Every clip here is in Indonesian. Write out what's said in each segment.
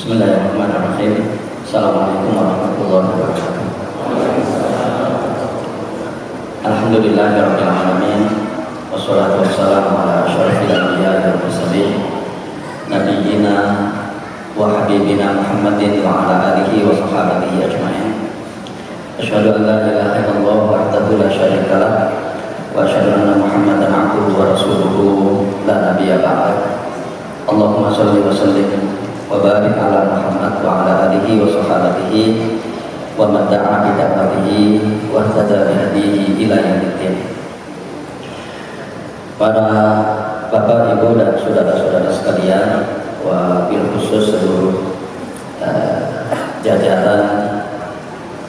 Bismillahirrahmanirrahim. Assalamualaikum warahmatullahi wabarakatuh. Alhamdulillahirabbil alamin. Wassalatu wassalamu ala asyrofil anbiya'i wal mursalin nabiyyina wa habibina Muhammadin wa ala alihi wa sahbihi ajma'in. Asyhadu an la ilaha illallah wahdahu la syarika lah wa asyhadu anna Muhammadan abduhu wa rasuluhu la nabiyya ba'dah. Allahumma shalli wa sallim wa barik ala Muhammad wa ala alihi wa sahbihi wa man da'a bi da'watihi wa ihtada bi hadihi ila yaumiddin. Para Bapak, Ibu dan saudara-saudara sekalian, wa bil khusus seluruh jajaran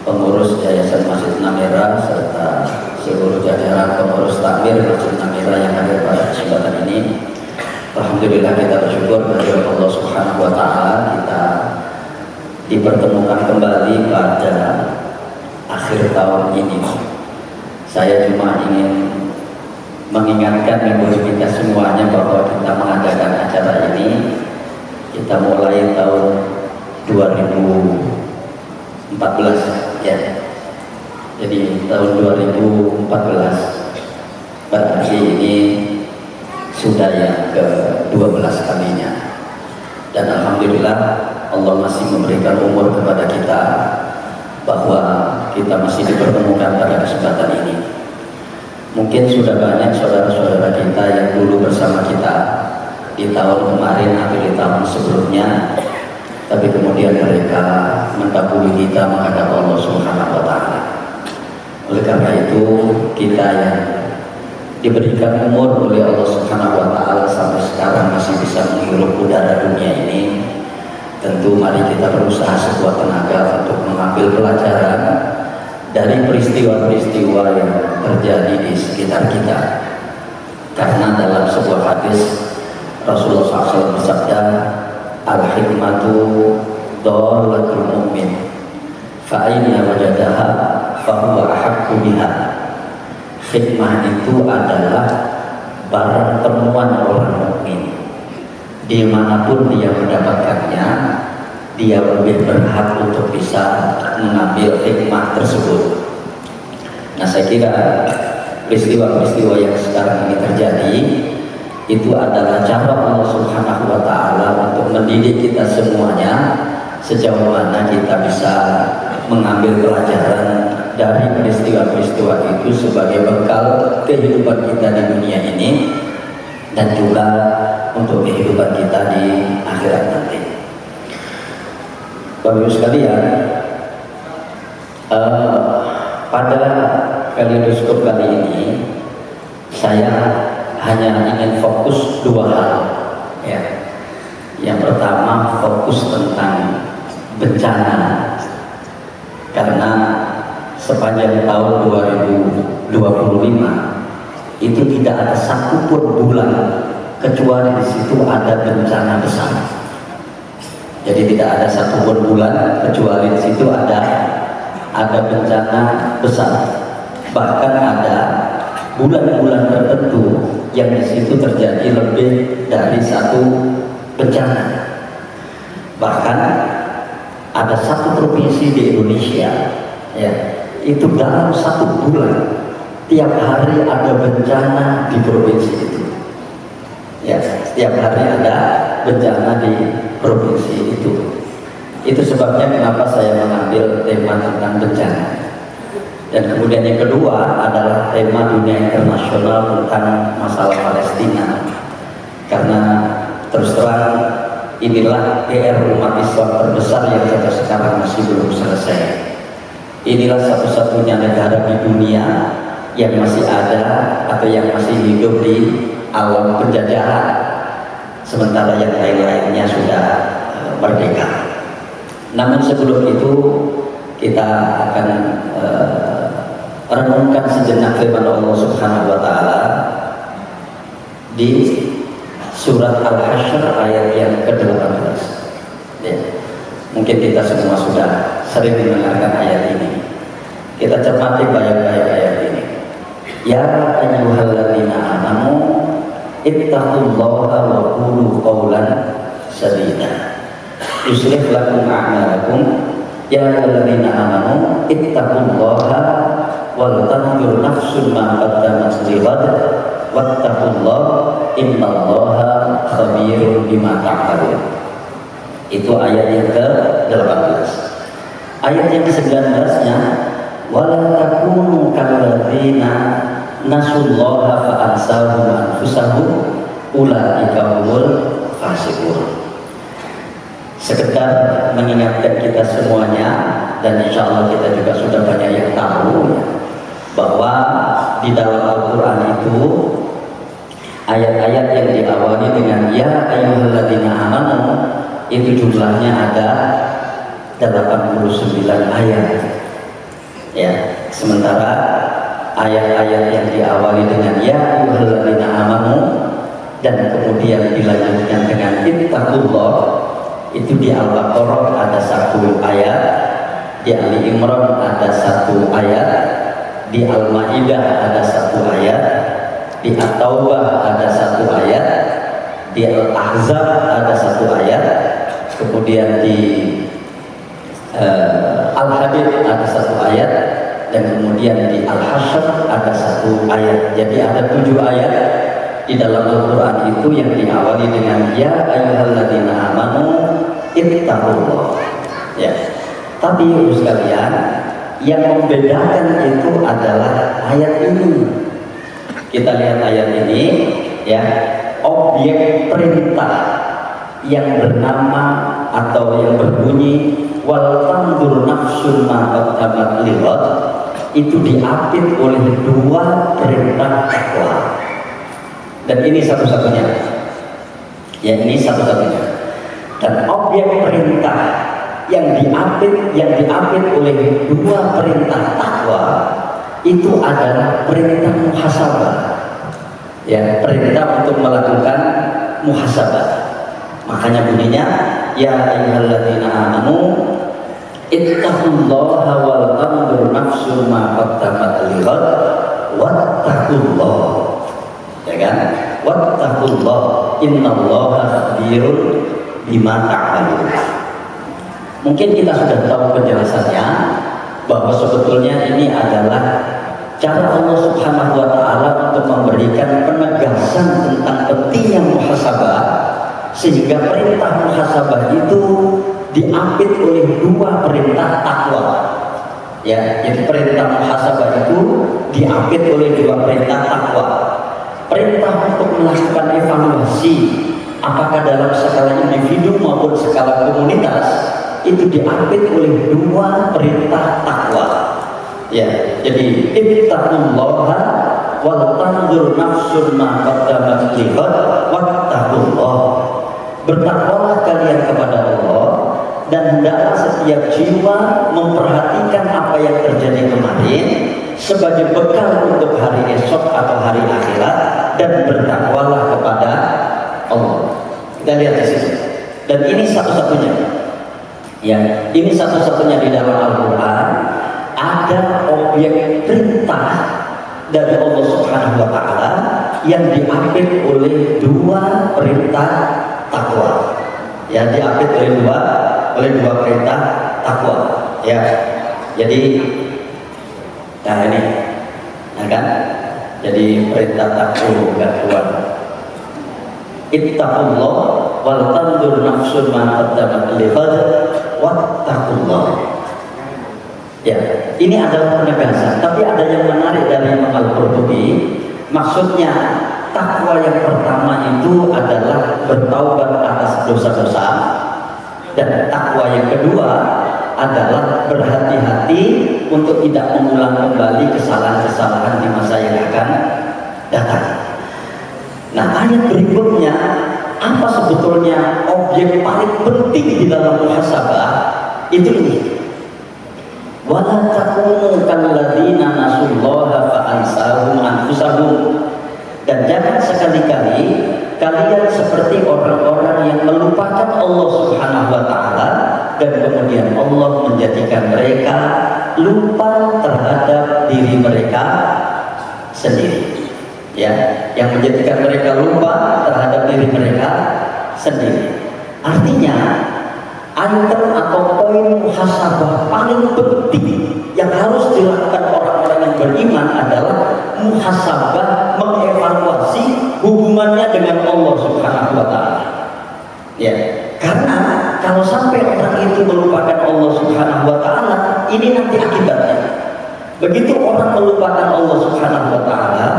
pengurus Yayasan Masjid Namira serta seluruh jajaran pengurus takmir Masjid Namira yang hadir pada kesempatan ini. Alhamdulillah, kita bersyukur kepada Allah Subhanahu wa taala kita dipertemukan kembali pada akhir tahun ini. Saya cuma ingin mengingatkan ibu kita semuanya bahwa kita mengadakan acara ini kita mulai tahun 2014 ya. Jadi tahun 2014 berarti ini sudah yang ke-12 kalinya, dan alhamdulillah Allah masih memberikan umur kepada kita bahwa kita masih dipertemukan pada kesempatan ini. Mungkin sudah banyak saudara-saudara kita yang dulu bersama kita di tahun kemarin atau di tahun sebelumnya, tapi kemudian mereka mendahului kita menghadap Allah Subhanahu wa taala. Oleh karena itu, kita yang diberikan umur oleh Allah Subhanahu wa taala sampai sekarang masih bisa menghirup udara dunia ini, tentu mari kita berusaha sekuat tenaga untuk mengambil pelajaran dari peristiwa-peristiwa yang terjadi di sekitar kita. Karena dalam sebuah hadis Rasulullah SAW bersabda, al-hikmatu dhalatul mu'min fa aina wajadaha fa huwa ahaqqu biha. Hikmah itu adalah barang temuan orang mukmin. Dimanapun dia mendapatkannya, dia lebih berhak untuk bisa mengambil hikmah tersebut. Nah, saya kira peristiwa-peristiwa yang sekarang ini terjadi itu adalah cara Allah Subhanahu wa taala untuk mendidik kita semuanya sejauh mana kita bisa mengambil pelajaran dari peristiwa-peristiwa itu sebagai bekal kehidupan kita di dunia ini dan juga untuk kehidupan kita di akhirat nanti. Bapak-Ibu sekalian, pada kaleidoskop kali ini saya hanya ingin fokus dua hal ya. Yang pertama, fokus tentang bencana, karena sepanjang tahun 2025 itu tidak ada satupun bulan kecuali di situ ada bencana besar. Jadi tidak ada satupun bulan kecuali di situ ada bencana besar. Bahkan ada bulan-bulan tertentu yang di situ terjadi lebih dari satu bencana. Bahkan ada satu provinsi di Indonesia ya, itu dalam satu bulan tiap hari ada bencana di provinsi itu ya, setiap hari ada bencana di provinsi itu sebabnya kenapa saya mengambil tema tentang bencana. Dan kemudian yang kedua adalah tema dunia internasional tentang masalah Palestina, karena terus terang inilah PR umat Islam terbesar yang sampai sekarang masih belum selesai. Inilah satu-satunya negara di dunia yang masih ada atau yang masih hidup di alam penjajahan, sementara yang lain-lainnya sudah merdeka. Namun sebelum itu kita akan renungkan sejenak firman Allah Subhanahu wa taala di surat Al-Hasyr ayat yang ke-18 ya. Mungkin kita semua sudah sering mendengarkan ayat ini. Kita cermati baik-baik ayat ini. Ya ayyuhalladzina amanu ittaqullaha wa qulu qawlan sadida. yuslih lakum a'malakum ya ayyuhalladzina amanu ittaqullaha wal tanzur nafsun ma qaddamat lighad wattaqullaha innallaha khabirun bima ta'malun. Itu ayat yang ke-18. Ayat yang ke-19-nya wala takunu kalladzina nasullaha fa ansahum anfusahum ulaika humul fasiqun. Sekedar mengingatkan kita semuanya, dan insya Allah kita juga sudah banyak yang tahu ya, bahwa di dalam Al-Quran itu ayat-ayat yang diawali dengan ya ayyuhalladzina amanu itu jumlahnya ada 89 ayat ya, sementara ayat-ayat yang diawali dengan ya ayyuhalladzina amanu dan kemudian dilanjutkan dengan ittaqullah itu di Al-Baqarah ada 1 ayat, di Ali Imran ada 1 ayat, di Al-Maidah ada 1 ayat, di At-Taubah ada 1 ayat, di Al-Ahzab ada 1 ayat, kemudian di Al-Hadid ada 1 ayat, dan kemudian di Al-Hasyr ada 1 ayat. Jadi ada 7 ayat di dalam Al-Quran itu yang diawali dengan ya ayyuhalladzina amanu ittaqullah ya. Tapi ibu sekalian, yang membedakan itu adalah ayat ini. Kita lihat ayat ini ya, objek perintah yang bernama atau yang berbunyi wal tanzur nafsun ma qaddamat lighad itu diapit oleh 2 perintah takwa. Dan ini satu-satunya ya, ini satu-satunya. Dan objek perintah yang diapit oleh 2 perintah takwa itu adalah perintah muhasabah ya, perintah untuk melakukan muhasabah. Makanya bunyinya ya ayyuhalladzina amanu ittaqullaha wal tanzur nafsun ma qaddamat lighad wattaqullah ya kan, wattaqullah innallaha khabirun bima ta'malun. Mungkin kita sudah tahu penjelasannya bahwa sebetulnya ini adalah cara Allah Subhanahu wa taala untuk memberikan penegasan tentang pentingnya muhasabah, sehingga perintah muhasabah itu diapit oleh 2 perintah takwa. Ya, jadi perintah muhasabah itu diapit oleh 2 perintah takwa. Perintah untuk melakukan evaluasi apakah dalam skala individu maupun skala komunitas itu diapit oleh 2 perintah takwa. Ya, jadi ittaqullaha wal tanzur nafsun ma qaddamat lighad wattaqullah. Bertakwalah kalian kepada Allah dan hendaklah setiap jiwa memperhatikan apa yang terjadi kemarin sebagai bekal untuk hari esok atau hari akhirat, dan bertakwalah kepada Allah. Kita lihat di sini. Dan ini satu-satunya. Ya, ini satu-satunya di dalam Al-Quran ada objek perintah dari Allah Subhanahu wa taala yang diapit oleh 2 perintah takwa. Ya, diapit oleh dua perintah takwa. Ya. Jadi nah ini, nah kan? Jadi perintah takwa enggak keluar. Ittaqullah wal tanzur nafsun ma qaddamat lighad wattaqullah. Ya, ini adalah penegasan. Tapi ada yang menarik dari Imam Al-Qurtubi. Maksudnya takwa yang pertama itu adalah bertaubat atas dosa-dosa, dan takwa yang kedua adalah berhati-hati untuk tidak mengulang kembali kesalahan-kesalahan di masa yang akan datang. Nah, ayat berikutnya, apa sebetulnya objek paling penting di dalam muhasabah? Itu ini. Wala takunu kalladzina nasullaha fa ansahum anfusahum. Dan jangan sekali-kali kalian seperti orang-orang yang melupakan Allah Subhanahu wa taala dan kemudian Allah menjadikan mereka lupa terhadap diri mereka sendiri. Ya, yang menjadikan mereka lupa terhadap diri mereka sendiri. Artinya item atau poin muhasabah paling penting yang harus dilakukan orang-orang yang beriman adalah muhasabah, mengevaluasi hubungannya dengan Allah Subhanahu wa Ta'ala. Ya, karena kalau sampai orang itu melupakan Allah Subhanahu wa Ta'ala, ini nanti akibatnya. Begitu orang melupakan Allah Subhanahu wa Ta'ala,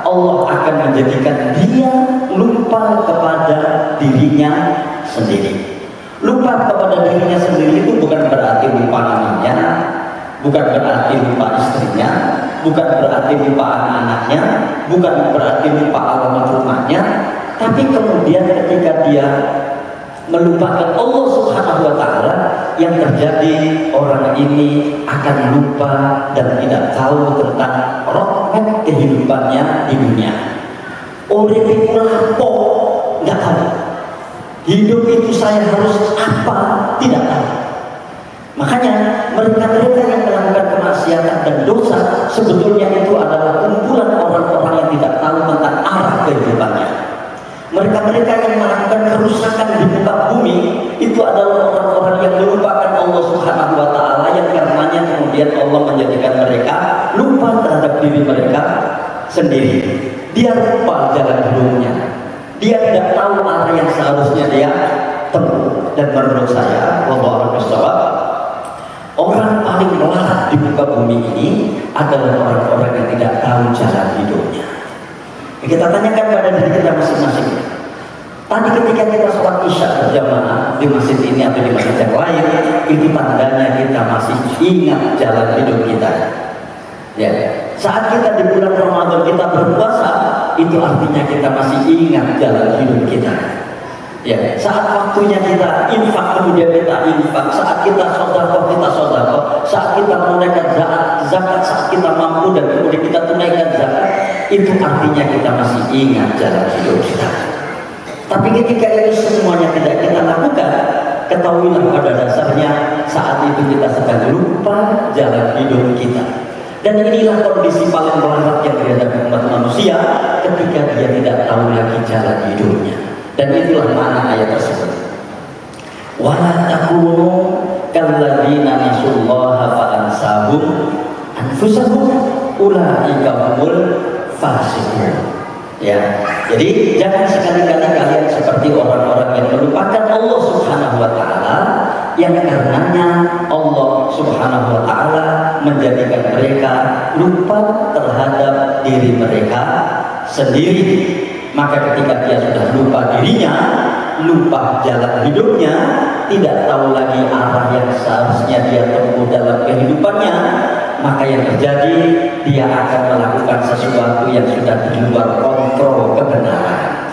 Allah akan menjadikan dia lupa kepada dirinya sendiri. Lupa kepada dirinya sendiri itu bukan berarti lupa namanya, bukan berarti lupa istrinya, bukan berarti lupa anak-anaknya, bukan berarti lupa alamat rumahnya, tapi kemudian ketika dia melupakan Allah Subhanahu wa Ta'ala, yang terjadi orang ini akan lupa dan tidak tahu tentang roadmap kehidupannya di dunia. Orang itu lapo, nggak tahu. Hidup itu saya harus apa, tidak tahu. Makanya mereka-mereka yang melakukan kemaksiatan dan dosa sebetulnya itu adalah kumpulan orang-orang yang tidak tahu tentang arah kehidupannya. Mereka-mereka yang melakukan kerusakan di muka bumi itu adalah orang-orang yang melupakan Allah Subhanahu wa Ta'ala, yang karenanya kemudian Allah menjadikan mereka lupa terhadap diri mereka sendiri. Dia lupa jalan hidupnya. Dia tidak tahu arah yang seharusnya dia tempuh. Dan menurut saya, wallahu a'lam, orang paling melarat di muka bumi ini adalah orang-orang yang tidak tahu jalan hidupnya. Kita tanyakan pada diri kita masing-masing. Tadi ketika kita sholat isya berjamaah di masjid ini atau di masjid yang lain, itu tandanya kita masih ingat jalan hidup kita. Ya, saat kita di bulan Ramadan kita berpuasa, itu artinya kita masih ingat jalan hidup kita. Ya, saat waktunya kita infak, kemudian kita infak, saat kita sedekah kita sedekah, saat kita menunaikan zakat, saat kita mampu dan kemudian kita tunaikan zakat, itu artinya kita masih ingat jalan hidup kita. Tapi ketika itu semuanya tidak kita lakukan, ketahuilah pada dasarnya saat itu kita sedang lupa jalan hidup kita. Dan inilah kondisi paling melarat yang dihadapi umat manusia ketika dia tidak tahu lagi jalan hidupnya. Dan itulah makna ayat tersebut. Wa la takunu kalladzina nasullaha fa ansahum anfusahum ulaika humul fasiqun. Ya, jadi jangan sekali-kali kalian seperti orang-orang yang melupakan Allah Subhanahu wa Ta'ala, yang karenanya Allah Subhanahu wa Ta'ala menjadikan mereka lupa terhadap diri mereka sendiri. Maka ketika dia sudah lupa dirinya, lupa jalan hidupnya, tidak tahu lagi arah yang seharusnya dia tempuh dalam kehidupannya, maka yang terjadi dia akan melakukan sesuatu yang sudah di luar kontrol kebenaran.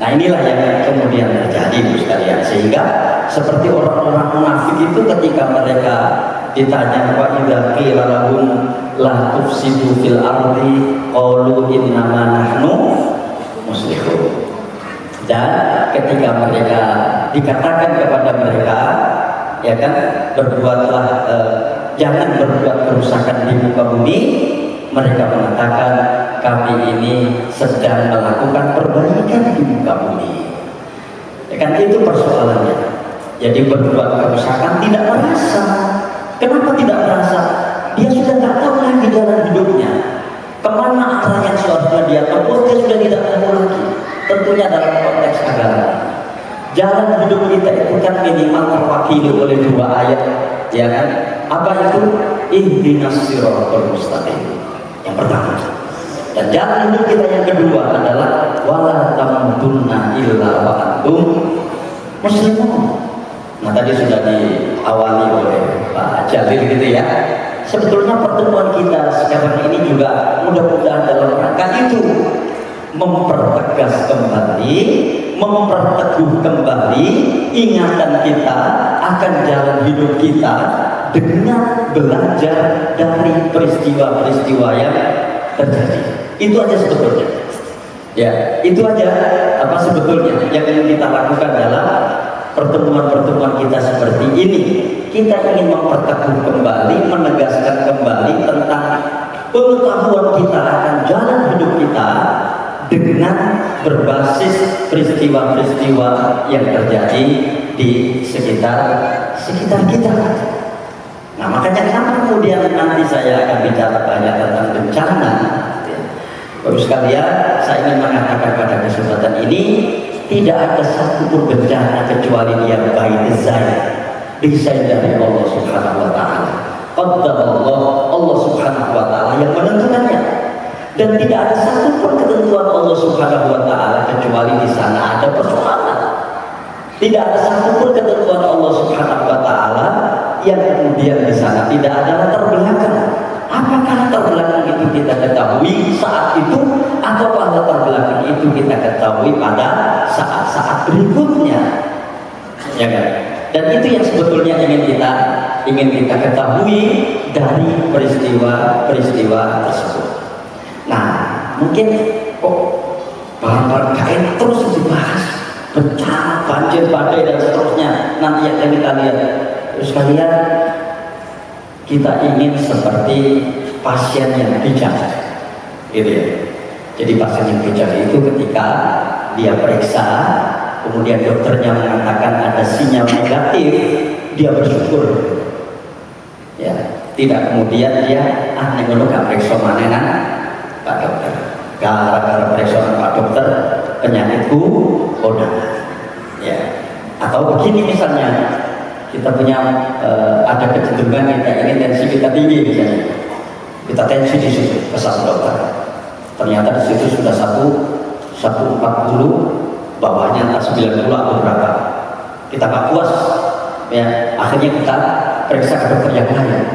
Nah, inilah yang kemudian terjadi sekalian, sehingga seperti orang-orang munafik itu ketika mereka ditanya wa idza qila lahum la tufsidu fil ardi qalu innama nahnu muslihun. Dan ketika mereka dikatakan kepada mereka, ya kan, berbuatlah jangan berbuat kerusakan di muka bumi, mereka mengatakan kami ini sedang melakukan perbaikan di muka bumi. Ya kan, itu persoalannya. Jadi berbuat kerusakan tidak merasa. Kenapa tidak merasa? Dia sudah tidak tahu lagi jalan hidupnya. Kemana arah yang seharusnya dia tempuh, dia sudah tidak tahu lagi. Tentunya dalam konteks agama. Jalan hidup kita itu kan minimal terwakili oleh dua ayat, ya kan? Apa itu? Ihdinas siratal mustaqim. Yang pertama. Dan jalan hidup kita yang kedua adalah wala tamutunna illa wa antum muslimun. Nah, tadi sudah diawali oleh Pak Jalil gitu ya. Sebetulnya pertemuan kita sekarang ini juga mudah-mudahan dalam rangka itu mempertegas kembali, memperteguh kembali ingatan kita akan jalan hidup kita dengan belajar dari peristiwa-peristiwa yang terjadi. Itu aja sebetulnya. Ya, itu aja apa sebetulnya yang ingin kita lakukan dalam pertemuan-pertemuan kita seperti ini. Kita ingin memperteguh kembali, menegaskan kembali tentang pengetahuan kita akan jalan hidup kita dengan berbasis peristiwa-peristiwa yang terjadi di sekitar kita. Nah, makanya kenapa kemudian nanti saya akan bicara banyak tentang bencana. Baru sekalian, saya ingin mengatakan pada kesempatan ini, tidak ada satupun bencana kecuali dia by desain dari Allah Subhanahu wa Ta'ala. Allah Subhanahu wa Ta'ala yang menentukannya. Dan tidak ada satupun ketentuan Allah Subhanahu wa Ta'ala kecuali di sana ada persoalan. Tidak ada satupun ketentuan Allah Subhanahu wa Ta'ala yang kemudian di sana tidak ada latar belakang. Apakah latar belakang itu kita ketahui saat itu, atau latar belakang itu kita ketahui pada saat-saat berikutnya, ya kan? Dan itu yang sebetulnya ingin kita ketahui dari peristiwa tersebut. Nah, mungkin kok barang-barang kain terus dibahas, bencana, banjir, badai dan seterusnya. Nanti akan kita lihat. Terus kalian, kita ingin seperti pasien yang bijak, gitu ya. Jadi pasien yang bijak itu ketika dia periksa, kemudian dokternya mengatakan ada sinyal negatif, dia bersyukur, ya. Tidak kemudian dia ngono gak periksa manenan Pak Dokter, gara-gara periksa Pak Dokter penyakitku udah, ya. Atau begini misalnya, kita punya ada kecenderungan kita ingin tensi kita tinggi misalnya, kita tensi di situ ke satu dokter, ternyata di situ sudah 140, bawahnya entah 90 atau berapa, kita nggak puas, ya. Akhirnya kita periksa ke dokter yang lain,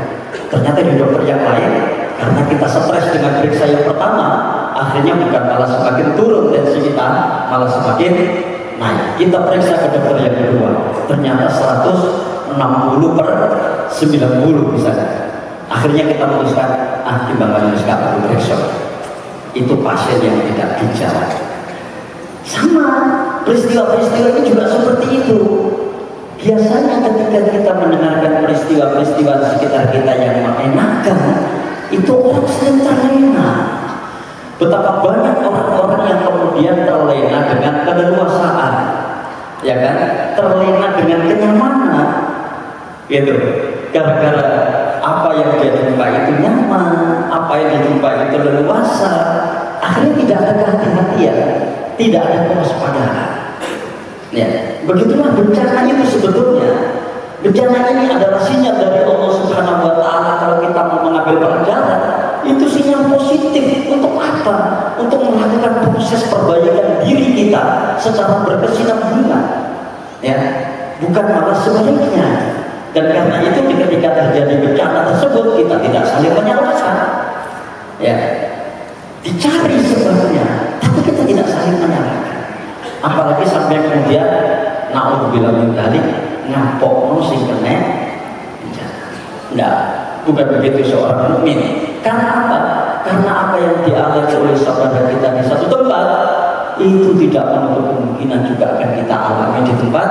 ternyata di dokter yang lain karena kita stres dengan periksa yang pertama, akhirnya bukan malah semakin turun tensi kita, malah semakin naik. Kita periksa ke dokter yang kedua, ternyata 160/90 misalnya. Akhirnya kita memutuskan, timbangan sekarang periksa. Itu pasien yang tidak bicara. Sama, peristiwa-peristiwa ini juga seperti itu. Biasanya ketika kita mendengarkan peristiwa-peristiwa di sekitar kita yang mengenakan, itu orang sering terlena. Betapa banyak orang-orang yang kemudian terlena dengan keleluasaan, ya kan? Terlena dengan kenyamanan, gitu. Gara-gara apa yang dia jumpai itu nyaman, apa yang dia jumpai itu leluasa, akhirnya tidak ada kehati-hatian, tidak ada kewaspadaan. Ya, begitulah bencana itu sebetulnya. Bencana ini adalah sinyal dari Allah Subhanahu wa Ta'ala. Kalau kita mau mengambil pelajaran, itu sinyal positif. Untuk apa? Untuk melakukan proses perbaikan diri kita secara berkesinambungan, ya, bukan malah sebaliknya. Dan karena itu ketika terjadi bencana tersebut, kita tidak saling menyalahkan, ya, dicari sebabnya, tapi kita tidak saling menyalahkan. Apalagi sampai kemudian naudzubillah min dzalik ngapokno sing kena bencana. Enggak, bukan begitu seorang mukmin. Karena apa? Karena apa yang dialami oleh saudara kita di satu tempat itu tidak menutup kemungkinan juga akan kita alami di tempat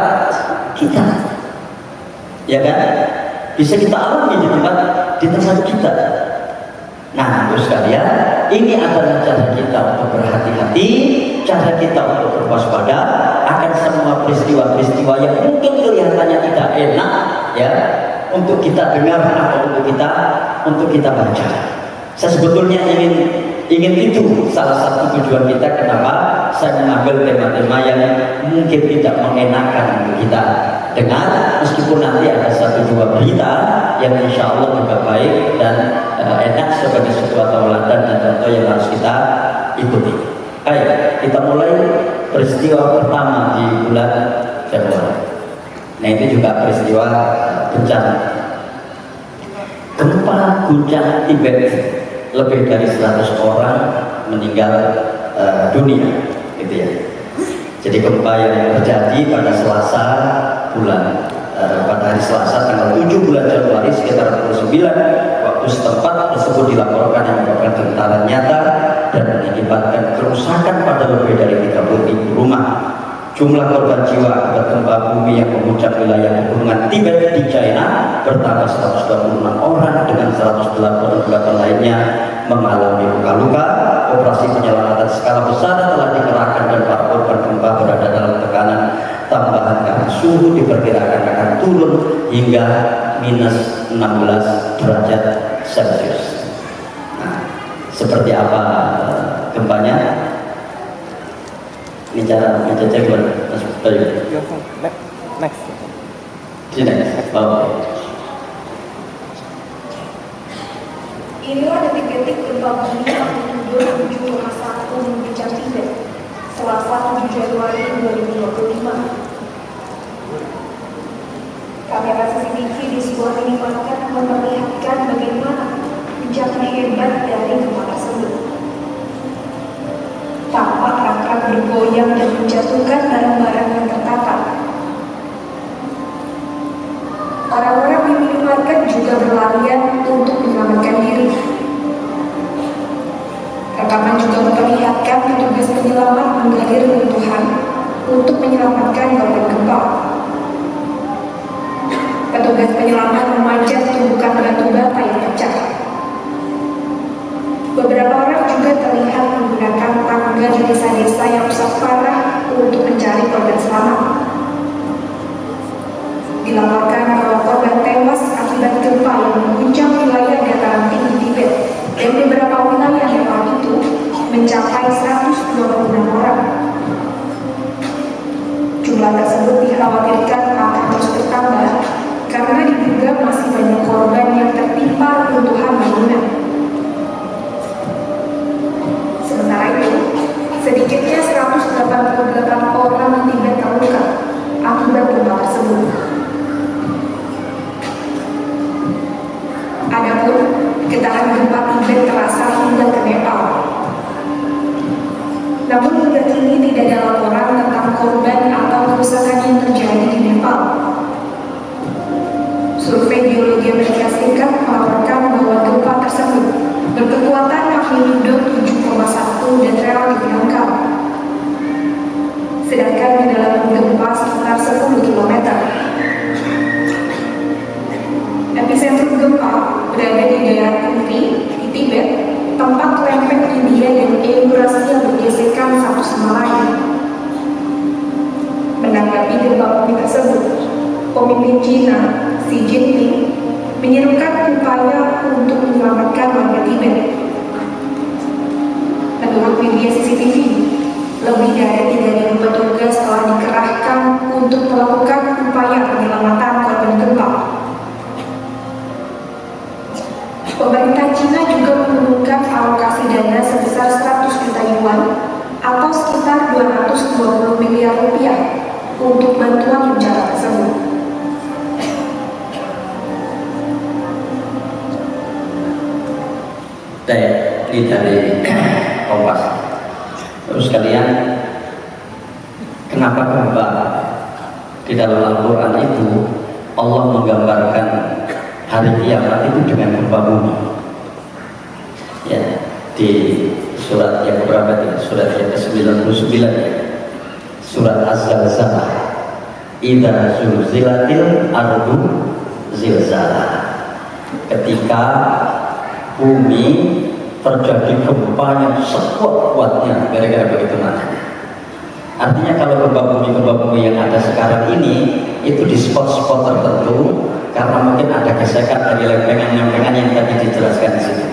kita, ya kan? Bisa kita alami di tempat kita. Nah, terus sekalian, ini adalah cara kita untuk berhati-hati, cara kita untuk berwaspada akan semua peristiwa-peristiwa yang mungkin kelihatannya tidak enak, ya, untuk kita dengar atau untuk kita baca. Saya sebetulnya ingin itu salah satu tujuan kita, kenapa saya mengambil tema-tema yang mungkin tidak mengenakan untuk kita dengar, meskipun nanti ada satu dua berita yang insya Allah juga baik dan enak sebagai sebuah tauladan dan contoh yang harus kita ikuti. Baik, kita mulai peristiwa pertama di bulan Februari. Nah, itu juga peristiwa bencana. Gempa guncang Tibet, lebih dari 100 orang meninggal dunia, gitu ya. Jadi gempa yang terjadi pada Selasa pada hari Selasa tanggal 7 bulan Januari sekitar pukul 9 waktu setempat tersebut dilaporkan yang merupakan gentaran nyata dan mengakibatkan kerusakan pada lebih dari 30.000 rumah. Jumlah korban jiwa akibat gempa bumi yang memuncak wilayah pegunungan Tibet di China bertambah 126 orang dengan 188 lainnya mengalami luka-luka. Operasi penyelamatan skala besar telah dikerahkan dan para korban gempa berada dalam tekanan tambahan karena suhu diperkirakan akan turun hingga minus 16 derajat Celcius. Nah, seperti apa gempanya? Ini cara ngecek gimana? Mas Bayu. Next. Sini. Oh. Inilah detik-detik gempa bumi magnitudo 7,1 mengguncang Tibet, Selasa 7 Januari 2025. Kamera CCTV di sebuah minimarket memperlihatkan bagaimana puncaknya hebat dari gempa tersebut. Tampak rangka bergoyang dan menjatuhkan barang-barang yang tertata. Orang-orang di minimarket juga berlarian untuk menyelamatkan diri. Rekaman juga memperlihatkan petugas penyelamat menggali reruntuhan untuk menyelamatkan korban gempa. Petugas penyelamat memanjat tumpukan batu bata yang pecah. Beberapa orang juga terlihat menggunakan tangga di desa-desa yang rusak parah untuk mencari korban selamat. Dilaporkan bahwa korban tewas akibat gempa yang mengguncang wilayah dataran tinggi Tibet dan beberapa wilayah Nepal itu mencapai 126 orang. Jumlah tersebut dikhawatirkan akan terus bertambah karena diduga masih banyak korban yang tertimpa runtuhan bangunan. Sementara itu, sedikitnya 188 orang di Tibet terluka akibat gempa tersebut. Adapun getaran gempa Tibet terasa hingga ke Nepal. Namun hingga kini tidak ada laporan tentang korban atau kerusakan yang terjadi di Nepal. Survei Geologi Amerika Serikat melaporkan bahwa gempa tersebut berkekuatan magnitudo 7,1 dan relatif dangkal. Sedangkan kedalaman gempa sekitar 10 km. Epicentrum gempa berada di daerah Kunti, di Tibet, tempat lempeng India dan Eurasia bergesekan satu sama lain. Menanggapi gempa bumi tersebut, pemimpin Cina, Xi Jinping, menyerukan upaya untuk menyelamatkan warga Tibet. Menurut media CCTV, lebih dari 3.000 petugas telah dikerahkan untuk melakukan upaya penyelamatan korban gempa. Pemerintah Cina juga mengumumkan alokasi dana sebesar 100 juta yuan atau sekitar 220 miliar rupiah untuk bantuan bencana tersebut. Ini dari Kompas. Terus kalian, kenapa gempa? Di dalam Al-Quran itu Allah menggambarkan hari kiamat itu dengan gempa bumi. Ya, di surat yang berapa itu? Surat yang ke-99 ya. Surat Az-Zalzalah. Idza zulzilatil ardu zilzalah. Ketika bumi terjadi gempa yang sekuat-kuatnya, gara-gara begitu namanya. Artinya kalau gempa bumi yang ada sekarang ini itu di spot-spot tertentu karena mungkin ada gesekan dari lempengan-lempengan yang tadi dijelaskan di situ.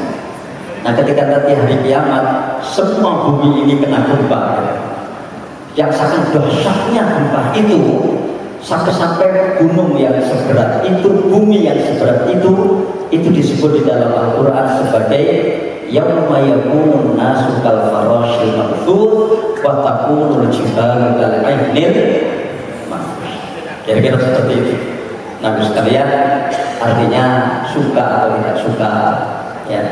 Nah, ketika nanti hari kiamat semua bumi ini kena gempa, yang sangat dahsyatnya gempa itu sampai-sampai gunung yang seberat itu, bumi yang seberat itu disebut di dalam Al-Quran sebagai yauma yakumun nasu kal farashil mabthur wa takunul jibalu kal ainil manfush. Kira-kira seperti itu. Nah, sekalian, artinya suka atau tidak suka, ya,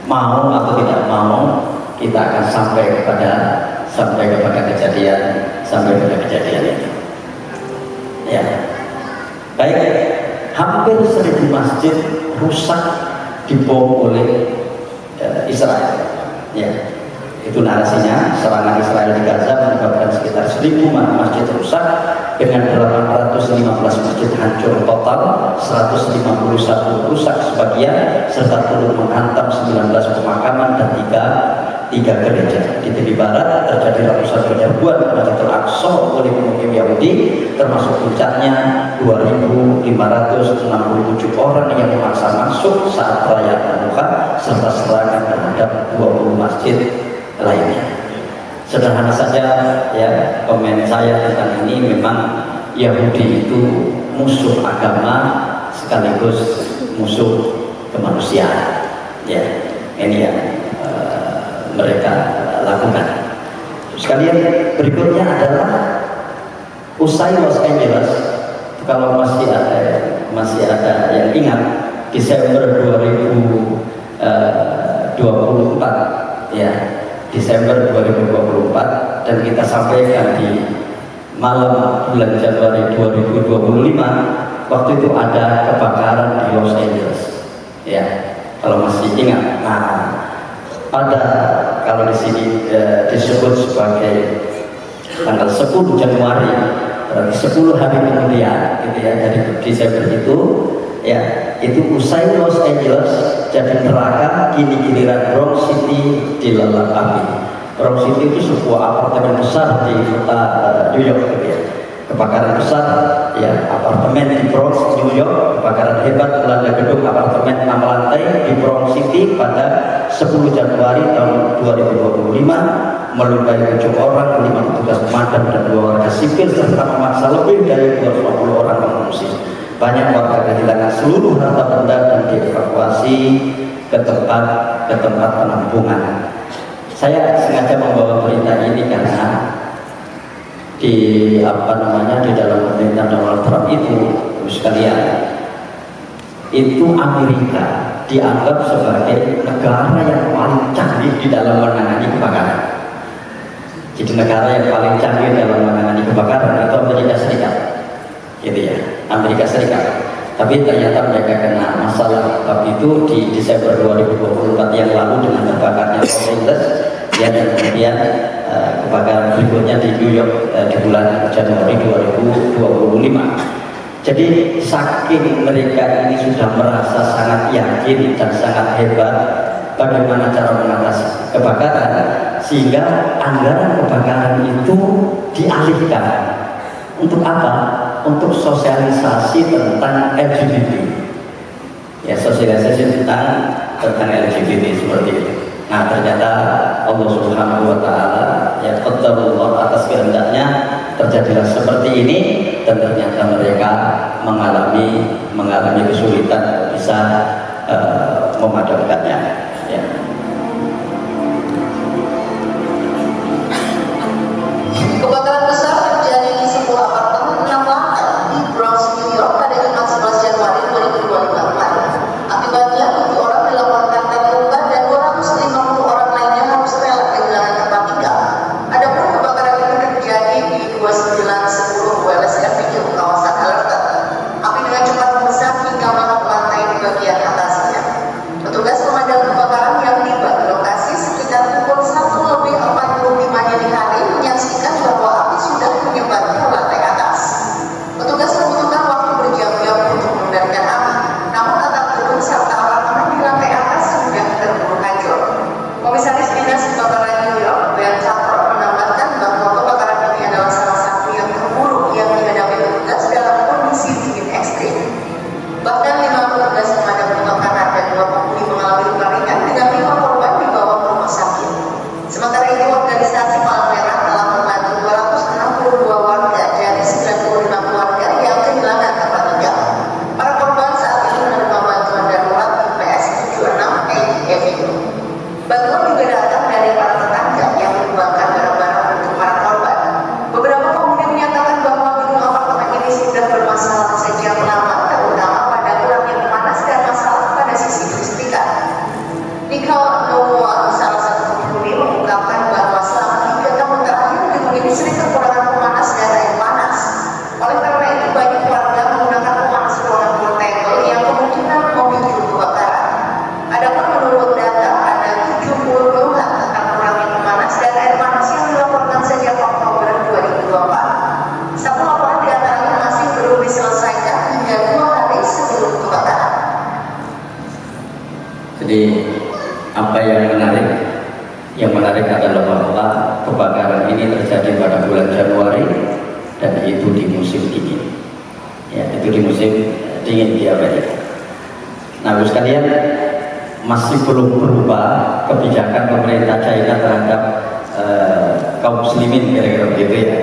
mau atau tidak mau, kita akan sampai kepada kejadian itu. Ya, baik. Hampir 1000 masjid rusak dibom oleh Israel. Ya, itu narasinya. Serangan Israel di Gaza menyebabkan sekitar 1000 masjid rusak dengan 815 masjid hancur total, 151 rusak sebagian, serta turut menghantam 19 pemakaman dan 3 gereja di di barat terjadi ratusan penyerbuan ke Masjidil Aqsa oleh pemukim Yahudi, termasuk puncaknya 2.567 orang yang memaksa masuk saat perayaan Hanukkah serta serangan terhadap 20 masjid lainnya. Sederhana saja ya komen saya tentang ini. Memang Yahudi itu musuh agama sekaligus musuh kemanusiaan. Ya, ini yang mereka lakukan. Sekalian berikutnya adalah usai Los Angeles, kalau masih ada yang ingat, Desember 2024 ya, Desember 2024, dan kita sampaikan di malam bulan Januari 2025, waktu itu ada kebakaran di Los Angeles ya, kalau masih ingat. Nah, pada kalau di sini disebut sebagai tanggal 10 Januari, berarti 10 hari kemudian gitu ya, dari Desember itu ya, itu usai Los Angeles jadi neraka, kini giliran Bronx City dilalap api. Bronx City itu sebuah apartemen besar di kota New York gitu ya. Kebakaran besar ya, apartemen di Bronx, New York, kebakaran hebat melanda gedung apartemen 6 lantai di Bronx City pada 10 Januari tahun 2025, melukai 7 orang, 5 petugas pemadam dan 2 warga sipil, serta memaksa lebih dari 250 orang mengungsi. Banyak warga kehilangan seluruh harta benda dan dievakuasi ke tempat penampungan. Saya sengaja membawa berita ini karena di dalam pemerintahan Donald Trump itu, sekalian, itu Amerika dianggap sebagai negara yang paling canggih di dalam menangani kebakaran. Jadi negara yang paling canggih dalam menangani kebakaran itu Amerika Serikat, gitu ya, Amerika Serikat. Tapi ternyata mereka kena masalah waktu itu di Desember 2024 yang lalu dengan terbakarnya Los Angeles ya, dan kemudian kebakaran berikutnya di New York di bulan Januari 2025. Jadi saking mereka ini sudah merasa sangat yakin dan sangat hebat bagaimana cara mengatasi kebakaran, sehingga anggaran kebakaran itu dialihkan untuk apa? Untuk sosialisasi tentang LGBT. Ya, sosialisasi tentang LGBT seperti itu. Nah, ternyata Allah Subhanahu wa Ta'ala ya qadarullah, atas kehendaknya terjadilah seperti ini, dan ternyata mereka mengalami kesulitan bisa memadamkannya ya. Kebakaran besar terjadi di sebuah apartemen 6 lantai di Bronx, New York pada Jumat 11 Januari 2024. Akibatnya 7 orang dilaporkan terluka dan 250 orang lainnya harus rela kehilangan tempat tinggal. Adapun kebakaran itu terjadi di 2910 Welles Avenue, kawasan Allerton. Api dengan cepat membesar hingga melahap lantai di bagian atasnya. Petugas pemadam kebakaran yang tiba di lokasi sekitar pukul 1:45 dini hari menyaksikan bahwa api sudah menyebar ke lantai atas. Petugas membutuhkan waktu berjam-jam untuk memadamkan api, namun atap gedung serta apartemen di lantai atas sudah terburu hancur. Komisaris Dinas Kebakaran New York, Ben Tucker, menambahkan bahwa kebakaran ini adalah salah satu yang terburuk yang dihadapi petugas dalam kondisi dingin ekstrim. Bahkan 5 petugas pemadam kebakaran dan 2 penghuni mengalami luka ringan dengan 5 korban dibawa ke rumah sakit. Sementara itu, organisasi Palang Merah telah membantu 262 warga dari 95 keluarga yang kehilangan tempat tinggal. Para korban saat ini menerima bantuan darurat UPS 76 Avenue. Bantuan juga datang dari para tetangga yang menyumbangkan barang-barang untuk para korban. Beberapa penghuni menyatakan bahwa gedung apartemen ini sudah bermasalah sejak lama, terutama pada kurangnya pemanas dan masalah pada sisi kelistrikan. Nicole Noah, salah satu penghuni, mengungkapkan bahwa selama 3 tahun terakhir gedung ini sering kekurangan pemanas dan air panas. Oleh karena itu, banyak warga menggunakan pemanas ruangan portable yang kemungkinan memicu kebakaran. Adapun menurut data, ada 70 keluhan tentang kurangnya pemanas dan air panas yang dilaporkan sejak Oktober 2024. Satu laporan di antaranya masih belum diselesaikan hingga 2 hari sebelum kebakaran. Jadi apa yang menarik Yang menarik adalah bahwa kebakaran ini terjadi pada bulan Januari dan itu di musim dingin. Ya, itu di musim dingin di Amerika. Nah, sekalian, masih belum berubah kebijakan pemerintah China terhadap kaum muslimin, kira-kira begitu ya.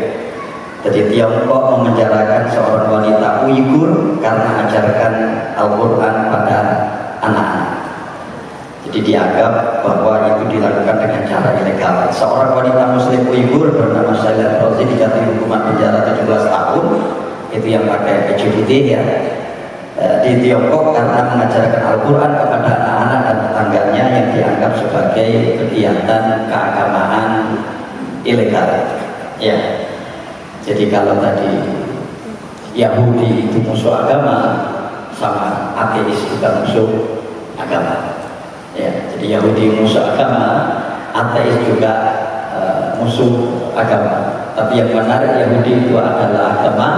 Jadi Tiongkok memenjarakan seorang wanita Uighur karena ajarkan Al-Quran pada anak-anak. Jadi dianggap bahwa itu dilakukan dengan cara ilegal. Seorang wanita muslim Uighur bernama Shaila Rozi dijatuhi hukuman penjara 17 tahun. Itu yang pakai baju putih ya. Di Tiongkok karena mengajarkan Al-Quran kepada anak-anak dan tetangganya yang dianggap sebagai kegiatan keagamaan ilegal. Ya. Jadi kalau tadi Yahudi itu musuh agama, sama ateis juga musuh agama. Ya, jadi Yahudi musuh agama, ateis juga musuh agama. Tapi yang menarik, Yahudi itu adalah agama,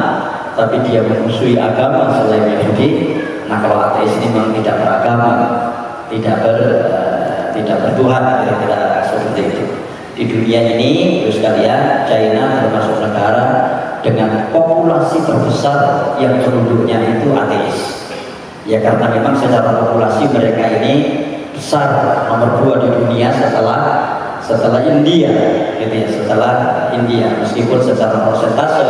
tapi dia memusuhi agama selain Yahudi. Nah, kalau ateis ini memang tidak beragama, tidak bertuhan, kira-kira seperti itu. Di dunia ini, terus sekalian, China termasuk negara dengan populasi terbesar yang penduduknya itu ateis. Ya, karena memang secara populasi mereka ini besar, nomor 2 di dunia setelah India, gitu ya, setelah India. Meskipun secara persentase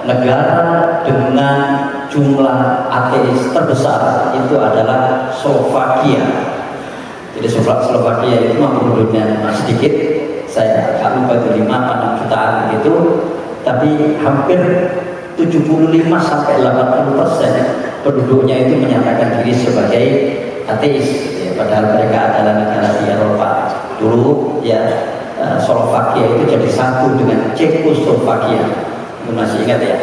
negara dengan jumlah ateis terbesar itu adalah Slovakia. Jadi Slovakia itu penduduknya sedikit, saya lupa itu 5-6 jutaan begitu, tapi hampir 75 sampai 80% penduduknya itu menyatakan diri sebagai ateis. Ya, padahal mereka adalah negara di Eropa. Dulu ya Slovakia itu jadi satu dengan Cekoslovakia. Itu masih ingat ya,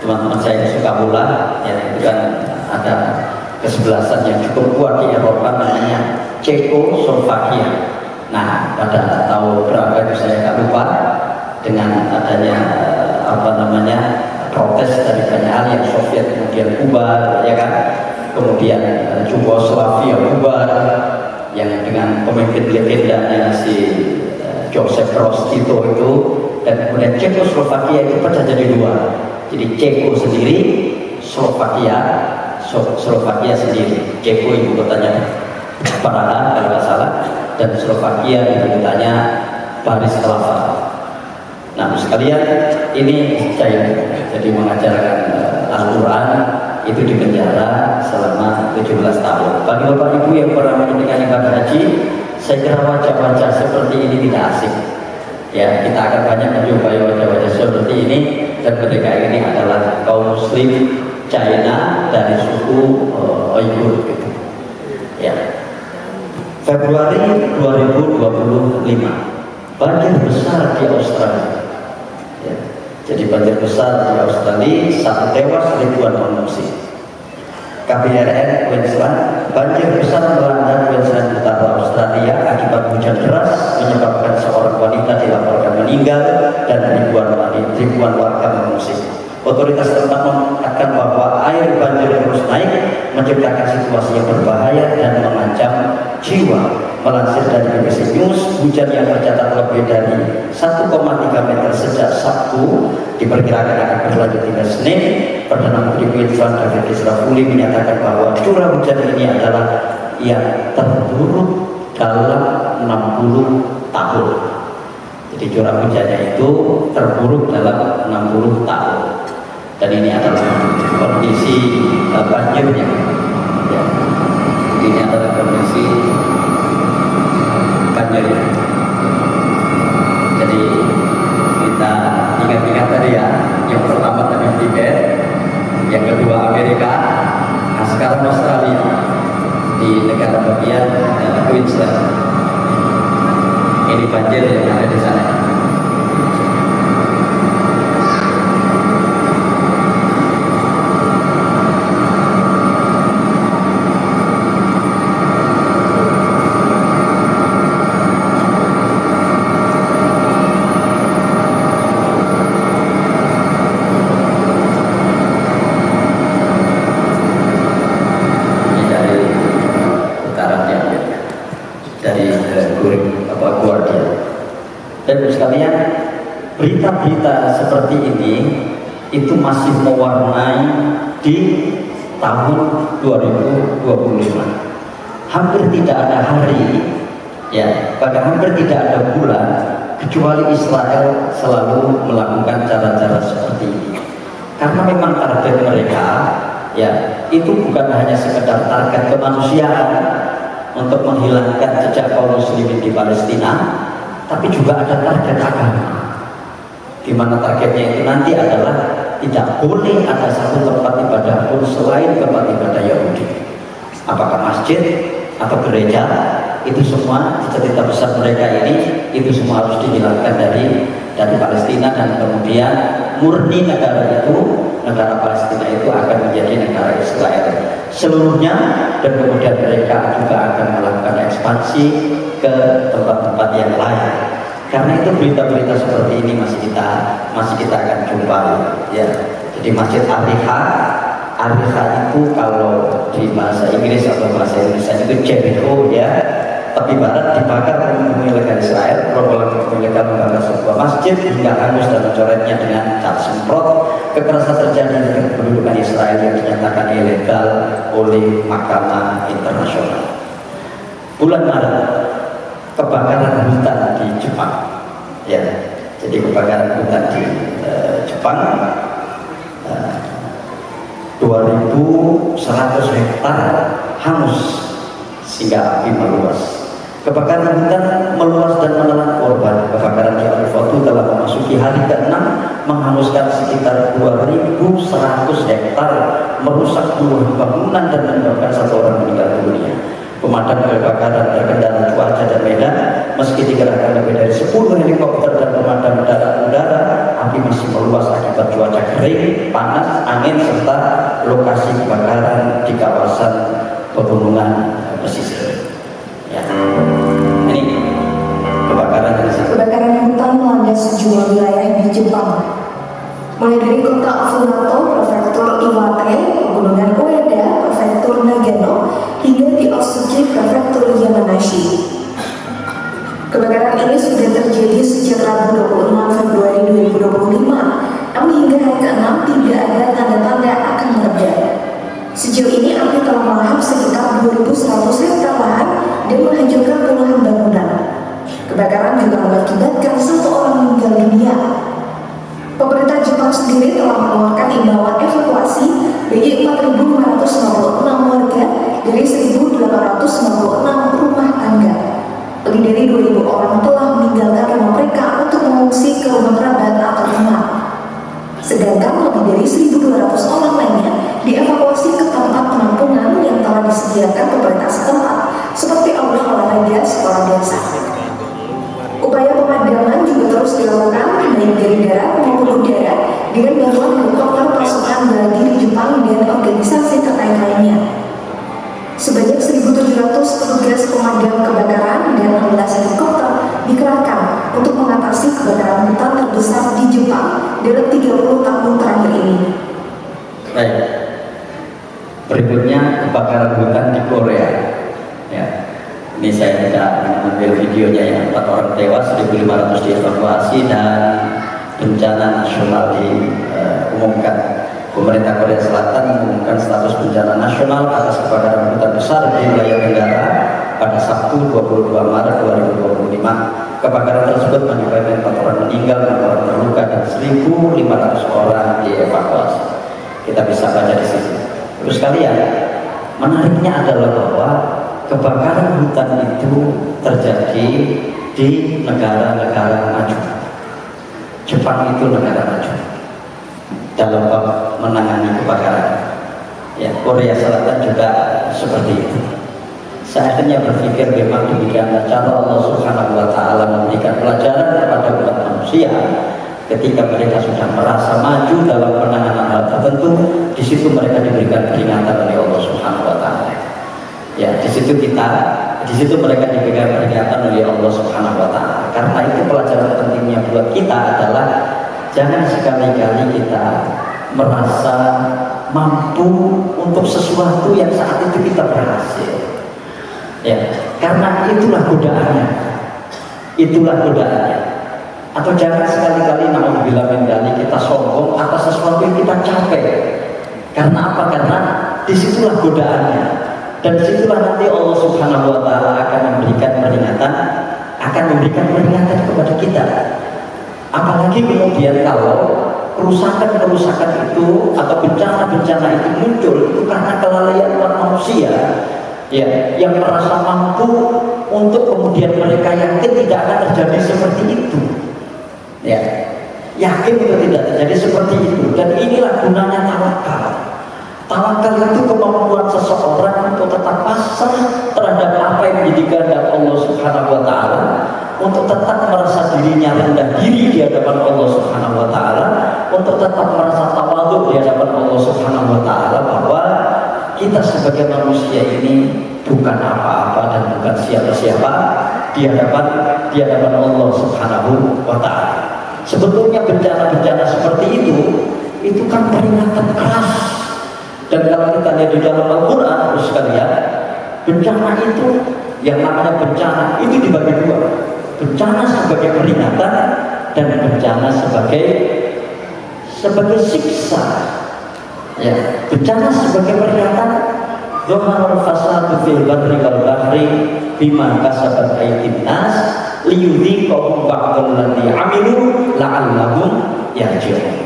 teman-teman saya yang suka bola ya, itu kan ada kesebelasan yang cukup kuat di Eropa namanya Cekoslovakia. Nah, pada tahun berapa itu saya nggak lupa, dengan adanya protes dari banyak hal yang Soviet kemudian bubar, ya kan, kemudian Yugoslavia bubar, yang dengan pemimpin legendanya si Joseph Broz Tito itu, dan kemudian Cekoslovakia itu pecah jadi 2. Jadi Ceko sendiri, Slovakia sendiri. Ceko ibu kotanya Praha kalau nggak salah, dan Slovakia ibu kotanya Bratislava. Nah, sekalian, ini saya jadi mengajarkan Al-Quran itu di penjara selama 17 tahun. Bagi bapak ibu yang pernah menunaikan ibadah haji, saya kira wajah-wajah seperti ini tidak asing. Ya, kita akan banyak menjumpai wajah-wajah seperti ini, dan mereka ini adalah kaum muslim China dari suku Uighur gitu. Ya. Februari 2025 banjir besar di Australia. Ya. Jadi banjir besar di Australia, 1 tewas, ribuan mengungsi. KBRN Queensland, banjir besar melanda Queensland utara Australia akibat hujan deras menyebabkan seorang wanita dilaporkan meninggal dan ribuan warga mengungsi. Otoritas setempat mengatakan bahwa air banjir terus naik menciptakan situasi yang berbahaya dan mengancam jiwa. Melansir dari BBC News, hujan yang tercatat lebih dari 1,3 meter sejak Sabtu diperkirakan akan berlanjut hingga Senin. Perdana Menteri Queensland David Israfuli menyatakan bahwa curah hujan ini adalah yang terburuk dalam 60 tahun. Jadi curah hujannya itu terburuk dalam 60 tahun. Dan ini adalah kondisi banjirnya. Ya. Jadi ini adalah kondisi banjirnya. Jadi kita ingat-ingat tadi ya, yang pertama tadi Tibet, yang kedua Amerika, nah sekarang Australia di negara bagian Queensland. Ini banjir yang ada di sana. Dari Guardian. Dan sekalian, berita-berita seperti ini itu masih mewarnai di tahun 2025. Hampir tidak ada hari, ya, bahkan hampir tidak ada bulan kecuali Israel selalu melakukan cara-cara seperti ini. Karena memang target mereka, ya, itu bukan hanya sekedar target kemanusiaan untuk menghilangkan jejak kaum muslimin di Palestina, tapi juga ada target agama, di mana targetnya itu nanti adalah tidak boleh ada satu tempat ibadah pun selain tempat ibadah Yahudi, apakah masjid atau gereja, itu semua cita-cita besar mereka ini, itu semua harus dihilangkan dari Palestina, dan kemudian murni negara Palestina itu akan menjadi negara Israel seluruhnya, dan kemudian mereka juga akan melakukan ekspansi ke tempat-tempat yang lain. Karena itu berita-berita seperti ini masih kita akan jumpai, ya. Jadi Masjid Ariha itu kalau di bahasa Inggris atau bahasa Indonesia itu Jericho, ya, tapi barat dibakar oleh militer Israel. Gerombolan militer membakar sebuah masjid hingga hangus dan mencoretnya dengan cat semprot. Kekerasan terjadi dengan kedudukan Israel yang dinyatakan ilegal oleh Mahkamah Internasional. Bulan Maret, kebakaran hutan di Jepang, ya. Jadi kebakaran hutan di Jepang, 2.100 hektar hangus sehingga api meluas. Kebakaran hutan meluas dan menelan korban. Kebakaran di Alifatu telah memasuki hari ke-6, menghanguskan sekitar 2.100 hektar, merusak puluhan bangunan dan menyebabkan 1 orang meninggal dunia. Pemadam kebakaran terkendala cuaca dan medan, meski dikerahkan lebih dari 10 helikopter dan pemadam udara, api masih meluas akibat cuaca kering, panas, angin, serta lokasi kebakaran di kawasan pegunungan pesisir. Ya. Ini kebakaran di sana. Kebakaran hutan melanda sejumlah wilayah di Jepang, mulai dari kota Funato, prefektur Iwate, pegunungan Ueda, prefektur Nagano, hingga di Otsuchi, prefektur Yamanashi. Kebakaran ini sudah terjadi sejak Rabu 26 Februari 2025, namun hingga hari ke-6 tidak ada tanda-tanda akan mereda. Sejauh ini api telah melahap sekitar 2.100 hektar lahan dan menghancurkan puluhan bangunan. Kebakaran juga mengakibatkan 1 orang meninggal dunia. Pemerintah Jepang sendiri telah mengeluarkan imbauan evakuasi bagi 4.556 warga dari 1.896 rumah tangga. Lebih dari 2.000 orang telah meninggalkan rumah mereka untuk mengungsi ke rumah kerabat atau teman. Sedangkan lebih dari 1.200 orang lainnya dievakuasi ke tempat penampungan yang telah disediakan pemerintah setempat, seperti aula olahraga sekolah desa. Upaya pemadaman juga terus dilakukan baik dari darat maupun udara dengan bantuan helikopter pasukan bela diri Jepang dan organisasi terkait lainnya. Sebanyak 1.700 petugas pemadam kebakaran dan 16 helikopter dikerahkan untuk mengatasi kebakaran hutan terbesar di Jepang dalam 30 tahun terakhir ini. Baik. Berikutnya kebakaran hutan di Korea. Ya. Ini saya tidak mengambil videonya, ya. 4 orang tewas, 1.500 dievakuasi, dan bencana nasional diumumkan. Pemerintah Korea Selatan mengumumkan status bencana nasional atas kebakaran hutan besar di wilayah negara pada Sabtu 22 Maret 2025. Kebakaran tersebut menyebabkan 4 orang meninggal, 6 orang terluka, dan 1.500 orang dievakuasi. Kita bisa baca di sini. Terus kalian, menariknya adalah bahwa kebakaran hutan itu terjadi di negara-negara maju. Jepang itu negara maju dalam menangani kebakaran. Ya, Korea Selatan juga seperti itu. Saya akhirnya berpikir memang demikian cara Allah Subhanahu wa Ta'ala memberikan pelajaran kepada umat manusia. Ketika mereka sudah merasa maju dalam penanganan hal tertentu, di situ mereka diberikan peringatan oleh Allah Subhanahu wa Ta'ala. Ya, di situ mereka diberikan peringatan oleh Allah Subhanahu wa Ta'ala. Karena itu pelajaran pentingnya buat kita adalah jangan sekali-kali kita merasa mampu untuk sesuatu yang saat itu kita berhasil. Ya, karena itulah godaannya. Atau jangan sekali-kali naudzubillah min dzalik kita sombong atas sesuatu yang kita capai. Karena apa? Karena disitulah godaannya. Dan disitulah nanti Allah Subhanahu wa Ta'ala akan memberikan peringatan kepada kita. Apalagi kemudian kalau kerusakan-kerusakan itu atau bencana-bencana itu muncul itu karena kelalaian manusia, ya, yang merasa mampu untuk kemudian mereka yakin tidak akan terjadi seperti itu, ya, yakin itu tidak terjadi seperti itu. Dan inilah gunanya tawakal. Tawakal itu kemampuan seseorang untuk tetap pasrah terhadap apa yang menjadi kehendak Allah Subhanahu wa Ta'ala, untuk tetap merasa dirinya rendah diri di hadapan Allah Subhanahu wa Ta'ala, untuk tetap merasa tawadhu di hadapan Allah Subhanahu wa Ta'ala, bahwa kita sebagai manusia ini bukan apa-apa dan bukan siapa-siapa di hadapan Allah Subhanahu wa Ta'ala. Sebetulnya bencana-bencana seperti itu kan peringatan keras. Dan kalau kita lihat di dalam Al-Quran, terus sekalian, bencana itu, yang namanya bencana itu dibagi dua. Bencana sebagai peringatan dan bencana sebagai siksa. Ya, bencana sebagai peringatan, dzahara fasadu fil barri wal bahri bima kasabat aydin nas liyudhiqahum ba'dal ladzi 'amilu la'allahum yarji'un.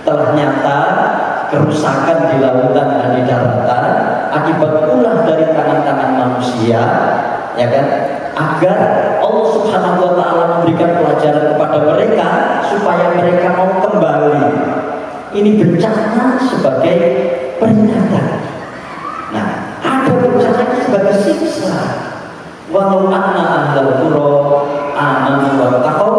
Telah nyata kerusakan di lautan dan di daratan akibat ulah dari tangan-tangan manusia, ya kan, agar Allah Subhanahu wa Ta'ala memberikan pelajaran kepada mereka supaya mereka mau kembali. Ini bencana sebagai peringatan. Nah, ada bencana sebagai siksa. Walau anna ahlal qura amanu wa taqaw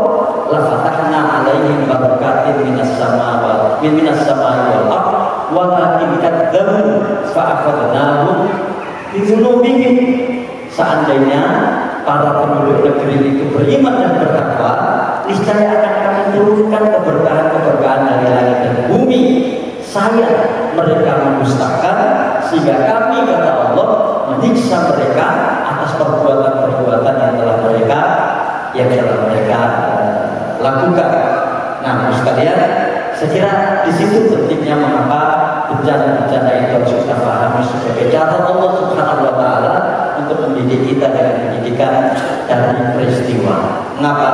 la fatahna 'alaihim barakatin minas samaa'i wal ardh walakin kadzabu fa'akhadnahum bi dzunubihim. Seandainya para penduduk negeri itu beriman dan bertakwa, niscaya akan kami turunkan keberkahan-keberkahan dari langit dan bumi. Sayang mereka mendustakan, sehingga kami, kata Allah, menyiksa mereka atas perbuatan-perbuatan yang telah mereka lakukan. Nah, sekalian, saya kira di situ pentingnya mengapa bencana-bencana itu harus kita pahami sebagai cara Allah Subhanahu wa Ta'ala untuk mendidik kita dengan pendidikan dari peristiwa. Mengapa?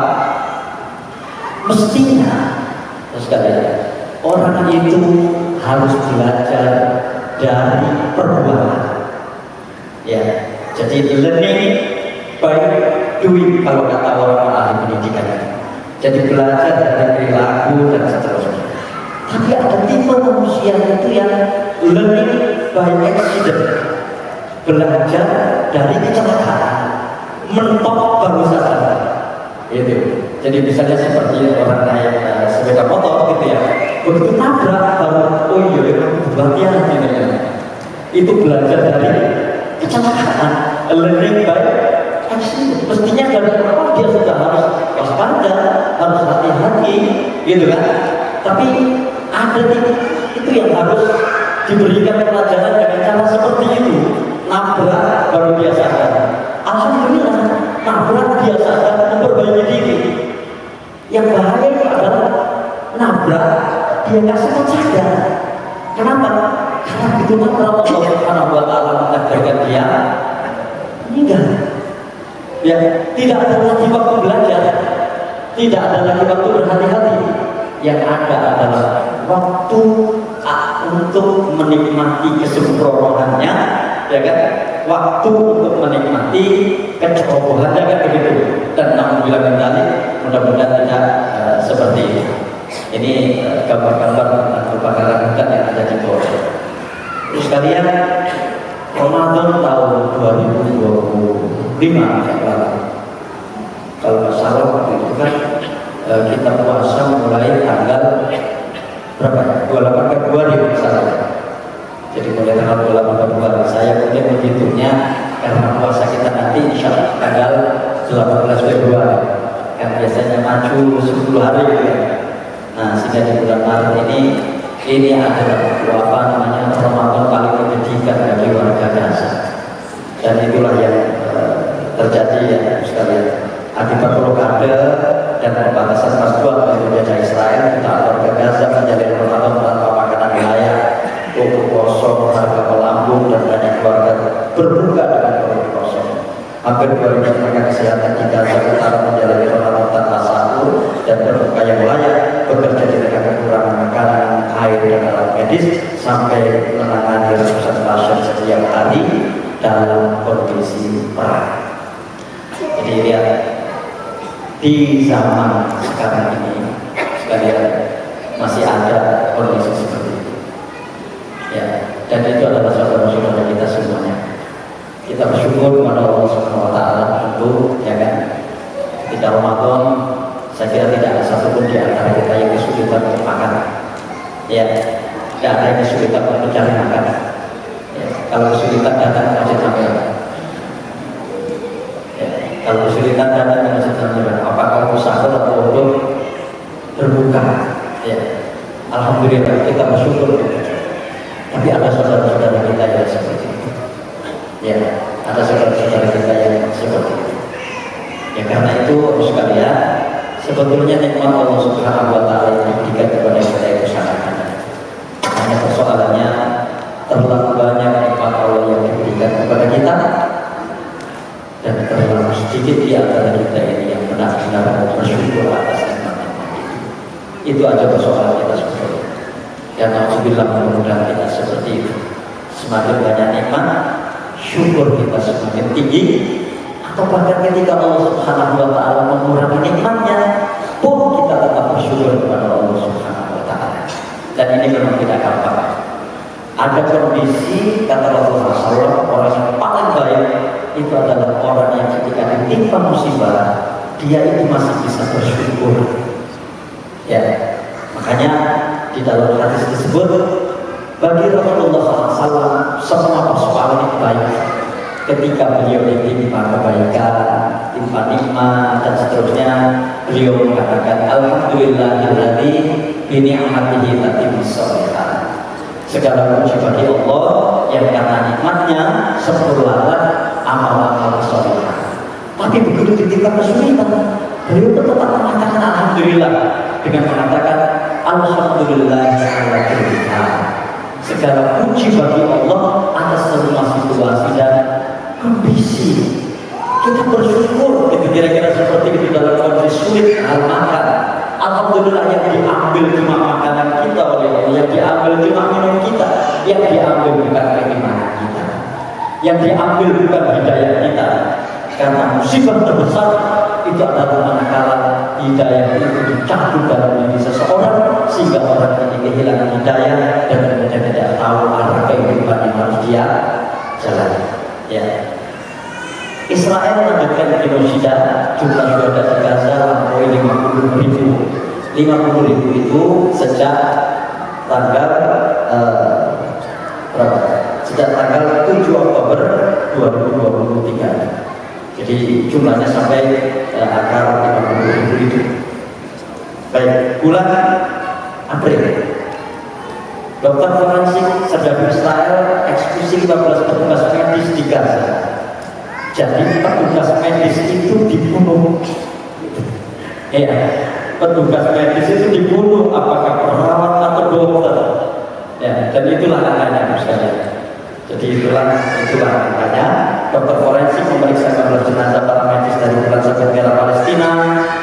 Mestinya, sekalian, orang itu harus belajar dari perbuatan. Ya, jadi learning by doing kalau kata orang ahli pendidikan. Jadi belajar dari perilaku dan seterusnya. Tapi ada tipe manusia itu yang learning by accident, belajar dari kecelakaan, mentok baru sadar. Itu. Jadi misalnya seperti orang naik sepeda motor gitu ya, begitu nabrak baru, oh iya itu hati-hati ya. Itu belajar dari kecelakaan, learning by accident. Mestinya dari awal dia sudah harus waspada, harus hati-hati, gitu kan? Tapi ada itu yang harus diberikan pelajaran dengan cara seperti itu. Nabrak baru dia sadar. Alhamdulillah, nabrak dia sadar, memperbaiki diri. Yang bahaya itu adalah nabrak dia nggak sempat sadar. Kenapa? Karena begitu nabrak Allah Subhanahu wa Ta'ala mentakdirkan dia meninggal. Ya, tidak ada lagi waktu belajar, tidak ada lagi waktu berhati-hati. Yang ada adalah waktu untuk menikmati kesempurnaannya, ya kan? Waktu untuk menikmati kecerobohannya, kan begitu. Dan naudzubillah min dzalik, mudah-mudahan tidak seperti ini. Ini gambar-gambar tentang kebakaran hutan yang ada di bawah. Terus kalian, Ramadan tahun 2025 kalau nggak salah waktu itu kan kita puasa mulai tanggal berapa ya? 28 Februari misalnya. Jadi mulai tanggal 28 Februari saya kemudian menghitungnya karena puasa kita nanti insya Allah tanggal 18 Februari kan biasanya maju 10 hari gitu ya. Nah sehingga di bulan Maret ini adalah apa namanya Ramadan paling menyedihkan bagi warga Gaza. Dan itulah yang terjadi ya sekalian akibat blokade dan pembatasan Hampir 2.000 tenaga kesehatan di Gaza Utara menjalani Ramadan tanpa sahur dan berbuka yang layak, bekerja di tengah kekurangan makanan, air, dan alat medis, sampai menangani ratusan pasien setiap hari dalam kondisi perang. Jadi lihat, di zaman sekarang ini sekalian masih ada kondisi seperti itu. Ya, dan itu adalah saudara-saudara kita semuanya. Kita bersyukur kepada Allah Subhanahu wa taala untuk, ya kan, ketika Ramadan saya kira tidak ada satupun di antara kita yang kesulitan untuk makan. Ya, tidak ada yang kesulitan untuk mencari makan. Ya, kalau kesulitan datang ke masjid Sambil. Ya, kalau kesulitan datang ke masjid Sambil, apakah usaha atau untuk berbuka? Ya, alhamdulillah kita bersyukur. Tapi ada saudara-saudara kita yang seperti itu. Ya, ada saudara-saudara kita yang seperti itu. Ya, karena itu sekalian, sebetulnya nikmat Allah Subhanahu wa taala yang diberikan kepada kita itu sangat banyak. Hanya persoalannya terlalu banyak nikmat Allah yang diberikan kepada kita dan terlalu sedikit di antara kita ini yang benar-benar bersyukur atas nikmat-nikmat itu. Itu aja persoalan kita sebetulnya. Dan alhamdulillah mudah-mudahan kita seperti itu. Semakin banyak nikmat, syukur kita semakin tinggi. Atau bahkan ketika Allah Subhanahu wa taala mengurangi nikmatnya, pun kita tetap bersyukur kepada Allah Subhanahu wa taala. Dan ini memang tidak gampang. Ada kondisi, kata Rasulullah SAW, orang yang paling baik itu adalah orang yang ketika ditimpa musibah, dia itu masih bisa bersyukur. Ya, makanya di dalam hadis tersebut, bagi Rasulullah SAW semua persoalan itu baik. Ketika beliau ditimpa kebaikan, timpa nikmat dan seterusnya, beliau mengatakan alhamdulillahilladzi bi ni'matihi tatimmus shalihat. Segala puji bagi Allah yang karena nikmatnya sempurnalah amal-amal salihah. Tapi begitu ditimpa kesulitan, beliau tetap mengatakan alhamdulillah dengan mengatakan alhamdulillahilladzi. Segala puji bagi Allah atas semua situasi dan kondisi. Kita bersyukur, itu kira-kira seperti itu dalam kondisi sulit hal makan. Alhamdulillah yang diambil cuma makanan kita oleh Allah, yang diambil cuma minum kita, yang diambil bukan keimanan kita, yang diambil bukan hidayah kita. Karena musibah terbesar itu adalah manakala hidayah itu dicabut dalam diri seseorang sehingga orang ini kehilangan hidayah dan kemudian tidak tahu arah kehidupan yang harus dia jalani. Ya. Israel melanjutkan genosida, jumlah syuhada di Gaza melampaui 50.000. 50.000 itu sejak tanggal berapa? Sejak tanggal 7 Oktober 2023. Jadi jumlahnya sampai angka 50.000 itu. Baik, bulan April, dokter forensik Saddam Israel eksekusi 15 petugas medis di Gaza. Jadi petugas medis itu dibunuh. Ya, petugas medis itu dibunuh, apakah perawat atau dokter. Ya, dan itulah angkanya sekalian. Jadi itulah angkanya. Dokter forensik memeriksa 15 jenazah para medis dari bulan Sabit Merah Palestina,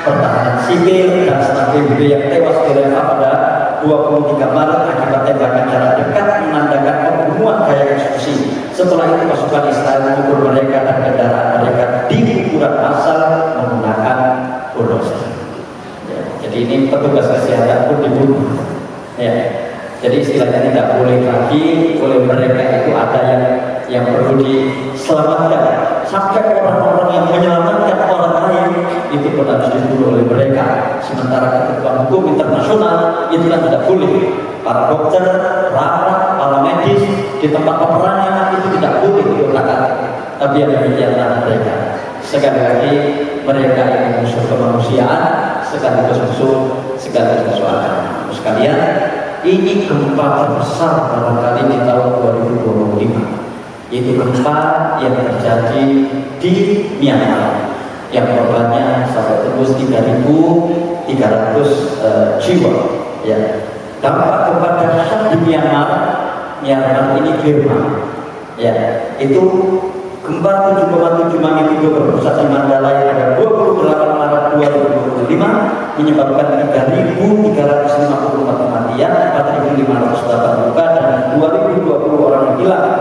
pertahanan sipil dan staf PBB yang tewas di Rafah pada 23 Maret akibat tembakan jarak dekat menandakan pembunuhan gaya eksekusi. Setelah itu pasukan Israel mengukur mereka dan kendaraan mereka di kuburan massal menggunakan bulldozer. Ya, jadi ini petugas kesehatan pun dibunuh. Ya, jadi istilahnya tidak boleh lagi oleh mereka itu ada yang perlu diselamatkan. Sampai orang-orang yang menyelamatkan orang lain itu pun harus dibunuh oleh mereka. Sementara ketentuan hukum internasional itu kan tidak boleh. Para dokter, perawat, para medis di tempat peperangan itu tidak boleh diutak-atik. Tapi yang demikianlah mereka. Sekali lagi mereka yang musuh kemanusiaan, sekaligus musuh agama. Sekalian, ini gempa terbesar barangkali di tahun 2025. Yaitu gempa yang terjadi di Myanmar yang korbannya sampai tembus 3.300 jiwa. Ya. Dampak gempa dahsyat di Myanmar ini Burma. Ya, itu Gempa 7,7 magnitudo berpusat di Mandalay pada 28 Maret 2025 menyebabkan 3.354 kematian, 4.508 luka, dan 2.020 orang hilang.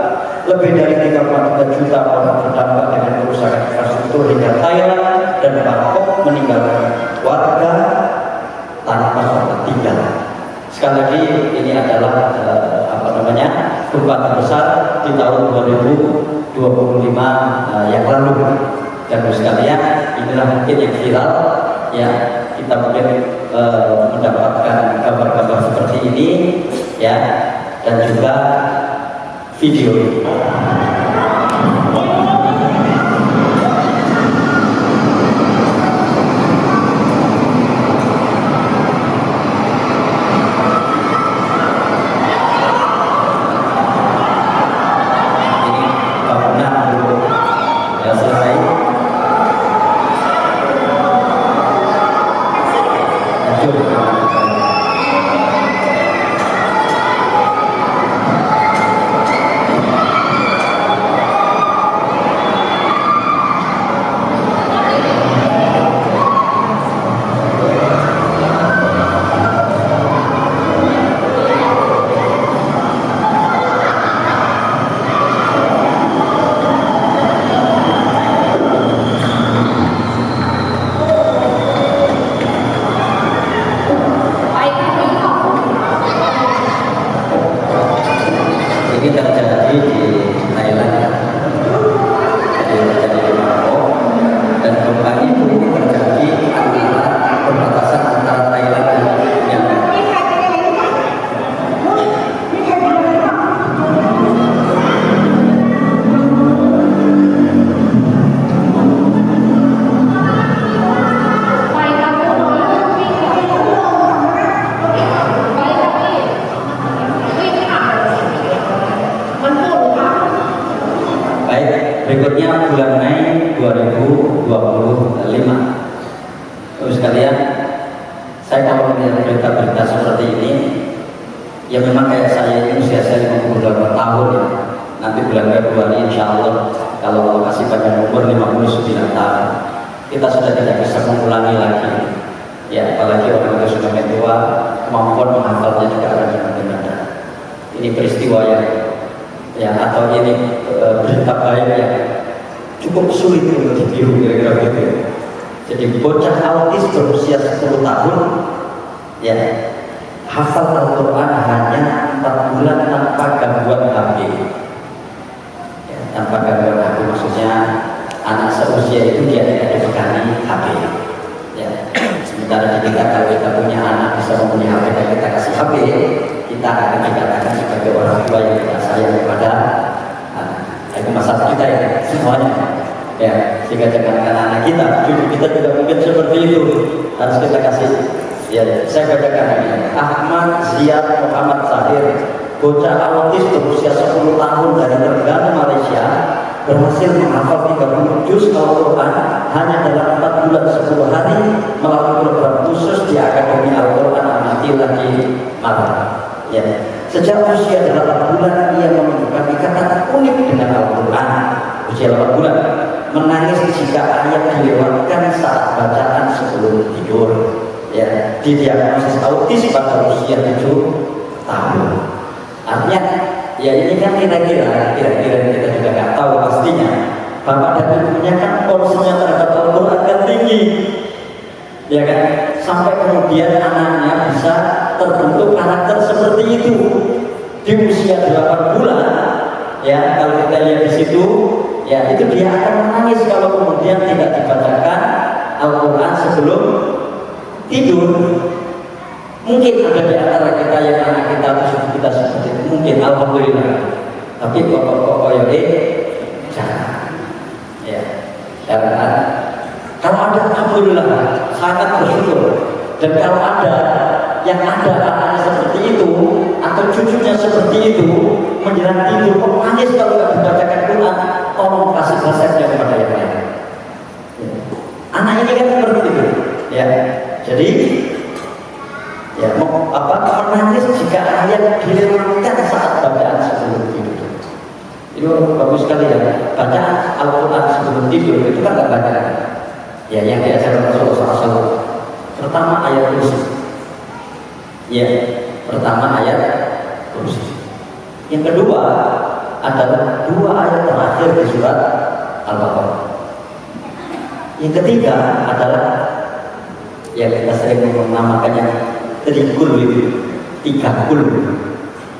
Lebih dari 3,3 juta orang terdampak dengan kerusakan infrastruktur hingga Thailand dan Bangkok meninggalkan warga tanpa tempat tinggal. Sekali lagi ini adalah gempa terbesar di tahun 2025 yang lalu. Dan sekalian, inilah mungkin yang viral ya, kita mungkin mendapatkan gambar-gambar seperti ini ya, dan juga video ini. Ini terjadi di Thailand ya. Jadi terjadi di Bangkok, dan gempa itu terjadi antara perbatasan antara Thailand dan Myanmar. Berikutnya bulan Mei 2025. Terus sekalian, saya kalau melihat berita-berita seperti ini, ya memang kayak saya ini usia saya 52 tahun ya. Nanti bulan Februari insya Allah kalau Allah kasih panjang umur 59 tahun, kita sudah tidak bisa mengulangi lagi. Ya, apalagi orang yang sudah tua, kemampuan menghafalnya juga akan semakin rendah. Ini peristiwa yang atau ini berita baik yang cukup sulit untuk ditiru, kira-kira begitu. Jadi bocah autis berusia 10 tahun ya hafal Al-Quran hanya 4 bulan tanpa gangguan HP ya, tanpa gangguan HP, maksudnya anak seusia itu dia tidak dibekali HP ya. Sementara kita kalau kita punya anak bisa mempunyai HP dan kita kasih HP, kita akan dikatakan sebagai orang tua yang tidak sayang kepada anak. Itu masalah kita ya semuanya ya, sehingga jangankan anak kita, cucu kita juga mungkin seperti itu, harus kita kasih ya. Saya bacakan ini, Ahmad Ziyad Muhammad Zahir, bocah autis berusia 10 tahun dari Terengganu, Malaysia, berhasil menghafal 30 juz Al-Quran hanya dalam 4 bulan 10 hari melalui program khusus di Akademi Al-Quran Amati lagi Malang ya. Sejak usia 8 bulan ia menunjukkan ikatan unik dengan Al-Quran. Usia 8 bulan menangis jika ayat dilewatkan saat bacaan sebelum tidur ya. Didiagnosis autis pada usia 7 tahun. Artinya ya ini kan kira-kira kita juga nggak tahu pastinya. Bapak dan ibunya kan concernnya terhadap Al-Quran kan tinggi ya kan, sampai kemudian anaknya bisa terbentuk karakter seperti itu di usia 8 bulan ya. Kalau kita lihat di situ ya, itu dia akan menangis kalau kemudian tidak dibacakan Al-Quran sebelum tidur. Mungkin ada di antara kita yang anak kita atau kita seperti itu, mungkin, alhamdulillah. Tapi pokok-pokok ya jangan ya, jangan. Kalau ada, alhamdulillah, sangat bersyukur. Dan kalau ada yang ada anaknya seperti itu atau cucunya seperti itu, menjelang tidur kok nangis kalau tidak dibacakan Quran, tolong kasih resepnya kepada yang lain. Anak ini kan seperti itu ya. Jadi ya menangis jika ayat dilewatkan saat bacaan sebelum tidur Ini bagus sekali ya. Baca Al-Quran sebelum tidur itu kan nggak baca. Ya, yang diajarkan Rasulullah SAW. Pertama ayat kursi. Ya, pertama ayat kursi. Yang kedua adalah 2 ayat terakhir di surat Al-Baqarah. Yang ketiga adalah yang kita sering menamakannya trikul itu, 3 kul.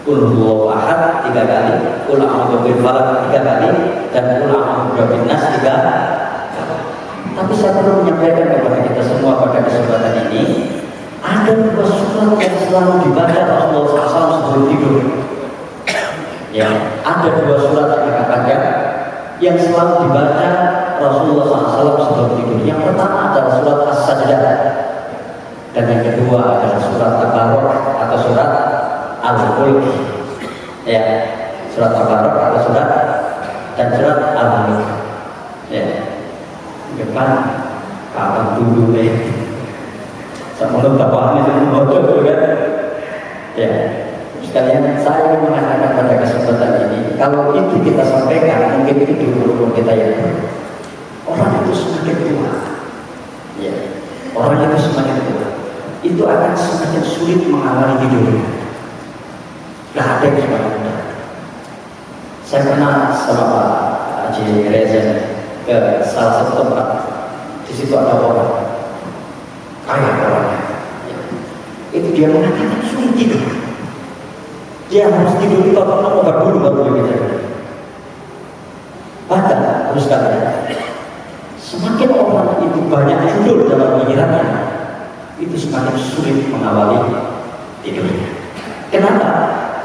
Kul huwallahu ahad 3 kali, kul a'udzu birabbil falaq 3 kali, dan kul a'udzu birabbin nas 3 kali. Tapi saya perlu menyampaikan kepada kita semua pada kesempatan ini, ada 2 surat yang selalu dibaca Rasulullah SAW sebelum tidur. Ya, ada 2 surat yang agak panjang yang selalu dibaca Rasulullah SAW sebelum tidur. Yang pertama adalah surat As-Sajdah, dan yang kedua adalah surat Tabarok atau surat Al-Mulk. Ya, surat Tabarok atau surat dan surat Al-Mulk. Ya, depan kapan dulu deh. Sama bapaknya itu bodoh kan? Ya. Sekalian saya mengatakan pada kesempatan ini, kalau itu kita sampaikan, mungkin itu dulu kita ya. Orang itu semakin tua, ya. Orang itu semakin tua, itu akan semakin sulit mengawali hidupnya. Gak ada yang semakin muda. Saya pernah sama Pak Haji Reza ke salah satu tempat. Di situ ada orang kaya orangnya. Ya. Itu dia mengatakan sulit tidur. Dia harus tidur itu atau obat dulu baru dia bisa. Bahkan harus katakan, semakin orang itu banyak judul dalam pikirannya, itu semakin sulit mengawali tidurnya. Kenapa?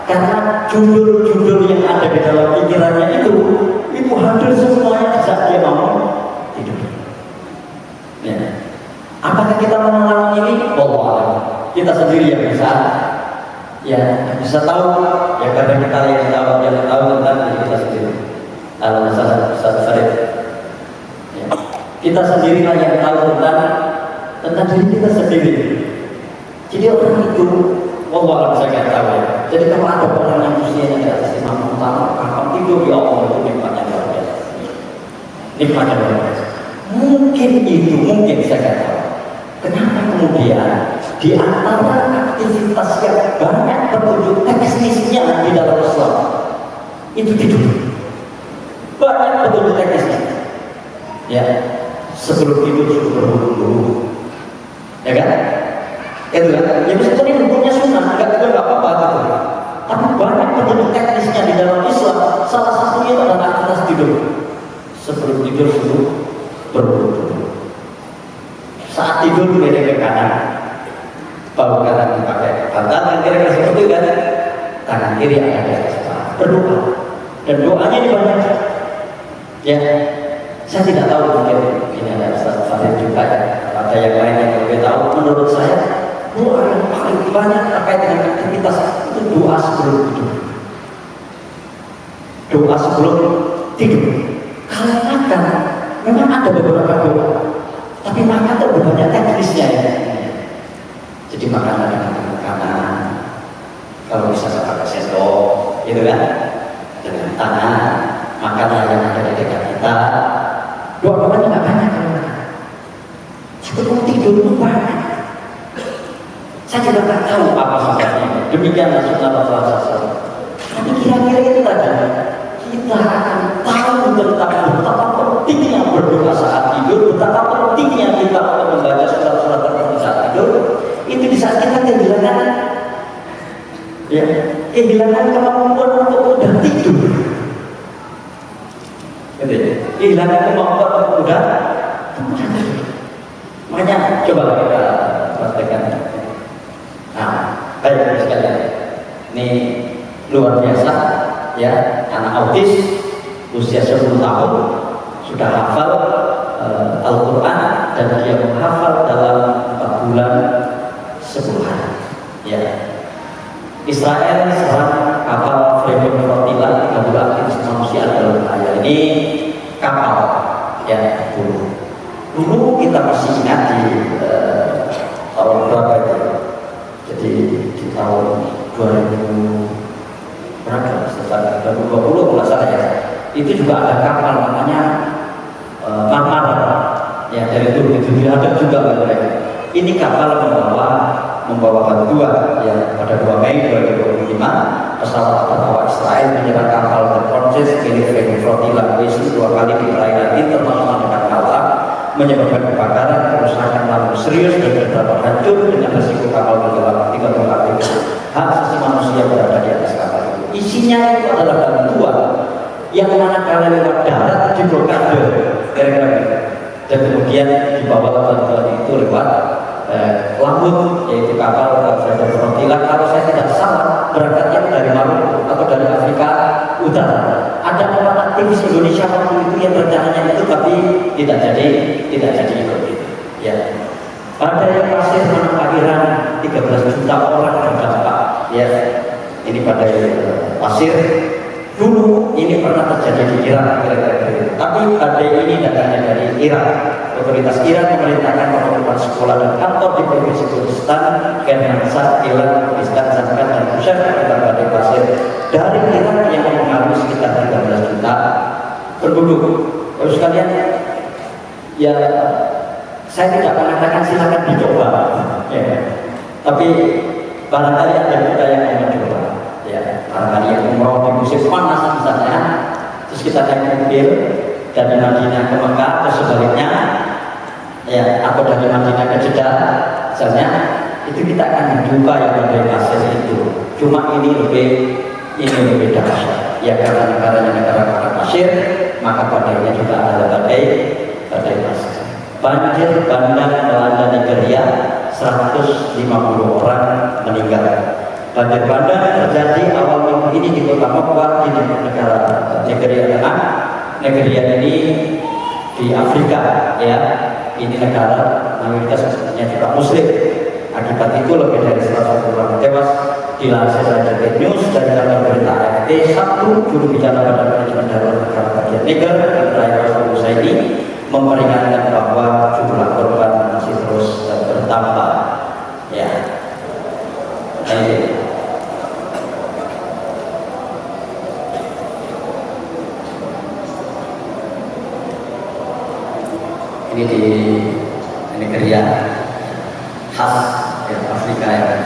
Karena judul-judul yang ada di dalam pikirannya itu hadir semuanya saat dia mau tidur. Ya. Apakah kita mengalami ini? Wallah, kita sendiri yang bisa. Ya, bisa tahu ya, karena kita yang tahu tentang diri kita sendiri. Kalau masalah Farid, ya, kita sendirilah yang tahu tentang diri kita sendiri. Jadi orang itu, wallah saya nggak tahu ya. Jadi kalau ada orang yang usianya di atas 50 tahun, kapan tidur ya Allah, itu nikmatnya luar biasa. Nikmatnya luar biasa. Mungkin saya nggak tahu. Kenapa kemudian di antara aktivitas yang banyak petunjuk teknisnya di dalam Islam itu tidur, banyak petunjuk teknisnya. Ya, sebelum tidur sudah berwudu dulu, ya kan? Itu kan? Ya bisa jadi hukumnya sunnah, nggak apa-apa gitu. Tapi banyak petunjuk teknisnya di dalam Islam. Salah satunya adalah aktivitas tidur. Sebelum tidur sudah berwudu. Saat tidur beda ke kanan, bau kanan dipakai bantal, kira-kira seperti itu kan? Tangan kiri yang ada berdoa, dan doanya dibanyak. Ya, saya tidak tahu, mungkin ini ada Ustaz Farid juga ya, ada yang lain yang lebih tahu. Menurut saya, doa yang paling banyak terkait dengan aktivitas itu doa sebelum tidur. Doa sebelum tidur. Kalau makan, memang ada beberapa doa. Tapi makan itu banyak teknisnya ya. Jadi makanan dengan tangan kanan, kalau bisa pakai sendok, gitu kan? Dengan tangan, makanan yang ada di dekat kita. Doa-doanya nggak banyak kalau makan. Tapi kalau tidur itu banyak. Saya juga nggak tahu apa sebabnya. Demikianlah sunnah Rasulullah SAW. Tapi kira-kira itu tadi kita akan tahu tentang betapa pentingnya berdoa saat tidur, betapa pentingnya kita untuk membaca surat-surat tertentu saat tidur. Itu di saat kita kehilangan kemampuan untuk mudah tidur. Kehilangan kemampuan untuk mudah tidur. Makanya coba kita praktekkan. Nah, baik sekalian. Ini luar biasa ya, anak autis usia 10 tahun sudah hafal Al-Quran, dan dia menghafal dalam 4 bulan 10 hari. Ya. Israel serang kapal Freedom Flotilla 30 aktivis kemanusiaan dalam bahaya. Ini kapal ya dulu kita masih ingat di tahun berapa itu? Jadi di tahun 2000 berapa? Sekitar 2020 kalau salah ya. itu juga ada kapal namanya Marmara, ya dari Turki itu ada juga mereka. Ini kapal membawa bantuan, ya pada 2 Mei 2025 pesawat awak Israel menyerang kapal berproses milik flotilla berisi 2 kali di perairan internasional dekat Malta, menyebabkan kebakaran, kerusakan lampu serius dan beberapa hancur dengan resiko kapal tenggelam. 3 aktivis hak asasi manusia berada di atas kapal itu. Isinya itu adalah bantuan yang manakala lewat darat diblokade, dan kemudian dibawa bantuan itu lewat laut, yaitu kapal flotilla. Kalau saya tidak salah berangkatnya dari Maroko atau dari Afrika Utara. Ada orang aktivis Indonesia waktu itu yang rencananya itu tapi tidak jadi ikut itu. Ya. Pada yang pasir menengah Iran 13 juta orang terdampak. Ya. Ini pada pasir dulu ini pernah terjadi di Iran, tapi badai ini datangnya dari Irak. Otoritas Iran memerintahkan penutupan sekolah dan kantor di provinsi Kurdistan, Kermanshah, Ilan, Kurdistan, Zanjan, dan Bushehr akibat badai pasir dari Irak yang mempengaruhi sekitar 13 juta penduduk. Terus sekalian, ya saya tidak mengatakan silakan dicoba, ya. Tapi barangkali ada kita yang mau mencoba. Ya, barangkali yang umroh di musim panas misalnya, terus kita naik mobil dari Madinah ke Mekah atau sebaliknya, ya, atau dari Madinah ke Jeddah misalnya, itu kita akan menjumpai yang badai pasir itu. Cuma ini lebih dahsyat. Ya karena negaranya negara pasir, maka badainya juga adalah badai pasir. Banjir bandang melanda Nigeria, 150 orang meninggal. Banjir bandang terjadi awal minggu ini di kota Mokwa di negara Nigeria Tengah. Nigeria ini di Afrika, ya. Ini negara mayoritas sebenarnya juga Muslim. Akibat itu lebih dari 100 orang tewas. Dilansir dari Red News dari kantor berita AFP, Sabtu, juru bicara Badan Manajemen Darurat Negara Bagian Niger, Ibrahim Al-Husaini, memperingatkan bahwa jumlah korban masih terus bertambah. Ya. Ini di Nigeria, khas ya, Afrika ya.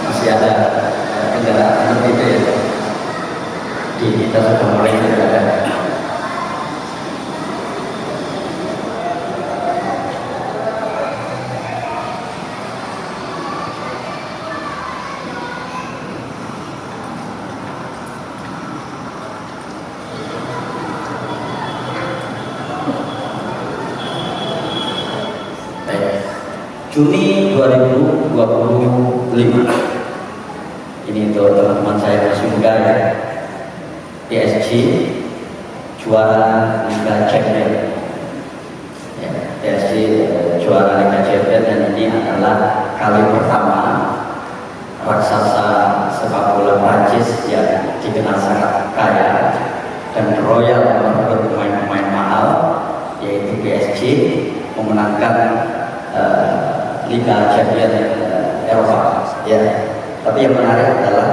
Masih ada kendaraan seperti itu ya. Di kita sudah mulai ada. Juni 2025. Ini untuk teman-teman saya masih muda ya. PSG juara Liga Champions. Ya, PSG juara Liga Champions dan ini adalah kali pertama raksasa sepak bola Prancis yang dikenal sangat kaya dan royal merebut pemain-pemain mahal, yaitu PSG memenangkan Liga Champions Eropa. Ya. Tapi yang menarik adalah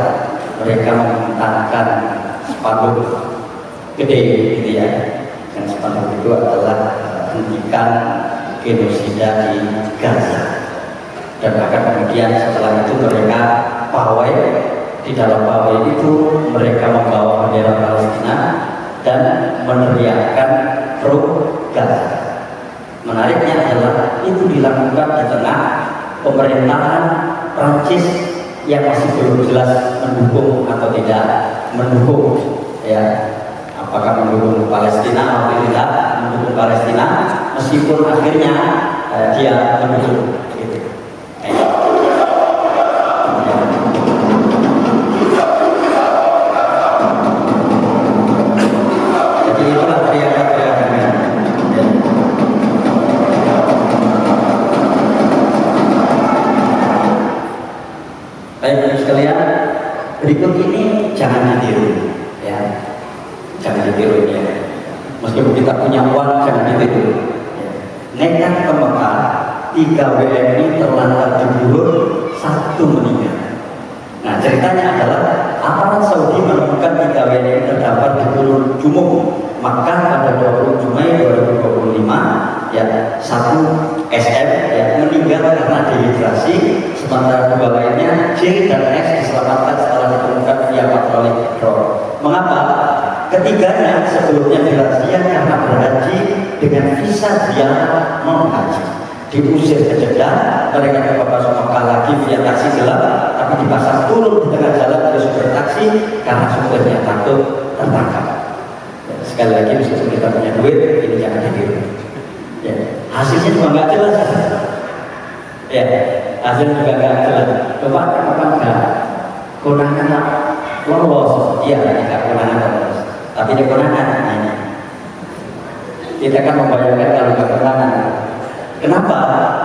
mereka membentangkan spanduk gede, gitu ya. Dan spanduk itu adalah hentikan genosida di Gaza. Dan bahkan kemudian setelah itu mereka pawai, di dalam pawai itu mereka membawa bendera Palestina dan meneriakkan pro Gaza. Menariknya adalah itu dilakukan di tengah pemerintahan Prancis yang masih belum jelas mendukung atau tidak mendukung, ya, apakah mendukung Palestina atau tidak mendukung Palestina, meskipun akhirnya dia mendukung gitu. Jadi itulah teriakan-teriakannya. Ya. berikut ini jangan ditiru, ya, jangan ditiru ini ya. Meskipun kita punya uang, jangan ditiru. Ya. Nekat ke Mekah, 3 WNI terlantar di gurun, 1 meninggal. Nah ceritanya adalah aparat Saudi menemukan 3 WNI terdampar di gurun Jumuk, Makkah pada 20 Jumai 2025. Ya, 1 SM ya, meninggal karena dehidrasi, sementara 2 lainnya J dan X diselamatkan setelah ditemukan via patroli drone. Mengapa? Ketiganya sebelumnya dirazia karena berhaji dengan visa ziarah non haji. Diusir ke Jeddah, mereka coba masuk Mekah lagi via taksi gelap, tapi dipasang turun di tengah jalan oleh supir taksi karena supirnya takut tertangkap. Ya, sekali lagi meskipun kita punya duit, ini jangan ditiru. Ya, hasilnya juga nggak jelas. Ya, hasilnya juga nggak jelas. Coba nggak konangan lolos, iya tidak konangan lolos. Tapi dia konangan ini. Kita kan membayangkan kalau nggak konangan. Kenapa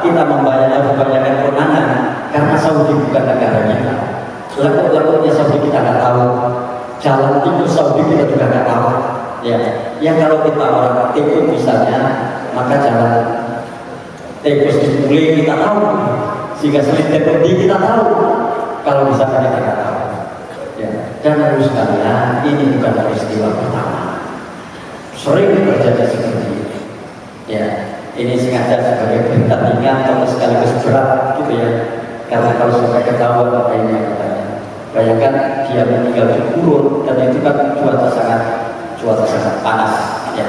kita membayangkan konangan? Karena Saudi bukan negaranya. Lekuk-lekuknya Saudi kita nggak tahu. Jalan tikus Saudi kita juga nggak tahu. Ya, yang kalau kita orang tikus misalnya, maka jalan tikus dibully kita tahu, sehingga selintir pergi kita tahu. Kalau misalnya kita nggak tahu. Ya, dan harus sekalian, ini bukan peristiwa pertama. Sering terjadi seperti ini. Ya, ini sengaja sebagai berita ringan atau sekaligus berat gitu ya. Karena kalau sampai ketahuan apa ini katanya. Bayangkan dia meninggal di gurun dan itu kan cuaca sangat panas. Ya.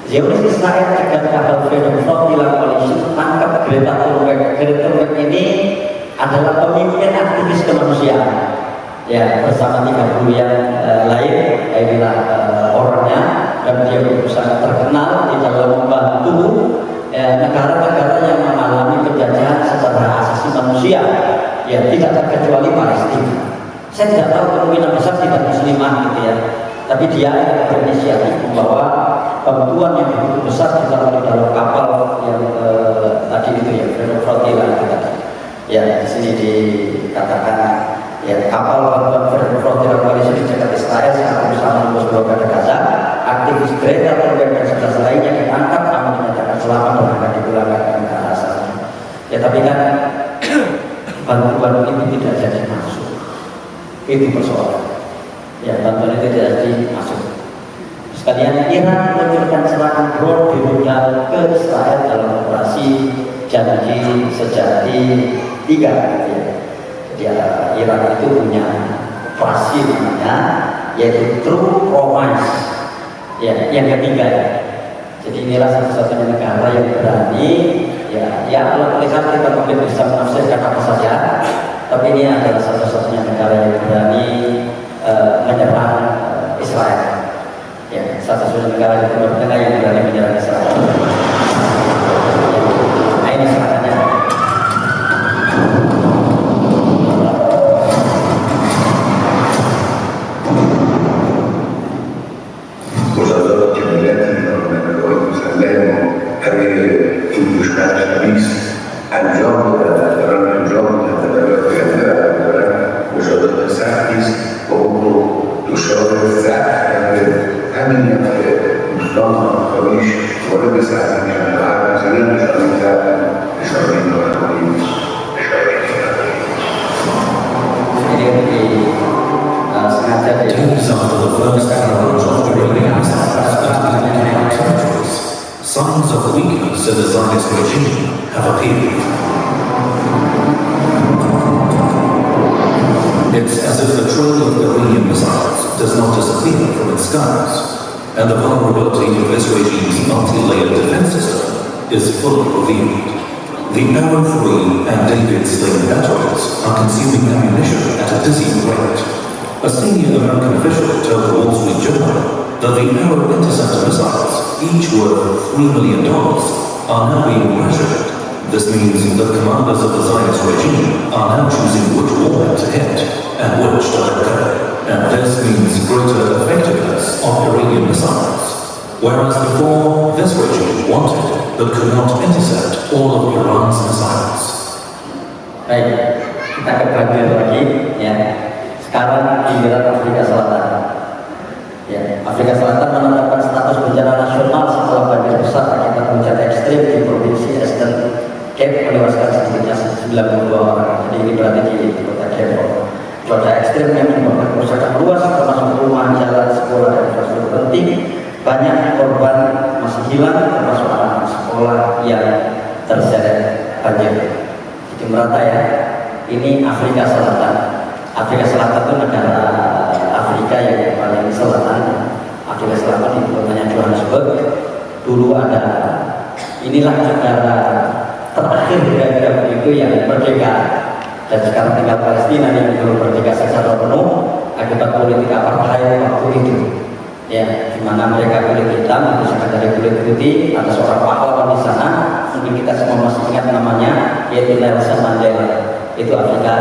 Zionis Israel akan kapal Freedom Flotilla Coalition tangkap Greta Thunberg. Greta Thunberg ini adalah pemimpin aktivis kemanusiaan. Ya, bersama 30 yang lain, inilah orangnya, dan dia sangat terkenal di dalam membantu negara-negara yang mengalami penjajahan secara asasi manusia. Ya, tidak terkecuali Palestina. Saya tidak tahu kemungkinan besar tidak muslimah gitu ya. Tapi dia berinisiatif membawa bantuan yang begitu besar di dalam kapal yang tadi itu ya, Freedom Flotilla itu tadi. Ya, di sini dikatakan ya, kapal bantuan Freedom Flotilla Coalition di dekat Israel sangat berusaha menembus blokade Gaza. Aktivis Greta Thunberg dan 11 lainnya ditangkap namun dinyatakan selamat dan akan dipulangkan ke negara asalnya. Ya, tapi kan bantuan ini tidak jadi masuk. Itu persoalan. Ya, bantuan itu tidak jadi masuk. Sekalian Iran meluncurkan serangan drone di rudal ke Israel dalam operasi Janji Sejati 3 gitu ya. Ya, Iran itu punya operasi namanya yaitu True Promise. Ya, yang ketiga. Jadi inilah satu-satunya negara yang berani ya kalau melihat kita mungkin bisa menafsirkan apa saja, tapi ini adalah satu-satunya negara yang berani menyerang Israel. Ya, satu-satunya negara di Timur Tengah yang berani menyerang Israel. Nah, ini serangannya. وزارات جمالات من القوات المسلحة هذه في مشكلة الخميس الجار وزارات الساعة وهو تشاور الساعة همين مصدامة الخميس ولبس عن العالم سنين شهرين وحوالين Days after the first arrows of the Iranian territories, signs of weakness in the Zionist regime have appeared. It's as if the trail of Iranian missiles does not disappear from its skies, and the vulnerability of this regime's multi-layered defense system is fully revealed. The Arrow 3 and David Sling batteries are consuming ammunition at a dizzying rate. A senior American official told the Wall Street Journal that the Arrow interceptor missiles, each worth $3 million, are now being rationed. This means that commanders of the Zionist regime are now choosing which warhead to hit and which to let go. And this means greater effectiveness of Iranian missiles. Whereas before, this regime wanted but could not intercept all of Iran's missiles. Baik, kita ke bagian lagi ya. Sekarang giliran Afrika Selatan. Ya, Afrika Selatan menetapkan status bencana nasional setelah banjir besar akibat hujan ekstrim di provinsi Eastern Cape menewaskan sedikitnya 92 orang. Jadi ini berarti di kota Cape. Cuaca ekstrim yang menyebabkan kerusakan luas termasuk rumah, jalan, sekolah, dan infrastruktur penting. Banyak korban masih hilang termasuk anak sekolah yang terseret banjir. Jadi merata ya. Ini Afrika Selatan. Afrika Selatan itu negara Afrika yang paling selatan. Afrika Selatan di kotanya Johannesburg. Dulu ada, inilah negara terakhir kira-kira begitu yang merdeka, dan sekarang tinggal Palestina yang belum merdeka secara penuh akibat politik apartheid waktu itu. Ya, di mana mereka kulit hitam, misalkan dari kulit putih, ada seorang pahlawan di sana, mungkin kita semua masih ingat namanya, yaitu Nelson Mandela. Itu Afrika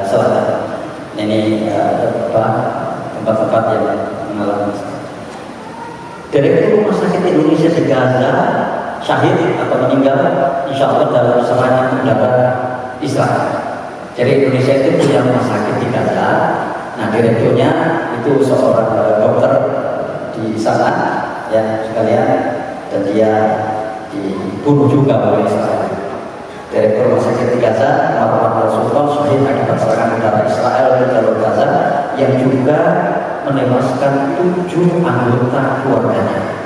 Selatan. Ini tempat-tempat yang mengalami. Direktur Rumah Sakit Indonesia di Gaza syahid atau meninggal, insya Allah dalam serangan udara Israel. Jadi Indonesia itu punya rumah sakit di Gaza. Nah, direkturnya itu seorang dokter di sana, ya sekalian, dan dia dibunuh juga oleh Israel. Direktur Rumah Sakit di Gaza, Muhammad Sultan, syahid akibat serangan udara Israel di jalur Gaza, yang juga menewaskan 7 anggota keluarganya.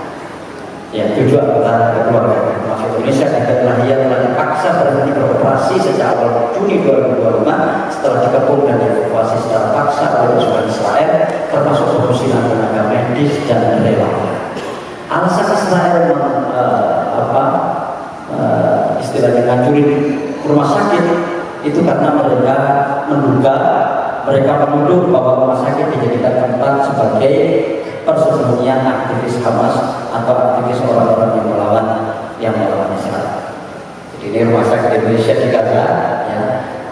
Ya, 7 anggota keluarganya. Termasuk Indonesia dan Lahia telah dipaksa berhenti beroperasi sejak awal Juni 2025 setelah dikepung dan dievakuasi secara paksa oleh pasukan Israel, termasuk pengusiran tenaga medis dan relawan. Alasan Israel istilahnya ngancurin rumah sakit itu karena mereka menduga, mereka menuduh bahwa rumah sakit dijadikan tempat sebagai persembunyian aktivis Hamas atau aktivis orang-orang yang melawan Israel. Jadi ini rumah sakit Indonesia di Gaza, ya,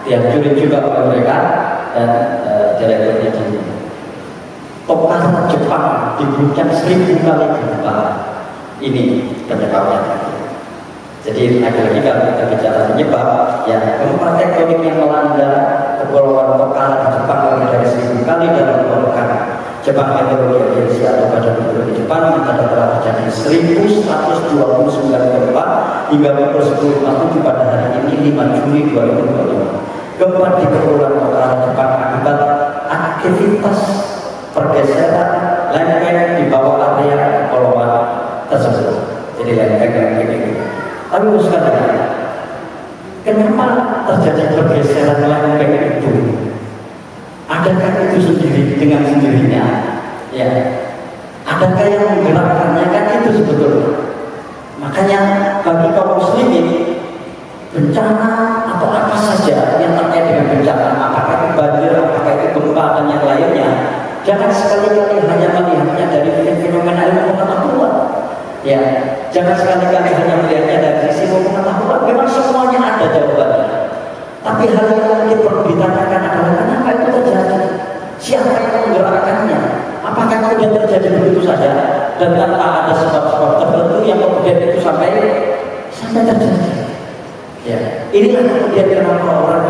dihancurin juga oleh mereka, dan direkturnya di Tokara Jepang diguncang 1000 kali gempa. Ini penyebabnya. Jadi lagi-lagi kalau kita bicara penyebab, ya gempa tektonik yang melanda kepulauan Tokara di Jepang lebih dari 1000 kali dalam melakukan Jepang Meteorologi Agency atau Badan Meteorologi Jepang mencatat telah terjadi 1129 gempa hingga pukul 10.47 pada hari ini 5 Juli 2025. Gempa di kepulauan Tokara Jepang akibat aktivitas pergeseran lempeng di bawah area kepulauan tersebut. Jadi lempeng ini. Lalu sekarang, kenapa terjadi pergeseran lempeng itu? Adakah itu sendiri dengan sendirinya? Ya, adakah yang menggerakkannya? Kan itu sebetulnya. Makanya bagi kaum muslimin, bencana atau apa saja yang terkait dengan bencana, apakah itu banjir, apakah itu gempa dan yang lainnya, jangan sekali-kali hanya melihatnya dari fenomena ilmu pengetahuan. Ya, jangan sekali-kali hanya melihatnya dari sisi pengetahuan. Memang semuanya ada jawabannya. Tapi hal yang mungkin perlu ditanyakan adalah kenapa itu terjadi? Siapa yang menggerakkannya? Apakah kemudian terjadi begitu saja dan tanpa ada sebab-sebab tertentu yang kemudian itu sampai terjadi? Ya, inilah kemudian kenapa orang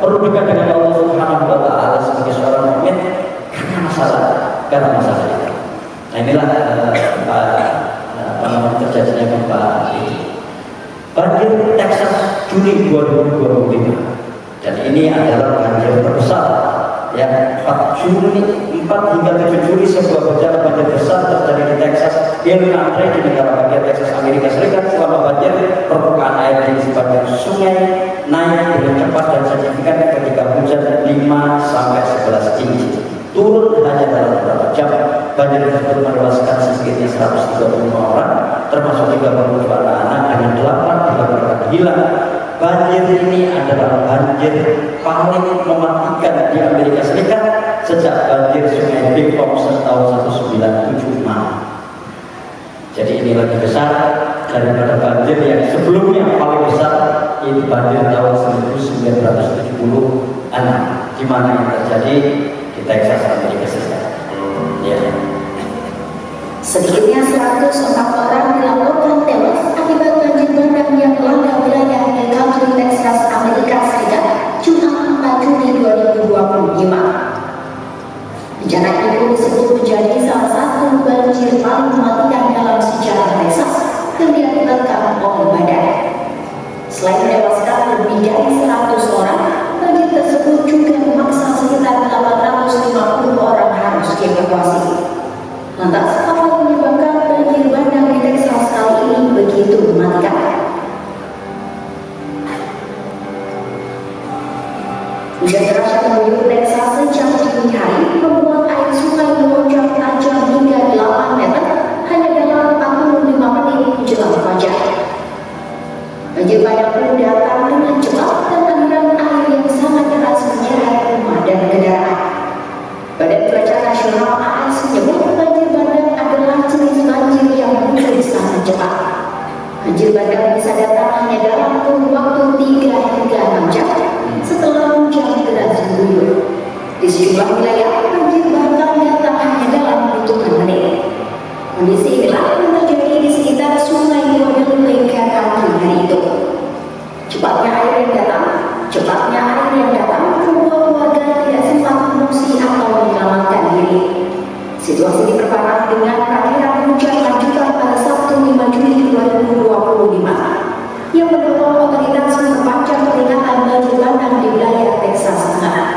perlu dekat dengan Allah Subhanahu wa Ta'ala sebagai seorang mukmin karena masalah itu. Nah, inilah terjadinya gempa ini. Banjir Texas Juli 2025, dan ini adalah banjir terbesar. Ya, 4 hingga 7 Juli sebuah bencana banjir besar terjadi di Texas, Illinois di negara bagian Texas Amerika Serikat. Selama banjir, permukaan air di sepanjang sungai naik dengan cepat dan signifikan ketika hujan 5 sampai 11 inci. Turun hanya dalam beberapa jam. Banjir tersebut menewaskan sedikitnya 135 orang, termasuk 32 anak-anak dengan 8 dilaporkan hilang. Banjir ini adalah banjir paling mematikan di Amerika Serikat sejak banjir Sungai Big Thompson tahun 1976. Jadi ini lebih besar daripada banjir yang sebelumnya paling besar, yaitu banjir tahun 1970-an, di mana yang terjadi di Texas, Amerika Serikat. Ya. Sedikitnya 104 orang dilaporkan tewas akibat banjir bandang yang melanda wilayah Country, Texas, Amerika Serikat, Jumat 4 Juli 2025. Bencana itu disebut menjadi salah satu banjir paling mematikan dalam sejarah Texas yang diakibatkan oleh badai. Selain menewaskan lebih dari 100 orang, banjir tersebut juga memaksa sekitar 850 orang harus dievakuasi. Lantas, apa yang menyebabkan banjir bandang di Texas kali ini begitu mematikan? Hujan deras yang mengguyur Texas sejak dini hari membuat air sungai melonjak tajam hingga 8 meter hanya dalam 45 menit menjelang fajar. Banjir bandang pun datang dengan cepat dan aliran air yang sangat deras menyeret rumah dan kendaraan. Badan Cuaca Nasional AS menyebut banjir bandang adalah jenis banjir yang muncul sangat cepat. Banjir bandang bisa datang hanya dalam kurun waktu 3 hingga 6 jam setelah hujan deras mengguyur. Di sejumlah wilayah, banjir bahkan datang hanya dalam hitungan menit. Kondisi inilah yang terjadi di sekitar Sungai Guadalupe hari itu. Cepatnya air yang datang membuat warga tidak sempat mengungsi atau menyelamatkan diri. Situasi diperparah dengan perkiraan hujan lanjutan pada Sabtu 5 Juli 2025 yang mendorong otoritas memperpanjang peringatan banjir bandang di wilayah Texas Tengah.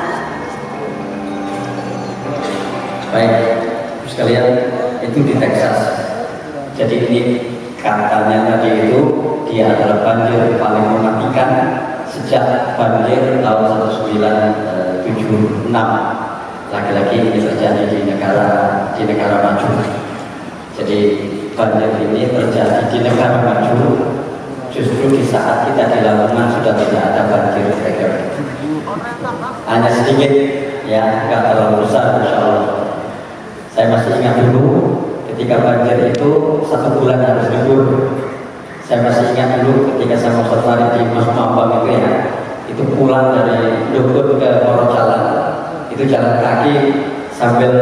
Baik, sekalian, itu di Texas. Jadi ini katanya tadi itu dia adalah banjir paling mematikan sejak banjir tahun 1976. Lagi-lagi ini terjadi di negara maju. Jadi banjir ini terjadi di negara maju justru di saat kita di Lamongan sudah tidak ada banjir kira-kira. Hanya sedikit, ya, nggak terlalu besar, insya Allah. Saya masih ingat dulu ketika banjir itu 1 bulan harus libur. Saya masih ingat dulu ketika saya mau safari di Mas Mambang itu, ya, itu pulang dari Dukun ke Morojalan, itu jalan kaki sambil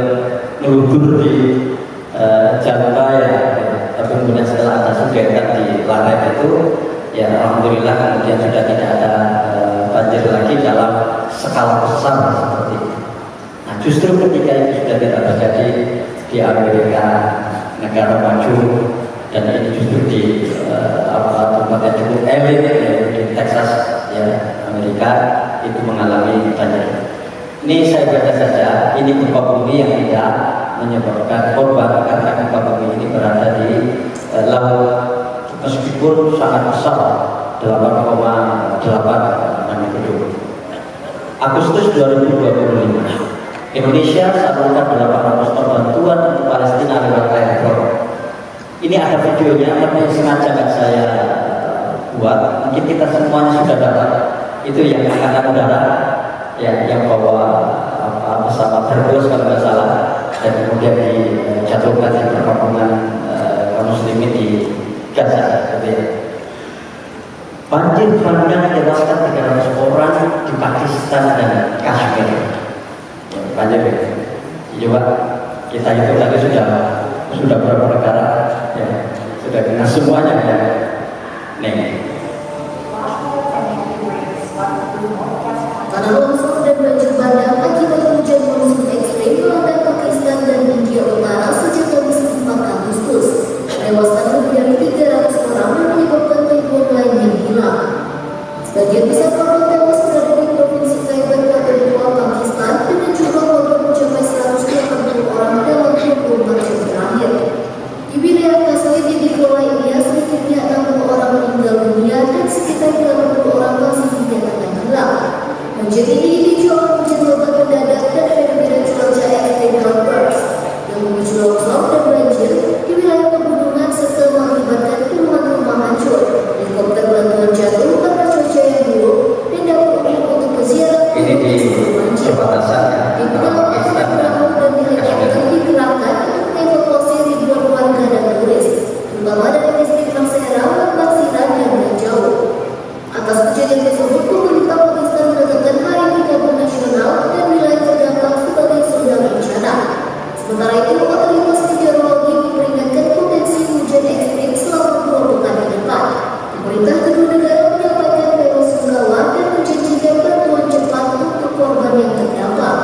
ngeludur di jalan raya. Tapi kemudian setelah ada sudetan di Laret itu, ya alhamdulillah kemudian sudah tidak ada banjir lagi dalam skala besar seperti itu. Nah, justru ketika itu sudah tidak terjadi di Amerika, negara maju, dan ini justru di tempat yang cukup elit, di Texas, ya, Amerika, itu mengalami banjir. Ini saya baca saja, ini gempa bumi yang tidak menyebabkan korban karena gempa bumi ini berada di laut, meskipun sangat besar, 8,8 magnitudo. Agustus 2025, Indonesia salurkan 800 ton bantuan untuk Palestina lewat airdrop. Ini ada videonya, tapi sengaja nggak saya buat. Mungkin kita semuanya sudah dapat. Itu yang angkatan udara, ya, yang bawa pesawat Hercules kalau nggak salah, dan kemudian dijatuhkan di perkampungan kaum muslimin di Gaza. Gitu ya. Banjir bandang menewaskan 300 orang di Pakistan dan Kashmir. Banjir, ya. Coba kita itu tadi sudah berapa negara, ya, sudah kena semuanya, ya. Nih. Tanah longsor dan banjir bandang akibat hujan monsun ekstrim melanda Pakistan dan India Utara sejak Kamis 4 Agustus, menewaskan lebih dari 300 orang dan menyebabkan ribuan lainnya hilang. Sebagian besar korban tewas berada di provinsi Khyber Pakhtunkhwa, Pakistan, dengan jumlah korban mencapai 180 orang dalam 24 jam terakhir. Di wilayah Kashmir yang dikelola India, sedikitnya 60 orang meninggal dunia dan sekitar 80 orang masih dinyatakan hilang. Banjir ini dipicu oleh hujan lebat mendadak dan fenomena cuaca ekstrem cloudburst yang memicu longsor dan banjir di wilayah pegunungan serta mengakibatkan puluhan rumah hancur, helikopter bantuan jatuh karena cuaca yang buruk, dan dapur umum untuk peziarah Ini di perbatasan di antara Pakistan dan perahu dan helikopter dikerahkan untuk mengevakuasi ribuan warga dan turis, terutama dari distrik Mansehra dan Basiran yang jauh. Atas kejadian tersebut, pemerintah Pakistan menetapkan Hari Kabut Nasional dan wilayah terdampak sebagai zona bencana. Sementara itu, otoritas meteorologi memperingatkan potensi hujan ekstrim selama 2 pekan ke depan. Pemerintah kedua negara menyampaikan bela sungkawa dan menjanjikan bantuan cepat untuk korban yang terdampak.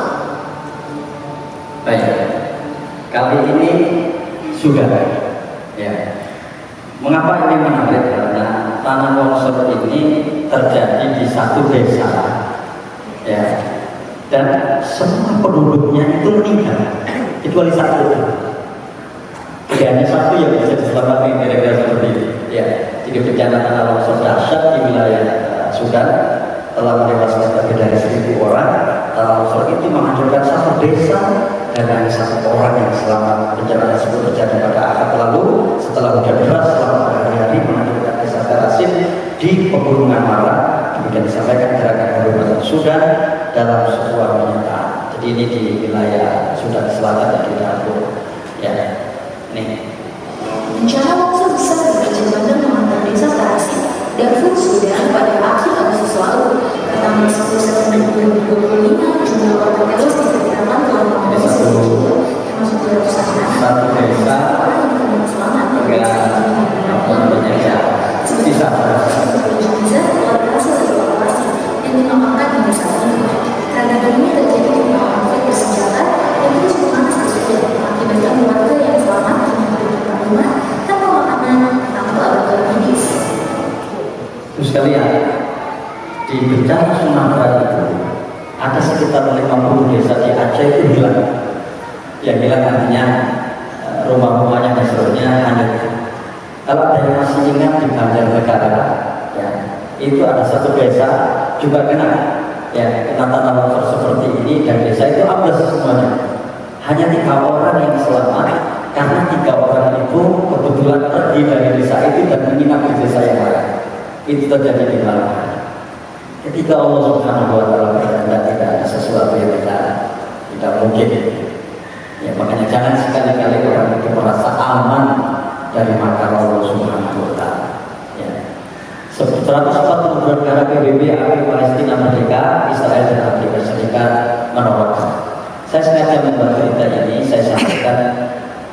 Baik, kali ini sudah ya. Mengapa ini menarik? Karena tanah longsor ini terjadi di satu desa, ya, dan semua penduduknya itu meninggal, kecuali satu. Tidak hanya satu yang bisa diselamatkan, kira-kira seperti itu. Ya, jadi bencana tanah longsor dahsyat di wilayah Sudan telah menewaskan lebih dari 1.000 orang. Tanah longsor itu menghancurkan satu desa dan hanya satu orang yang selamat. Bencana tersebut terjadi pada Ahad lalu setelah hujan deras selama berhari-hari menghancurkan desa Tarasin di pegunungan Mara. Kemudian disampaikan gerakan kebebasan Sudan dalam sebuah pernyataan. Jadi ini di wilayah Sudan Selatan dan di Darfur. Ya, nih. Bencana longsor besar di Bandar menghantam desa Tarasin, Darfur, Sudan pada akhir Agustus lalu. Pada tanggal 10 September 2025, jumlah korban tewas diperkirakan telah mencapai 1 jiwa, termasuk 200 anak. Satu desa orang yang tidak selamat. Sisa jenazah telah berhasil dievakuasi dan dimakamkan hingga saat ini. Keragaman ini terjadi di tengah konflik bersenjata yang terus memanas di Sudan, mengakibatkan warga yang selamat hanya berkeluar rumah tanpa makanan tanpa bantuan medis. Terus sekalian, di bencana Sumatera itu ada sekitar 50 desa di Aceh itu hilang. Yang hilang artinya rumah-rumahnya dan seterusnya hanyut. Kalau ada yang masih ingat di Banjarnegara, ya, itu ada satu desa juga kena, ya, kena tanah longsor seperti ini dan desa itu ambles semuanya. Hanya 3 orang yang selamat karena 3 orang itu kebetulan pergi dari desa itu dan menginap di desa yang lain. Itu terjadi di Malang. Ketika Allah Subhanahu wa Ta'ala berkehendak tidak ada sesuatu yang tidak mungkin. Ya, makanya jangan sekali-kali orang itu merasa aman dari makar Allah Subhanahu wa Ta'ala. Ya. 140 negara PBB akui Palestina merdeka, Israel dan Amerika Serikat menolak. Saya sengaja membuat berita ini, saya sampaikan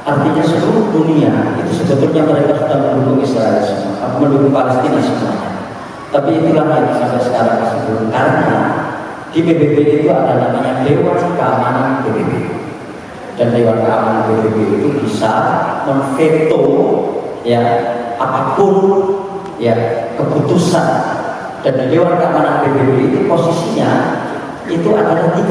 artinya seluruh dunia itu sebetulnya mereka sudah mendukung Israel semua, mendukung Palestina semuanya. Tapi itulah yang sampai sekarang masih belum, karena di PBB itu ada namanya Dewan Keamanan PBB, dan Dewan Keamanan PBB itu bisa memveto ya apapun ya keputusan, dan di Dewan Keamanan PBB itu posisinya itu adalah 3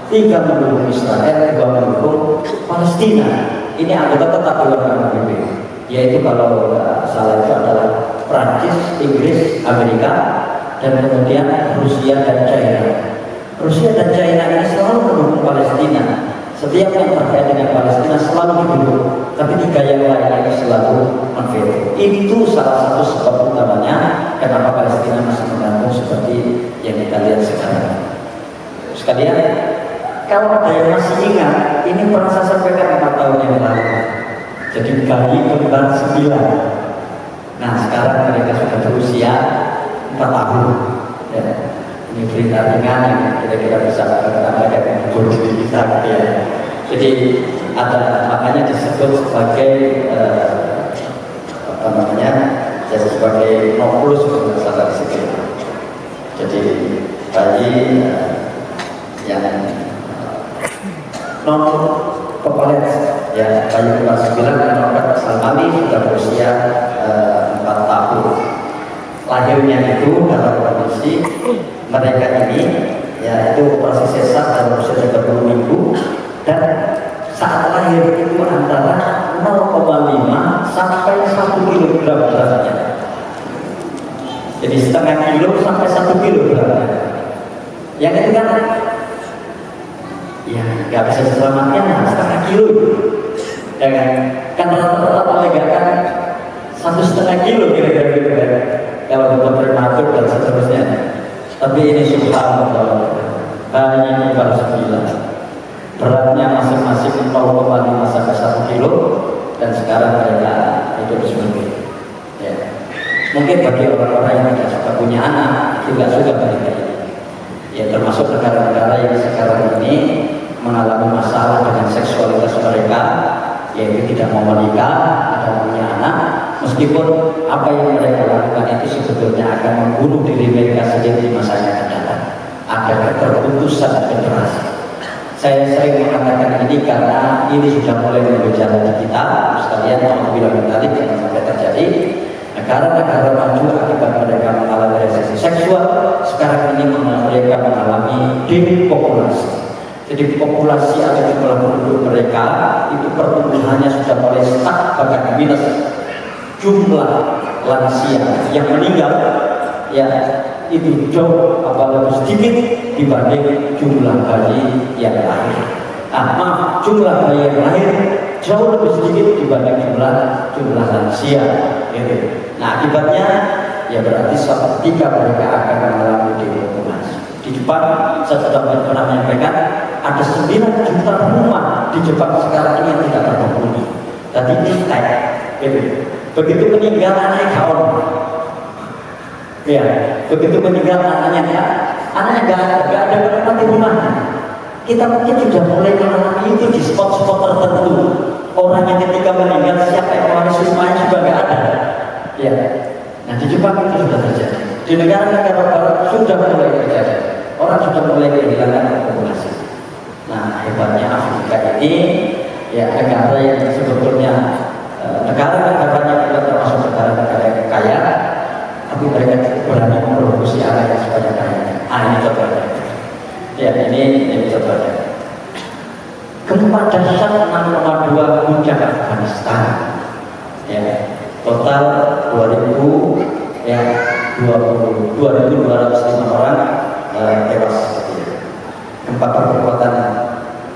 mendukung Israel, 2 mendukung Palestina. Ini anggota tetap Dewan Keamanan PBB, yaitu kalau salah itu adalah Prancis, Inggris, Amerika, dan kemudian Rusia dan China. Rusia dan China ini selalu mendukung Palestina. Setiap yang terkait dengan Palestina selalu didukung, tapi 3 yang lainnya selalu memveto. Itu salah satu sebab utamanya kenapa Palestina masih menggantung seperti yang kita lihat sekarang. Sekalian, kalau ada yang masih ingat, ini pernah saya sampaikan 4 tahun yang lalu. Jadi bayi kembar 9. Nah sekarang mereka sudah berusia 4 tahun. Ya. Ini berita ringan yang kira-kira bisa menambahkan yang di kita. Ya. Jadi ada, makanya disebut sebagai apa namanya, jadi sebagai noklus salah di situ. Jadi bayi yang non populer, ya, bayi kembar 9 dan Norbert Salmani sudah berusia 4 tahun. Lahirnya itu dalam kondisi mereka ini, ya, itu operasi sesar dalam usia 30 minggu, dan saat lahir itu antara 0,5 sampai 1 kilogram beratnya. Jadi setengah kilo sampai 1 kilogram. Yang itu kan, ya, nggak bisa diselamatkan, nah, setengah kilo. Ya kan rata-rata melegakan 1,5 kilo kira-kira gitu kan. Kalau bukan prematur dan seterusnya. Tapi ini subhanallah, hanya kembar 9, beratnya masing-masing 0,5 sampai 1 kilo, dan sekarang mereka hidup seperti. Ya. Mungkin bagi orang-orang yang tidak suka punya anak, juga suka berita ini. Ya, termasuk negara-negara yang sekarang ini mengalami masalah dengan seksualitas mereka, yaitu tidak mau menikah atau punya anak, meskipun apa yang mereka lakukan itu sebetulnya akan membunuh diri mereka sendiri di masa yang akan datang. Ada keterputusan generasi. Saya sering mengatakan ini karena ini sudah mulai berjalan di kita sekalian, apabila menarik yang sampai terjadi. Negara-negara maju akibat mereka mengalami resesi seksual, sekarang ini mereka mengalami depopulasi. Jadi populasi atau jumlah penduduk mereka itu pertumbuhannya sudah mulai stuck bahkan minus. Jumlah lansia yang meninggal ya itu jauh lebih sedikit dibanding jumlah bayi yang lahir. Jumlah bayi yang lahir jauh lebih sedikit dibanding jumlah lansia. Gitu. Nah akibatnya ya berarti suatu ketika mereka akan mengalami depopulasi. Di Jepang saya sudah pernah menyampaikan ada 9 juta rumah di Jepang sekarang ini yang tidak berpenghuni. Tadi titek, gitu. Begitu meninggal anaknya kawan, ya. Begitu meninggal anaknya nggak ada tempat di rumahnya. Kita mungkin sudah mulai mengalami itu di spot-spot tertentu. Orang yang ketika meninggal siapa yang mewaris rumahnya juga nggak ada. Ya. Nah di Jepang itu sudah terjadi. Di negara-negara barat sudah mulai terjadi. Orang sudah mulai kehilangan populasi. Nah hebatnya Afrika ini ya negara yang sebetulnya negara-negaranya bukan termasuk negara-negara yang kaya, tapi mereka berani memproduksi anak yang sebanyak kayanya. Ini contohnya. Ya ini contohnya. Gempa dahsyat 6,2 puncak Afghanistan. Ya total 2.205 orang tewas. Gempa berkekuatan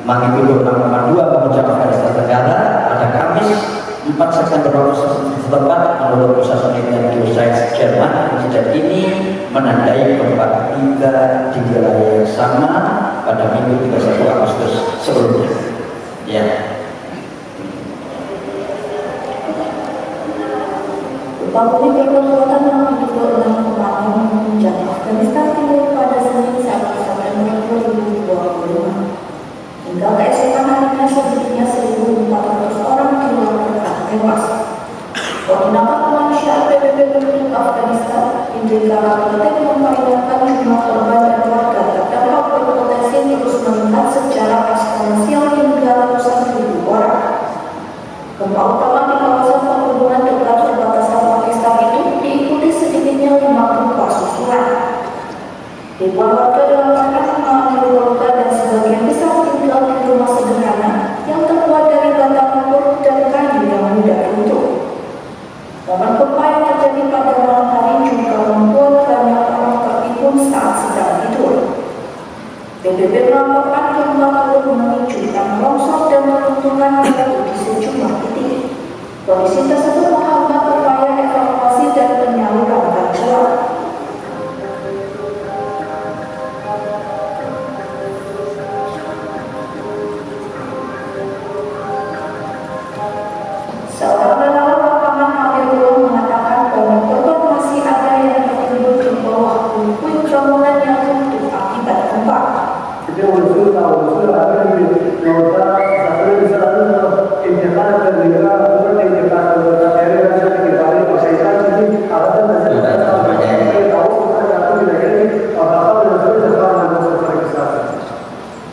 magnitudo 6,2 puncak Afghanistan Tenggara pada Kamis 4 September setempat menurut Pusat Penelitian Geoscience Jerman. Kejadian ini menandai gempa ketiga di wilayah yang sama pada Minggu 31 Agustus sebelumnya. Ya. Gempa bumi berkekuatan magnitudo 6,6 puncak Afghanistan Timur pada Senin 1 September 2025. Hingga keesokan harinya sedikitnya 1.400 orang dilaporkan tewas. Koordinator kemanusiaan PBB untuk Afghanistan, Indra Rafiq, memperingatkan jumlah korban dan warga terdampak berpotensi terus meningkat secara eksponensial hingga ratusan ribu orang. Gempa utama di kawasan pegunungan dekat perbatasan Pakistan itu diikuti sedikitnya 5 gempa susulan. Ribuan warga dilaporkan mengalami luka dan sebagian besar tinggal di rumah sederhana yang terbuat dari batang lumpur dan kayu yang mudah runtuh. Momen gempa yang terjadi pada malam hari juga membuat banyak orang tertimbun saat sedang tidur. PBB melaporkan gempa turut memicu tanah longsor dan runtuhan batu di sejumlah titik. Kondisi tersebut menghambat upaya evakuasi dan penyaluran bantuan. Seorang relawan lapangan Hamirullah mengatakan bahwa korban masih ada yang tertimbun di bawah puing bangunan yang runtuh akibat gempa.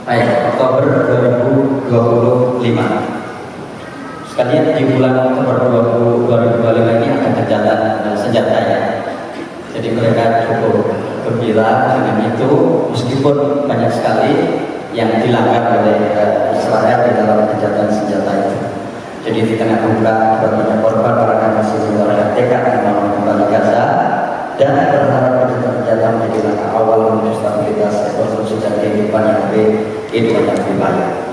Baik, Oktober 2025. Sekalian di bulan Oktober 2025 ini akan gencatan senjata ya. Jadi mereka cukup gembira dengan itu, meskipun banyak sekali yang dilanggar oleh Israel di dalam gencatan senjata itu. Jadi di tengah duka banyak korban, mereka masih menyuarakan tekad membangun kembali Gaza dan berharap genncatan menjadi langkah awal menuju stabilitas, rekonstruksi dan kehidupan yang lebih baik.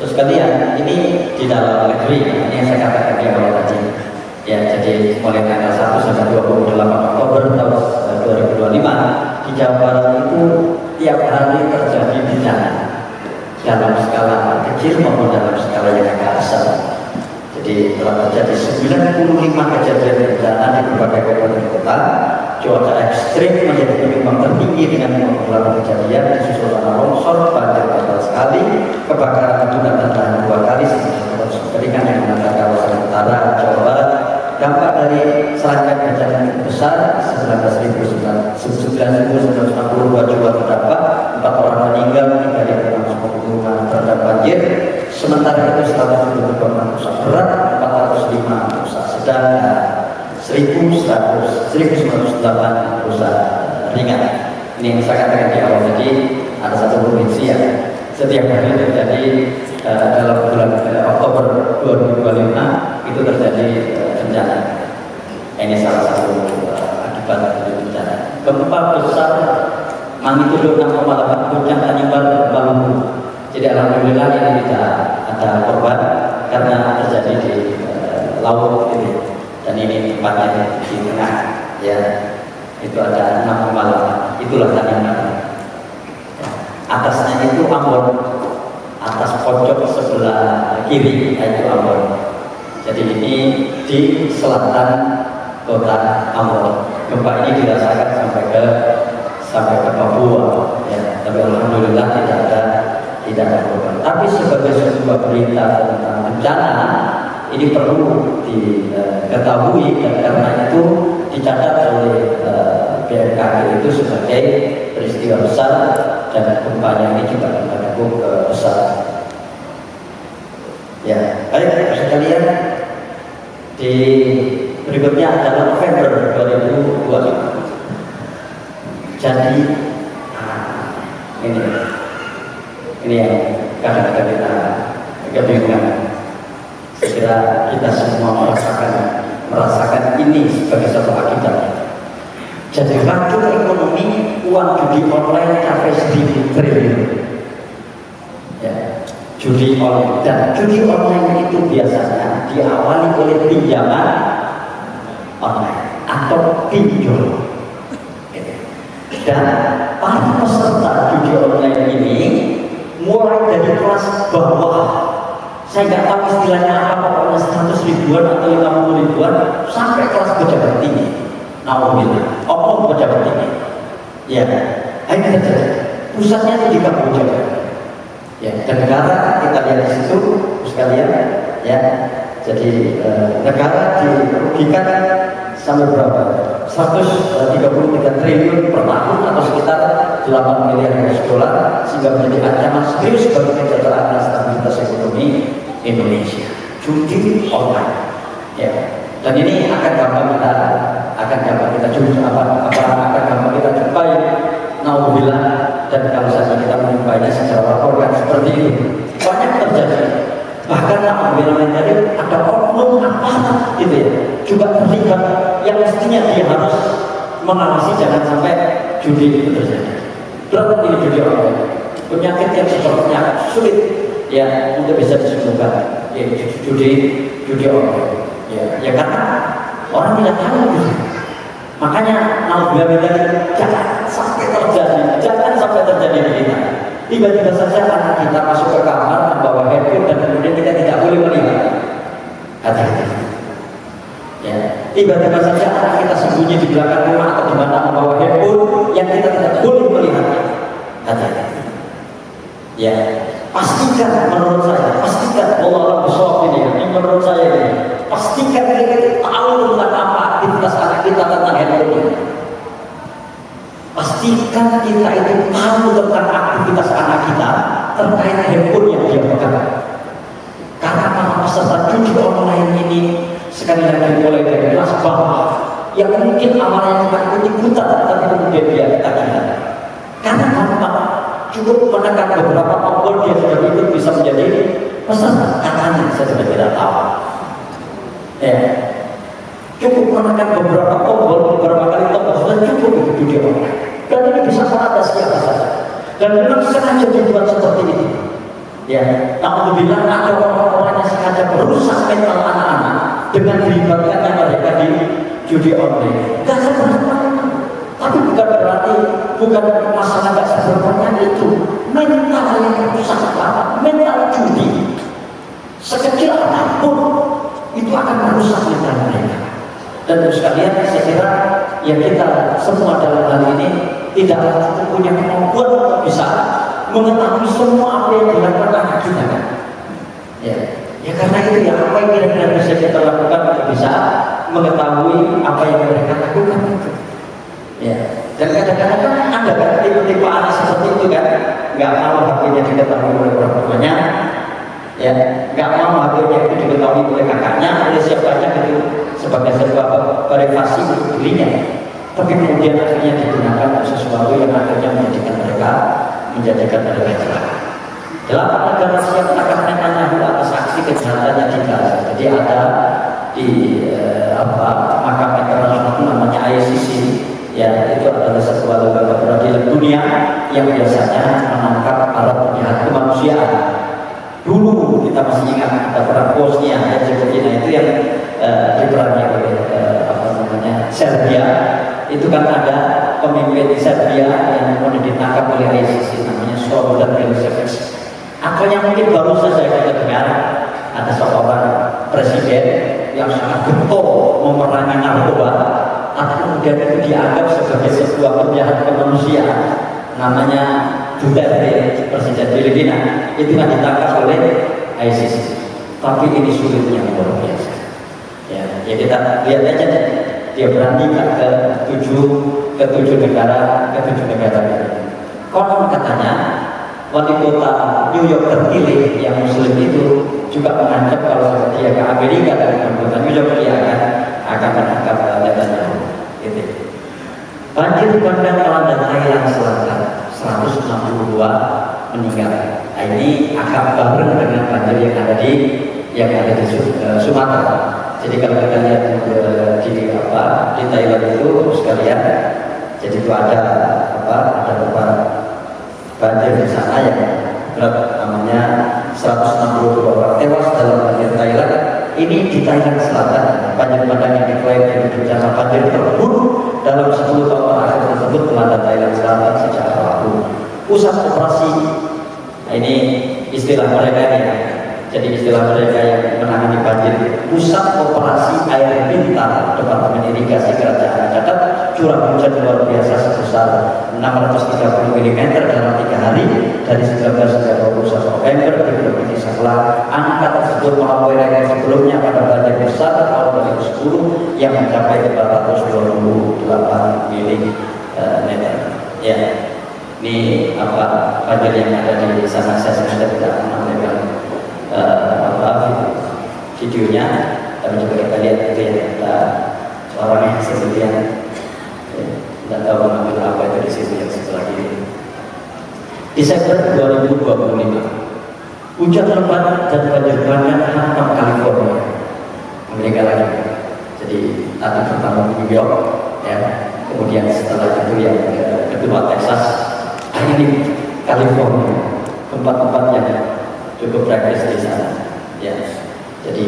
Sekalian, ini di dalam negeri, ini yang saya katakan di awal tadi. Ya, jadi mulai tanggal 1 sampai 28 Oktober tahun 2025 di Jawa Barat itu tiap hari terjadi bencana dalam skala kecil maupun dalam skala yang agak besar. Jadi telah terjadi 95 kejadian bencana di berbagai kabupaten kota. Cuaca ekstrim menjadi penyumbang tertinggi dengan 58 kejadian, disusul tanah longsor, banjir total sekali, kebakaran hutan dan lahan 2 kali, keringan yang melanda kawasan utara Jawa Barat. Dampak dari serangkaian bencana yang besar, 19.962 jiwa terdampak, 4 orang meninggal, 3.650 rumah sementara itu 172 rusak berat, 405 rusak sedang, 1908 rusak ringan. Ini yang saya katakan di awal tadi, ada satu provinsi yang setiap hari terjadi dalam bulan Oktober 2025 itu terjadi bencana. Ini salah satu akibat dari bencana. Gempa besar magnitudo 6,8 puncak Tanimbar, Maluku. Jadi alhamdulillah ini tidak ada korban karena terjadi di laut ini, dan ini tempatnya di tengah, ya. Itu ada 6,8, itulah Tanimbar. Atasnya itu Ambon, atas pojok sebelah kiri itu Ambon. Jadi ini di selatan kota Ambon. Gempa ini dirasakan sampai ke Papua, ya. Tapi alhamdulillah tidak ada korban. Tapi sebagai sebuah berita tentang bencana ini perlu diketahui, dan karena itu dicatat oleh BMKG itu sebagai peristiwa besar, dan gempanya ini juga akan cukup besar. Ya, baik sekalian, di berikutnya adalah November 2025. Jadi ini yang kadang-kadang kita kebingungan. Saya kira kita semua merasakan ini sebagai satu akibat. Jadi racun ekonomi uang judi online capai 1.000 triliun. Ya, judi online, dan judi online itu biasanya diawali oleh pinjaman online atau pinjol. Dan para peserta judi online ini mulai dari kelas bawah, saya nggak tahu istilahnya apa, pokoknya 100 ribuan atau 50 ribuan sampai kelas pejabat tinggi. Alhamdulillah, oknum pejabat tinggi. Ya, ini terjadi. Pusatnya itu di Kamboja. Ya, dan negara kita lihat di situ sekalian, ya. Jadi negara dirugikan sampai berapa? 133 triliun per tahun atau sekitar 8 miliar US dollar, sehingga menjadi ancaman serius bagi kesejahteraan dan stabilitas ekonomi Indonesia. Judi online, ya. Dan ini akan gampang kita jumpai, naudzubillah, dan kalau saja kita menyumpainya secara laporan seperti itu banyak terjadi. Bahkan naudzubillah dari ada oknum aparat gitu ya, juga terlibat, yang mestinya dia harus mengawasi jangan sampai judi itu terjadi. Berapa ini judi online? Penyakit yang sepertinya sulit ya untuk bisa disembuhkan, ya, judi online. Ya karena orang tidak tahu. Makanya naudzubillah jangan sampai terjadi di kita. Tiba-tiba saja anak kita masuk ke kamar membawa handphone dan kemudian kita tidak boleh melihat. Hati-hati. Ya, tiba-tiba saja anak kita sembunyi di belakang rumah atau di mana membawa handphone yang kita tidak boleh melihat. Hati-hati. Ya, pastikan menurut saya, Allah besok ini menurut saya ini, pastikan kita tahu tentang apa aktivitas anak kita tentang handphone. Pastikan kita itu tahu tentang aktivitas anak kita terkait handphone yang dia pegang. Karena para peserta judi online ini sekali lagi mulai dari kelas bawah yang mungkin awalnya cuma ikut-ikutan, tapi kemudian dia ketagihan. Karena gampang, cukup menekan beberapa tombol dia sudah ikut bisa menjadi peserta. Katanya saya sudah tidak tahu. Ya, cukup menekan beberapa tombol, beberapa kali tombol sudah cukup itu judi online. Dan ini bisa merata siapa saja. Dan memang sengaja dibuat seperti ini. Ya, alhamdulillah ada orang-orang yang sengaja merusak mental anak-anak dengan dilibatkannya mereka di judi online. Gak seberapa, tapi bukan masalah gak seberapa itu mental yang rusak apa? Mental judi sekecil apapun itu akan merusak mental mereka. Dan sekalian saya kira ya kita semua dalam hal ini tidak punya kemampuan untuk bisa mengetahui semua apa yang dilakukan anak kita kan. Ya karena itu ya apa yang kira-kira bisa kita lakukan untuk bisa mengetahui apa yang mereka lakukan itu. Ya, dan kadang-kadang kan ada kan tipe-tipe anak seperti itu kan, nggak mau haknya diketahui oleh orang tuanya. ya nggak mau HP-nya itu diketahui oleh kakaknya, oleh siapanya gitu sebagai sebuah privasi untuk dirinya, tapi kemudian akhirnya digunakan untuk sesuatu yang akhirnya menjadikan mereka celaka. 8 negara siap tangkap Netanyahu atas aksi kejahatannya di Gaza. Jadi ada di mahkamah internasional namanya ICC, ya itu adalah sebuah lembaga peradilan dunia yang biasanya menangkap para penjahat kemanusiaan. Dulu kita masih ingat ada perang Bosnia Herzegovina itu yang diperangi oleh Serbia. Itu kan ada pemimpin Serbia yang kemudian ditangkap oleh ICC namanya Slobodan Milosevic. Atau yang mungkin baru saja kita dengar ada seorang presiden yang sangat getol memerangi narkoba, tapi kemudian itu dianggap sebagai sebuah penjahat kemanusiaan, namanya Duterte, presiden Filipina. Itu kan ditangkap oleh ICC. Tapi ini sulitnya luar biasa. Ya kita lihat aja dia berani ke tujuh negara ini. Konon katanya wali kota New York terpilih yang Muslim itu juga mengancam kalau dia ke Amerika dan wali kota New York dia akan menangkap Netanyahu. Gitu. Banjir bandang melanda Thailand Selatan, 162 meninggal. Nah, ini agak bareng dengan banjir yang ada di Sumatera. Jadi kalau kita lihat di Thailand itu sekalian, jadi itu ada beberapa banjir di sana yang namanya 162 orang tewas dalam banjir Thailand. Ini di Thailand Selatan, banjir bandang yang diklaim dari bencana banjir terburuk dalam 10 tahun terakhir tersebut melanda Thailand Selatan sejak Rabu. Pusat operasi, nah ini istilah mereka ini. Jadi istilah mereka yang menangani banjir, pusat operasi air pintar Departemen Irigasi Kerajaan mencatat curah hujan luar biasa sebesar 630 mm dalam 3 hari dari 19 hingga 21 November di Provinsi Sebelah. Angka tersebut melampaui rekor sebelumnya pada banjir besar tahun 2010 yang mencapai 428 mm. Ya, ini banjir yang ada di sana. Saya tidak menampilkan videonya, tapi juga kita lihat itu ya, ada orang yang kemudian tidak tahu mengambil apa itu di situ yang setelah ini. Desember 2025, hujan lebat dan banjir bandang hantam California, Amerika lagi. Jadi tadi pertama New York, ya, kemudian setelah itu yang kedua Texas, ini California, tempat-tempat yang cukup praktis di sana. Ya, jadi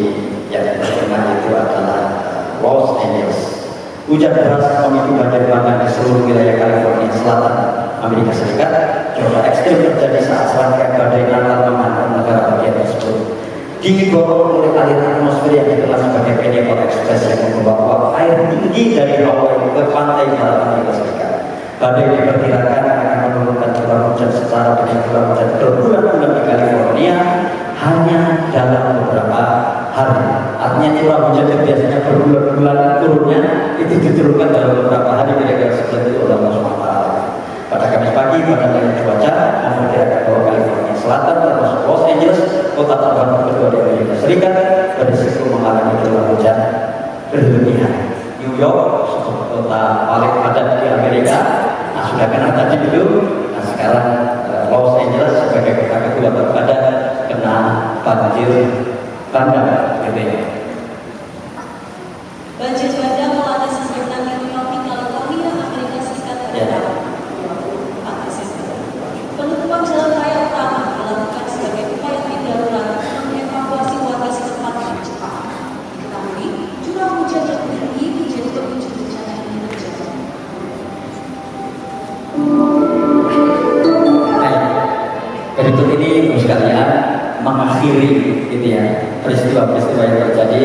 yang terkenal itu adalah Los Angeles. Hujan deras memicu banjir bandang di seluruh wilayah California Selatan, Amerika Serikat. Cuaca ekstrim terjadi saat serangkaian badai Natal menghantam negara bagian tersebut. Didorong oleh aliran atmosfer yang dikenal sebagai Pineapple Express yang membawa air tinggi dari Hawaii ke pantai barat Amerika Serikat. Badai diperkirakan akan menurunkan curah hujan setara dengan curah hujan berbulan-bulan di California hanya dalam beberapa hari. Artinya curah hujan yang biasanya berbulan-bulan turunnya itu diturunkan dalam beberapa hari, kira-kira seperti itu oleh Allah SWT. Pada Kamis pagi, Badan Layanan Cuaca memperkirakan bahwa California Selatan termasuk Los Angeles, kota terpanas kedua di Amerika Serikat, berisiko mengalami curah hujan berlebihan. New York, kota paling padat di Amerika, sudah kena tadi dulu. Nah sekarang Los Angeles sebagai kota kedua terpadat kena banjir bandang. Banjir bandang melanda sistem angin tropikal California, Amerika Serikat pada penutupan jalan raya utama dilakukan sebagai upaya darurat mengevakuasi warga setempat dengan cepat. Diketahui curah hujan yang tinggi menjadi pemicu bencana ini terjadi. Berikut ini sekalian mengakhiri gitu ya peristiwa-peristiwa yang terjadi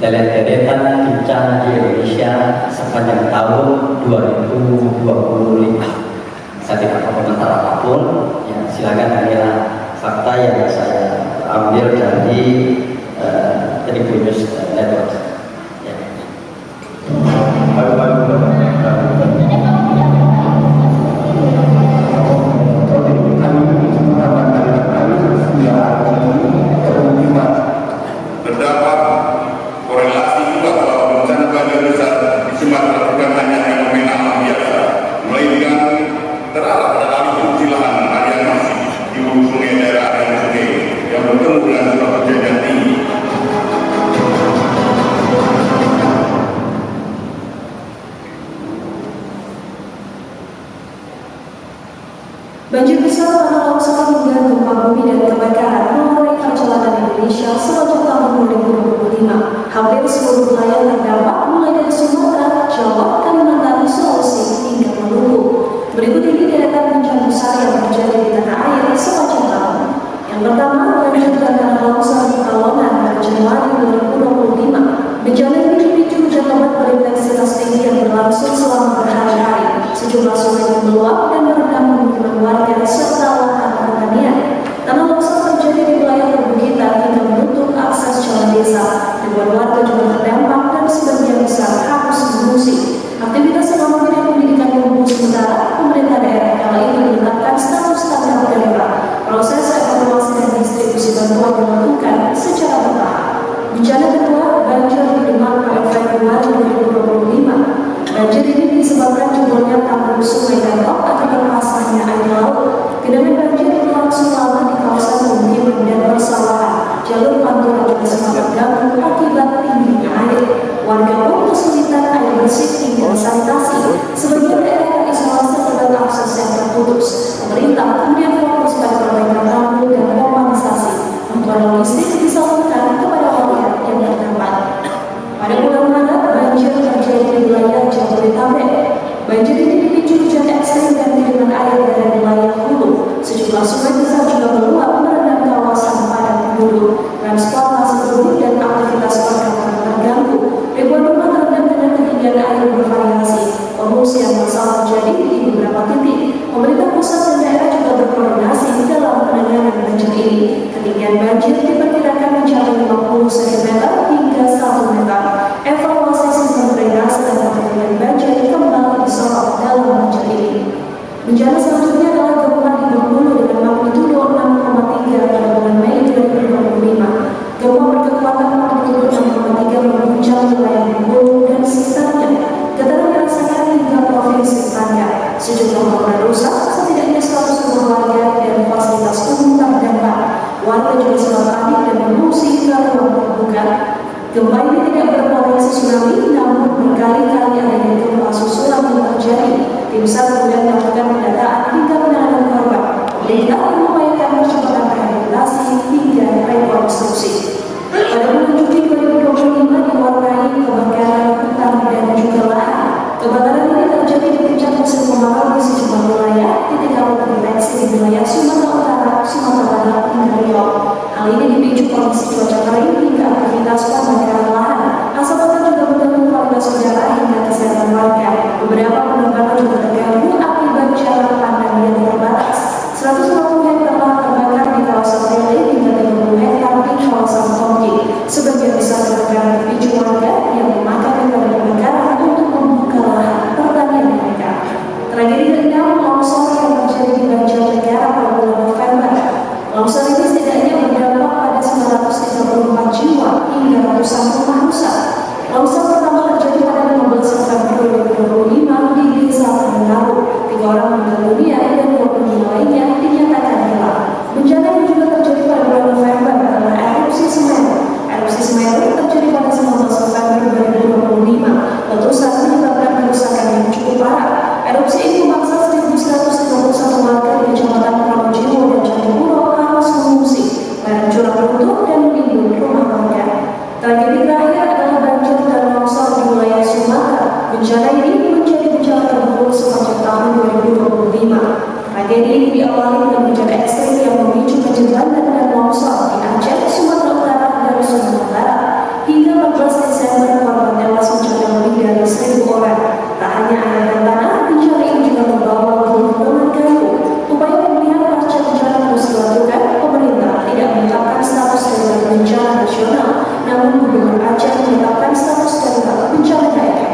deretan bencana di Indonesia sepanjang tahun 2025. Saya tidak komentar apapun, ya silakan inilah fakta yang saya ambil dari Tribun News Network. Ya. Kami Bapak Jaga Tinggi. Banjir besar tanah longsor hingga gempa bumi dan kebakaran mengurangi perjalanan Indonesia sepanjang tahun 2025. Hampir seluruh wilayah terdampak mulai dari Sumatera, Jawa, Kalimantan, Sulawesi hingga Maluku. Berikut ini deretan bencana besar yang terjadi di tanah air sepanjang tahun. Yang pertama, banjir dan tanah longsor di Pekalongan pada Januari 2025. Bencana ini dipicu hujan lebat berintensitas tinggi yang berlangsung selama berhari-hari. Sejumlah sungai meluap dan merendam pemukiman warga serta lahan pertanian. Tanah longsor terjadi di wilayah perbukitan hingga menutup akses jalan desa. Ribuan warga juga terdampak dan sebagian besar harus mengungsi. Aktivitas ekonomi dan pendidikan lumpuh sementara. Pemerintah daerah kala ini menetapkan status tanggap darurat. Proses evaluasi dan distribusi bantuan dilakukan secara bertahap. Bencana kedua, banjir di Demak pada Februari 2025. Banjir ini disebabkan jebolnya tanggul sungai Depok akibat pasangnya air laut. Genangan banjir berlangsung lama di kawasan pemukiman dan persawahan. Jalur pantura juga sempat terganggu akibat tingginya air. Warga pun kesulitan air bersih hingga sanitasi. Sebagian daerah terisolasi terhadap akses yang terputus. Pemerintah kemudian fokus pada perbaikan tanggul dan normalisasi. Bantuan logistik disalurkan kepada warga yang terdampak. Pada bulan Maret, banjir terjadi di wilayah Jabodetabek. Banjir ini dipicu hujan ekstrim dan kiriman air dari wilayah hulu. Sejumlah sungai besar juga meluap merendam kawasan padat penduduk. Transportasi penduduk dan aktivitas perkantoran terganggu. Ribuan rumah terendam dengan ketinggian air bervariasi. Pengungsian massal terjadi di beberapa titik. Pemerintah pusat dan daerah juga berkoordinasi dalam penanganan banjir ini. Ketinggian banjir diperkirakan mencapai 50 cm hingga 1 meter. Evaluasi sistem drainase dan pengendalian banjir kembali disorot dalam banjir ini. Bencana selanjutnya adalah gempa di Bengkulu dengan magnitudo 6,3 pada bulan Mei 2025. Gempa berkekuatan magnitudo 6,3 mengguncang wilayah Bengkulu dan sekitarnya. Getaran dirasakan hingga provinsi tetangga. Sejumlah bangunan rusak, setidaknya 100 rumah warga dan fasilitas umum terdampak. Warga juga sempat panik dan mengungsi ke ruang terbuka. Gempa ini tidak berpotensi tsunami, namun berkali-kali adanya gempa susulan yang terjadi. Tim SAR kemudian melakukan pendataan hingga penanganan korban. Pemerintah mengupayakan percepatan rehabilitasi hingga rekonstruksi. Pada bulan Juli 2025 diwarnai kebakaran hutan dan juga lahan. Kebakaran ini terjadi di puncak musim kemarau di sejumlah wilayah. Titik awal terdeteksi di wilayah Sumatera Utara, Sumatera Barat hingga Riau. Hal ini dipicu kondisi cuaca kering hingga aktivitas pembakaran lahan. Asap pekat juga mengganggu kualitas udara hingga kesehatan warga. Beberapa penerbangan juga terganggu akibat jarak pandang yang terbatas. 150 hektar lahan terbakar di kawasan Tele hingga 30 hektar di kawasan Tonggi. Sebagian besar kebakaran dipicu warga yang memakai kepada kebakaran untuk membuka lahan pertanian mereka. Tragedi ke-6, longsor yang terjadi di Banjarnegara pada bulan November. Longsor ini setidaknya berdampak pada 934 jiwa hingga ratusan rumah rusak. Longsor pertama terjadi pada 15 November 2025 di Desa Tengaru. 3 orang meninggal dunia dan 20 lainnya dinyatakan hilang. Bencana yang juga terjadi pada bulan November adalah erupsi Semeru. Erupsi Semeru terjadi pada 19 November 2025. Letusan menyebabkan kerusakan yang cukup parah. Erupsi ini memaksa 1.131 warga di Kecamatan Pronojiwo dan Jatipuro harus mengungsi, barang curah runtuh dan menimbun rumah warga. Tragedi terakhir adalah banjir dan longsor di wilayah Sumatera. Bencana ini menjadi bencana terburuk sepanjang tahun 2025. Tragedi ini diawali dengan bencana ekstrim yang memicu banjir bandang dan longsor di Aceh, Sumatera Utara, dan Sumatera Barat. Hingga 14 Desember korban tewas mencapai lebih dari 1.000 orang. Tak hanya air dan tanah, bencana ini juga membawa gunung ganggu. Upaya pemulihan pasca bencana terus dilakukan. Pemerintah tidak menetapkan status darurat bencana nasional, namun Gubernur Aceh menetapkan status darurat bencana daerah.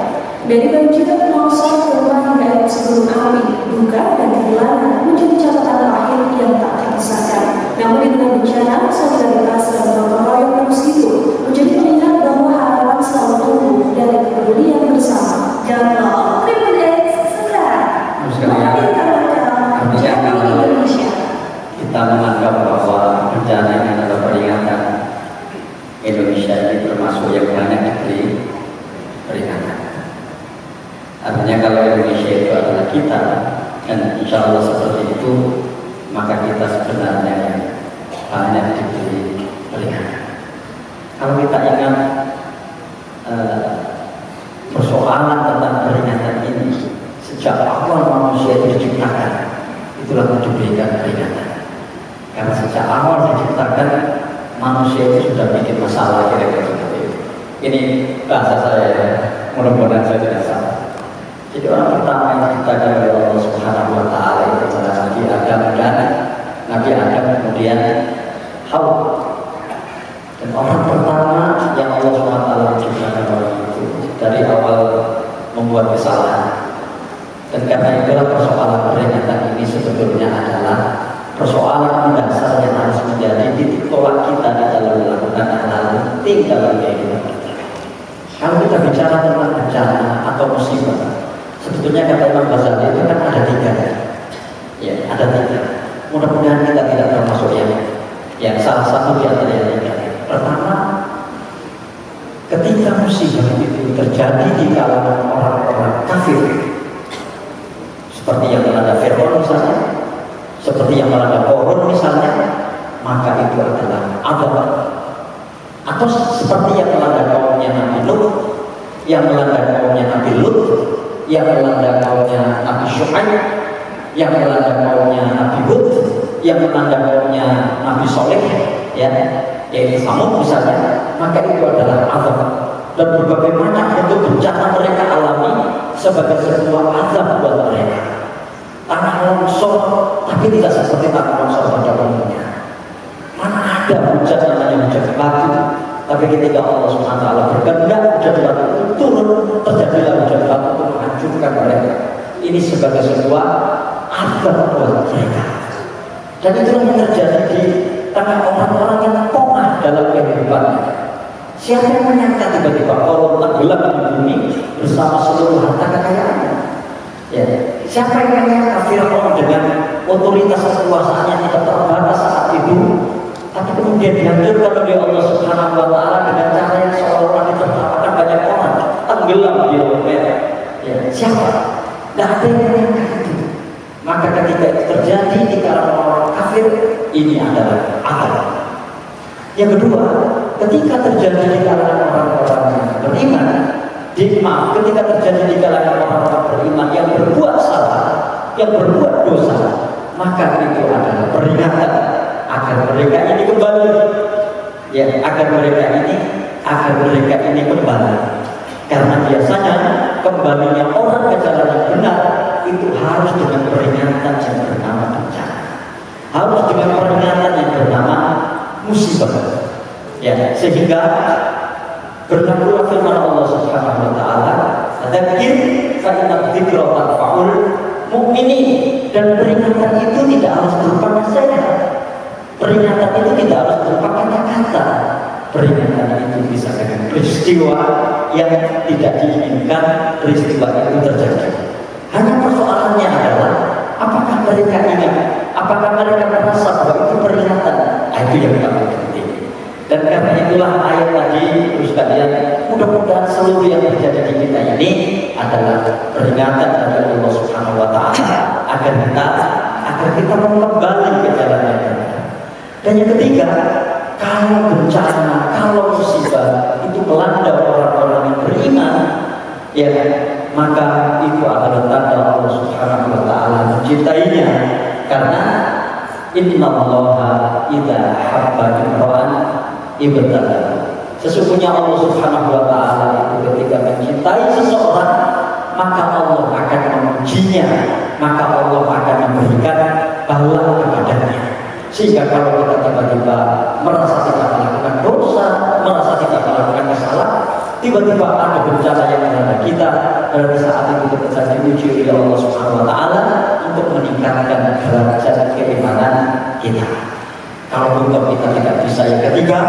Dari banjir, longsor, gempa hingga erupsi gunung api, duka dan kehilangan menjadi catatan terakhir yang tak terpisahkan. Namun di tengah bencana, solidaritas dan gotong royong terus hidup, menjadi pengingat bahwa harapan selalu tumbuh dari kepedulian bersama. Dan Triple X sekarang. Artinya kalau kita menganggap bahwa bencana ini adalah peringatan Makanya kalau Indonesia itu adalah kita, dan insya Allah seperti itu, maka kita sebenarnya banyak diberi peringatan. Kalau kita ingat persoalan tentang peringatan ini, sejak awal manusia itu diciptakan, itulah diberikan peringatan. Karena sejak awal diciptakan, manusia itu sudah bikin masalah kira-kira seperti itu. Ini bahasa saya, mudah-mudahan saya tidak salah. Jadi orang pertama yang diciptakan oleh Allah Subhanahu Wa Taala itu adalah Nabi Adam, dan Nabi Adam kemudian Hawa. Dan orang pertama yang Allah Subhanahu Wa Taala menciptakan orang itu dari awal membuat kesalahan. Dan karena itulah persoalan peringatan ini sebetulnya adalah persoalan mendasar yang harus menjadi titik tolak kita di dalam melakukan hal-hal penting dalam kehidupan kita. Kalau kita bicara tentang bencana atau musibah, sebetulnya kata Imam Ghazali itu kan ada tiga. Ya, ada tiga. Mudah-mudahan kita tidak termasuk yang salah satu di antara yang tiga. Pertama, ketika musibah itu terjadi di kalangan orang-orang kafir, seperti yang melanda Fir'aun misalnya, seperti yang melanda Korun misalnya, maka itu adalah azab. Atau seperti yang melanda kaumnya Nabi Nuh, yang melanda kaumnya Nabi Lut, yang melanda kaumnya Nabi Syu'aib, yang melanda kaumnya Nabi Hud, yang melanda kaumnya Nabi Soleh, ya, yaitu Samud misalnya, maka itu adalah azab. Dan berbagai macam bentuk bencana mereka alami sebagai sebuah azab buat mereka. Tanah longsor, tapi tidak seperti tanah longsor pada umumnya. Mana ada hujan namanya hujan batu, tapi ketika Allah Subhanahu Wa Taala berkehendak hujan batu itu turun, terjadilah hujan batu untuk menghancurkan mereka. Ini sebagai sebuah azab buat mereka. Dan itulah yang terjadi di tengah orang-orang yang koma dalam kehidupannya. Siapa yang menyangka tiba-tiba Allah tenggelam di bumi bersama seluruh harta kekayaannya? Ya, siapa yang menyangka Fir'aun dengan otoritas kekuasaannya tidak terbatas saat itu, tapi kemudian dihancurkan oleh Allah Subhanahu Wa Taala dengan cara yang seolah-olah ditertawakan banyak orang, tenggelam di laut merah. Ya, siapa? Tidak ada yang menyangka itu. Maka ketika itu terjadi di kalangan orang kafir, ini adalah azab. Yang kedua, ketika terjadi di kalangan orang-orang beriman, ketika terjadi di kalangan orang-orang beriman yang berbuat salah, yang berbuat dosa, maka itu adalah peringatan agar mereka ini kembali, ya, agar mereka ini kembali. Karena biasanya kembalinya orang ke jalan yang benar itu harus dengan peringatan yang bernama bencana, harus dengan peringatan yang bernama musibah. Ya, sehingga berlakulah firman Allah Subhanahu Wa Taala, "Dzakir fa inna dzikra tanfa'ul mu'minin." Dan peringatan itu tidak harus berupa nasihat. Peringatan itu tidak harus berupa kata-kata. Peringatan itu bisa dengan peristiwa yang tidak diinginkan peristiwa itu terjadi. Hanya persoalannya adalah apakah mereka ingat, apakah mereka merasa bahwa itu peringatan. Itu yang paling penting. Dan karena itulah ayat tadi, sekalian, mudah-mudahan seluruh yang terjadi di kita ini adalah peringatan dari Allah Subhanahu Wa Taala agar kita mau kembali ke jalan yang benar. Dan yang ketiga, kalau bencana, kalau musibah itu melanda orang-orang yang beriman, ya, maka itu adalah tanda Allah Subhanahu Wa Taala mencintainya. Karena innallaha idza habba imra'an ibtalah. Sesungguhnya Allah Subhanahu Wa Taala itu ketika mencintai seseorang, maka Allah akan mengujinya, maka Allah akan memberikan bala kepadanya. Sehingga kalau kita tiba-tiba merasa tidak melakukan dosa, merasa tidak melakukan kesalahan, tiba-tiba ada bencana yang melanda kita, berarti saat itu kita sedang diuji oleh Allah Subhanahu Wa Taala untuk meningkatkan derajat keimanan kita. Kalau kita tidak bisa yang ketiga,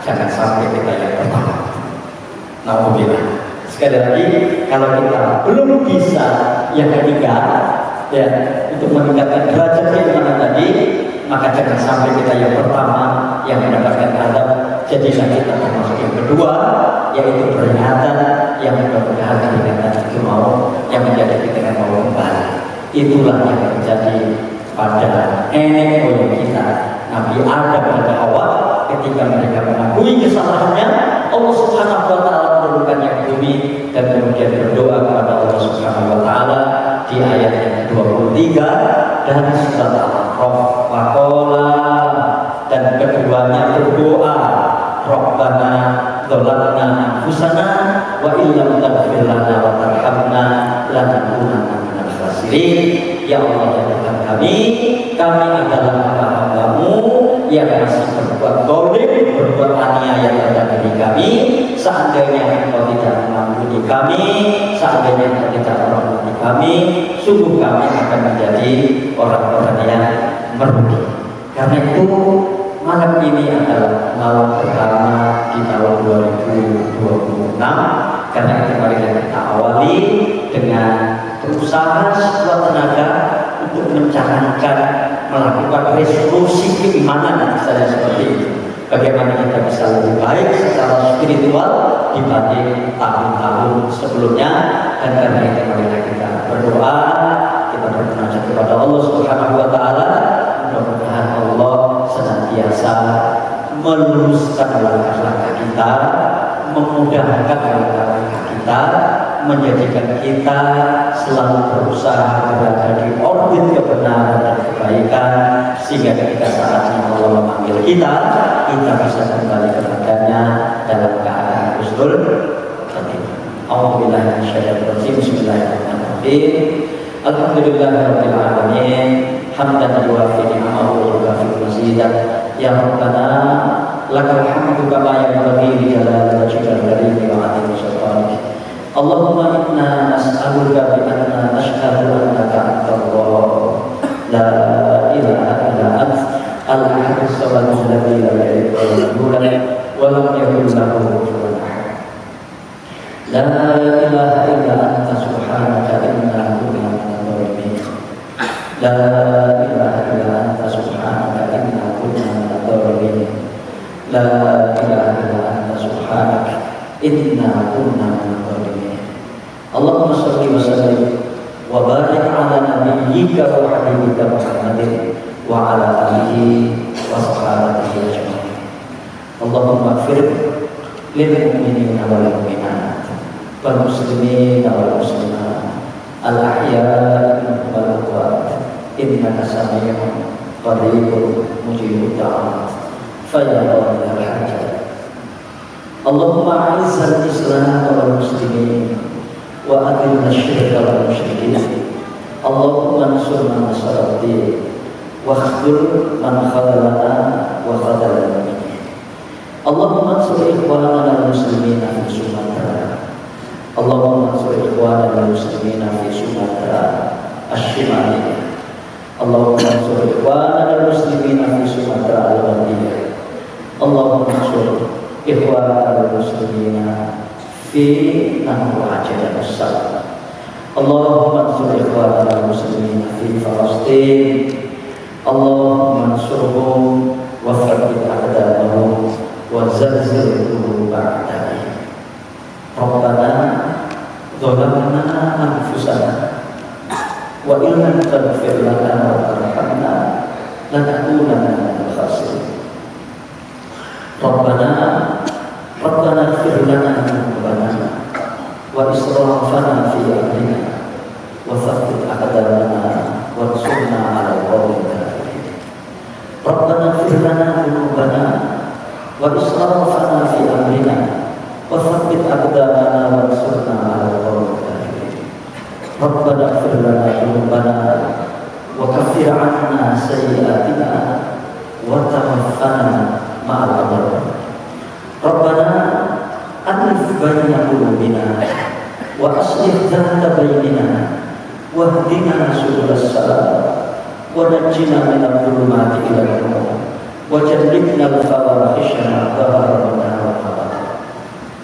jangan sampai kita yang pertama. Alhamdulillah. Sekali lagi, kalau kita belum bisa yang ketiga, ya, untuk meningkatkan derajat keimanan tadi, maka jangan sampai kita yang pertama yang mendapatkan adab. Jadilah kita termasuk yang kedua, yaitu peringatan yang mudah-mudahan peringatan itu yang menjadi kita mau kembali. Itulah yang terjadi pada nenek moyang kita, Nabi Adam dan Hawa, ketika mereka mengakui kesalahannya. Allah Subhanahu wa Ta'ala menurunkannya ke bumi dan kemudian berdoa kepada Allah Subhanahu wa Ta'ala di ayat yang ke-23 dan surat Al-A'raf. Waqala, dan keduanya berdoa, Rabbana dzalamna anfusana wa illam taghfir lana wa tarhamna lanakunanna minal khasirin. Ya Allah, ya Tuhan kami adalah hamba-Hamba-Mu yang masih berbuat zalim, berbuat aniaya terhadap diri kami. Seandainya Engkau tidak mengampuni kami, seandainya Engkau tidak merahmati kami, sungguh kami akan menjadi orang-orang yang merugi. Karena itu malam ini adalah malam pertama di tahun 2026. Karena itu mari kita awali dengan berusaha sekuat tenaga untuk mencanangkan, melakukan resolusi keimanan misalnya seperti itu. Bagaimana kita bisa lebih baik secara spiritual dibanding tahun-tahun sebelumnya. Dan karena itu mari kita berdoa, kita bermunajat kepada Allah Subhanahu wa Ta'ala. Mudah-mudahan Allah senantiasa meluruskan langkah-langkah kita, memudahkan langkah-langkah kita, menjadikan kita selalu berusaha berada di orbit kebenaran dan kebaikan, sehingga ketika saatnya Allah memanggil kita bisa kembali kepadanya dalam keadaan husnul khatimah. A'udzubillahi minasyaitonir rajim. Bismillahirrahmanirrahim. Alhamdulillahirabbil alamin. Hamdan yuwafi ni'amahu wa yukafi mazidah. Ya Rabbana lakal hamdu kama yanbaghi li jalali wajhikal karim wa 'azimi sultanik. Allahumma inna nas'aluka bi anna nashhadu annaka antallah la ilaha illa anta al-ahad as-samad alladhi lam yalid wa lam yulad wa lam yakul lahu kufuwan ahad. La ilaha illa anta subhanaka inna kunna minadh dhalimin. La ilaha illa anta subhanaka inna kunna minadh dhalimin. La ilaha illa anta subhanaka inna kunna minadh dhalimin. Allahumma shalli wa sallim wa barik ala nabiyyika wa habibika Muhammadin wa ala alihi wa sahbihi ajma'in. Allahumma ighfir lil mu'minina wal mu'minat wal muslimina wal muslimat al ahya'i minhum wal amwat innaka sami'un qaribun mujibud da'wat fa ya rabbal hajat. Allahumma a'izzal islam wal muslimin wa adhil syirka wal musyrikin. Allahumma ansur man nasara ad-din wa khudhul man khadhalana wa khadhal al-mu'minin. Allahumma ansur ikhwanana al-muslimina fi Sumatera. Allahumma ansur ikhwanana al-muslimina fi Sumatera asy-Shimaliyah. Allahumma ansur ikhwanana al-muslimina fi Sumatera al-Gharbiyyah. Allahumma ansur ikhwanana al-muslimina fi Nahru Aceh dan Salam. Allahumma ansur ikhwanana al-muslimina fi Palestin. Allahumma ansurhum wa thabbit aqdamahum wa zalzil quluba a'daihim. Rabbana zalamna anfusana wa illam taghfir lana wa tarhamna lanakunanna minal khasirin. Rabbana ighfir lana dzunubana wa israfana fi amrina wa thabbit aqdamana wansurna 'alal qawmil kafirin. Rabbana ighfir lana dzunubana wa israfana fi amrina wa thabbit aqdamana wansurna 'alal qawmil kafirin. Rabbana ighfir lana dzunubana wa kaffir 'anna sayyi'atina wa tawaffana ma'al abrar. Rabbana alif baina qulubina wa aslih dhata bainina wahdina subulas salam wa najjina minadh dhulumati ilal nur wa jannibna al-fawahisha ma dhahara minha wa ma batan.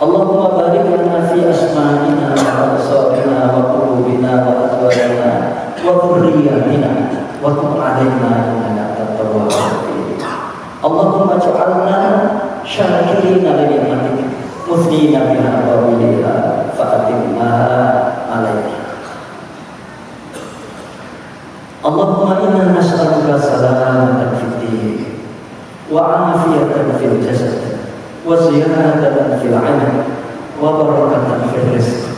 Allahumma barik lana fi asma'ina wa absarina wa qulubina wa azwajina wa dhurriyyatina wa tub 'alaina innaka antat tawwabur rahim. Allahumma ij'alna syakirina li ni'matik musnina biha wa biha fa'atimma alaina. Allahumma inna nas'aluka salamatan fid din wa afiyatan fil jasad wa ziyadatan fil 'ilm wa barakatan fil rizq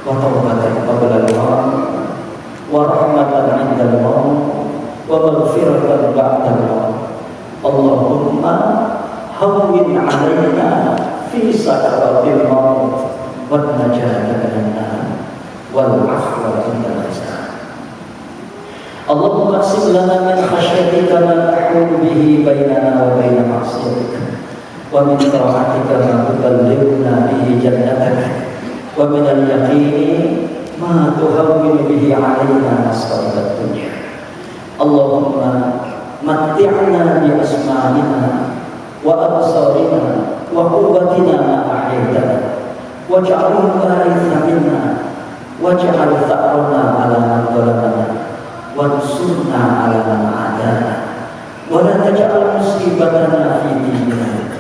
wa tawbatan qabla al-maut wa rahmatan 'inda al-maut wa maghfiratan ba'da al-maut. Allahumma hawwin 'alaina fi sakaratil maut wan najata minan nar wal 'afwa 'inda al-hisab. Allahumma qsim lana min khasyatika ma tahulu bihi bainana wa baina ma'siyatika wa min ta'atika ma tuballighuna bihi jannatak wa min al-yaqini ma tuhawwinu bihi 'alaina masa'ib ad-dunya. Allahumma matti'na bi asma'ina wa absarina wa quwwatina ma ahyaytana waj'alhu waritha minna waj'al tha'rana 'ala man zalamana wansurna 'ala man 'adana wa la taj'al musibatana fi dinina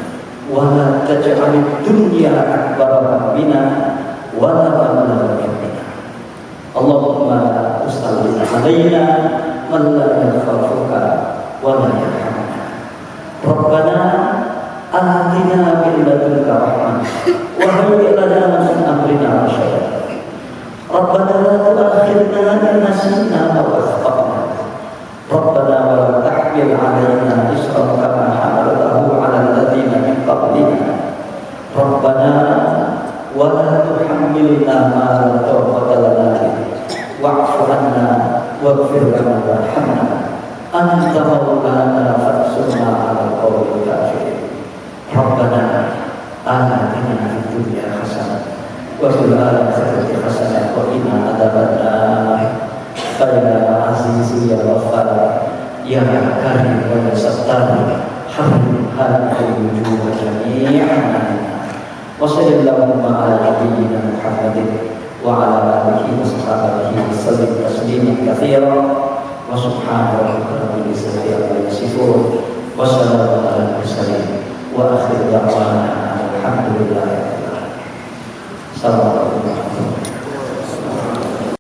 wa la taj'al ad-dunya akbar hammina wa la mablagha ilmina. Allahumma la tusallit 'alaina man la yakhafuka wa la yarhamuna. Rabbana atina min ladunka rahmah wa hayyi lana min amrina rasyada. Rabbana la tu'akhidna in nasina aw akhtana. Rabbana wa la tahmil 'alaina isran kama hamaltahu 'ala alladziina min qablina. Rabbana wa la tuhammilna ma la taqata lana bihi wa'fu 'anna waghfir lana warhamna anta maulana fansurna 'alal qawmil kafirin. Rabbana atina fid dunya hasanah wa fil akhirati hasanah wa qina adzabannar. Ya Aziz ya Ghaffar ya Karim wa ya Sattar harrim hadhihi wujuh jami'an. Wa sallallahu ala nabiyyina Muhammadin wa ala alihi wa sahbihi wa sallam tasliman katsiran. Wa subhana rabbika rabbil izzati amma yasifun wa salamun alal mursalin wa akhir da'wana alhamdulillahi rabbil alamin. Assalamualaikum.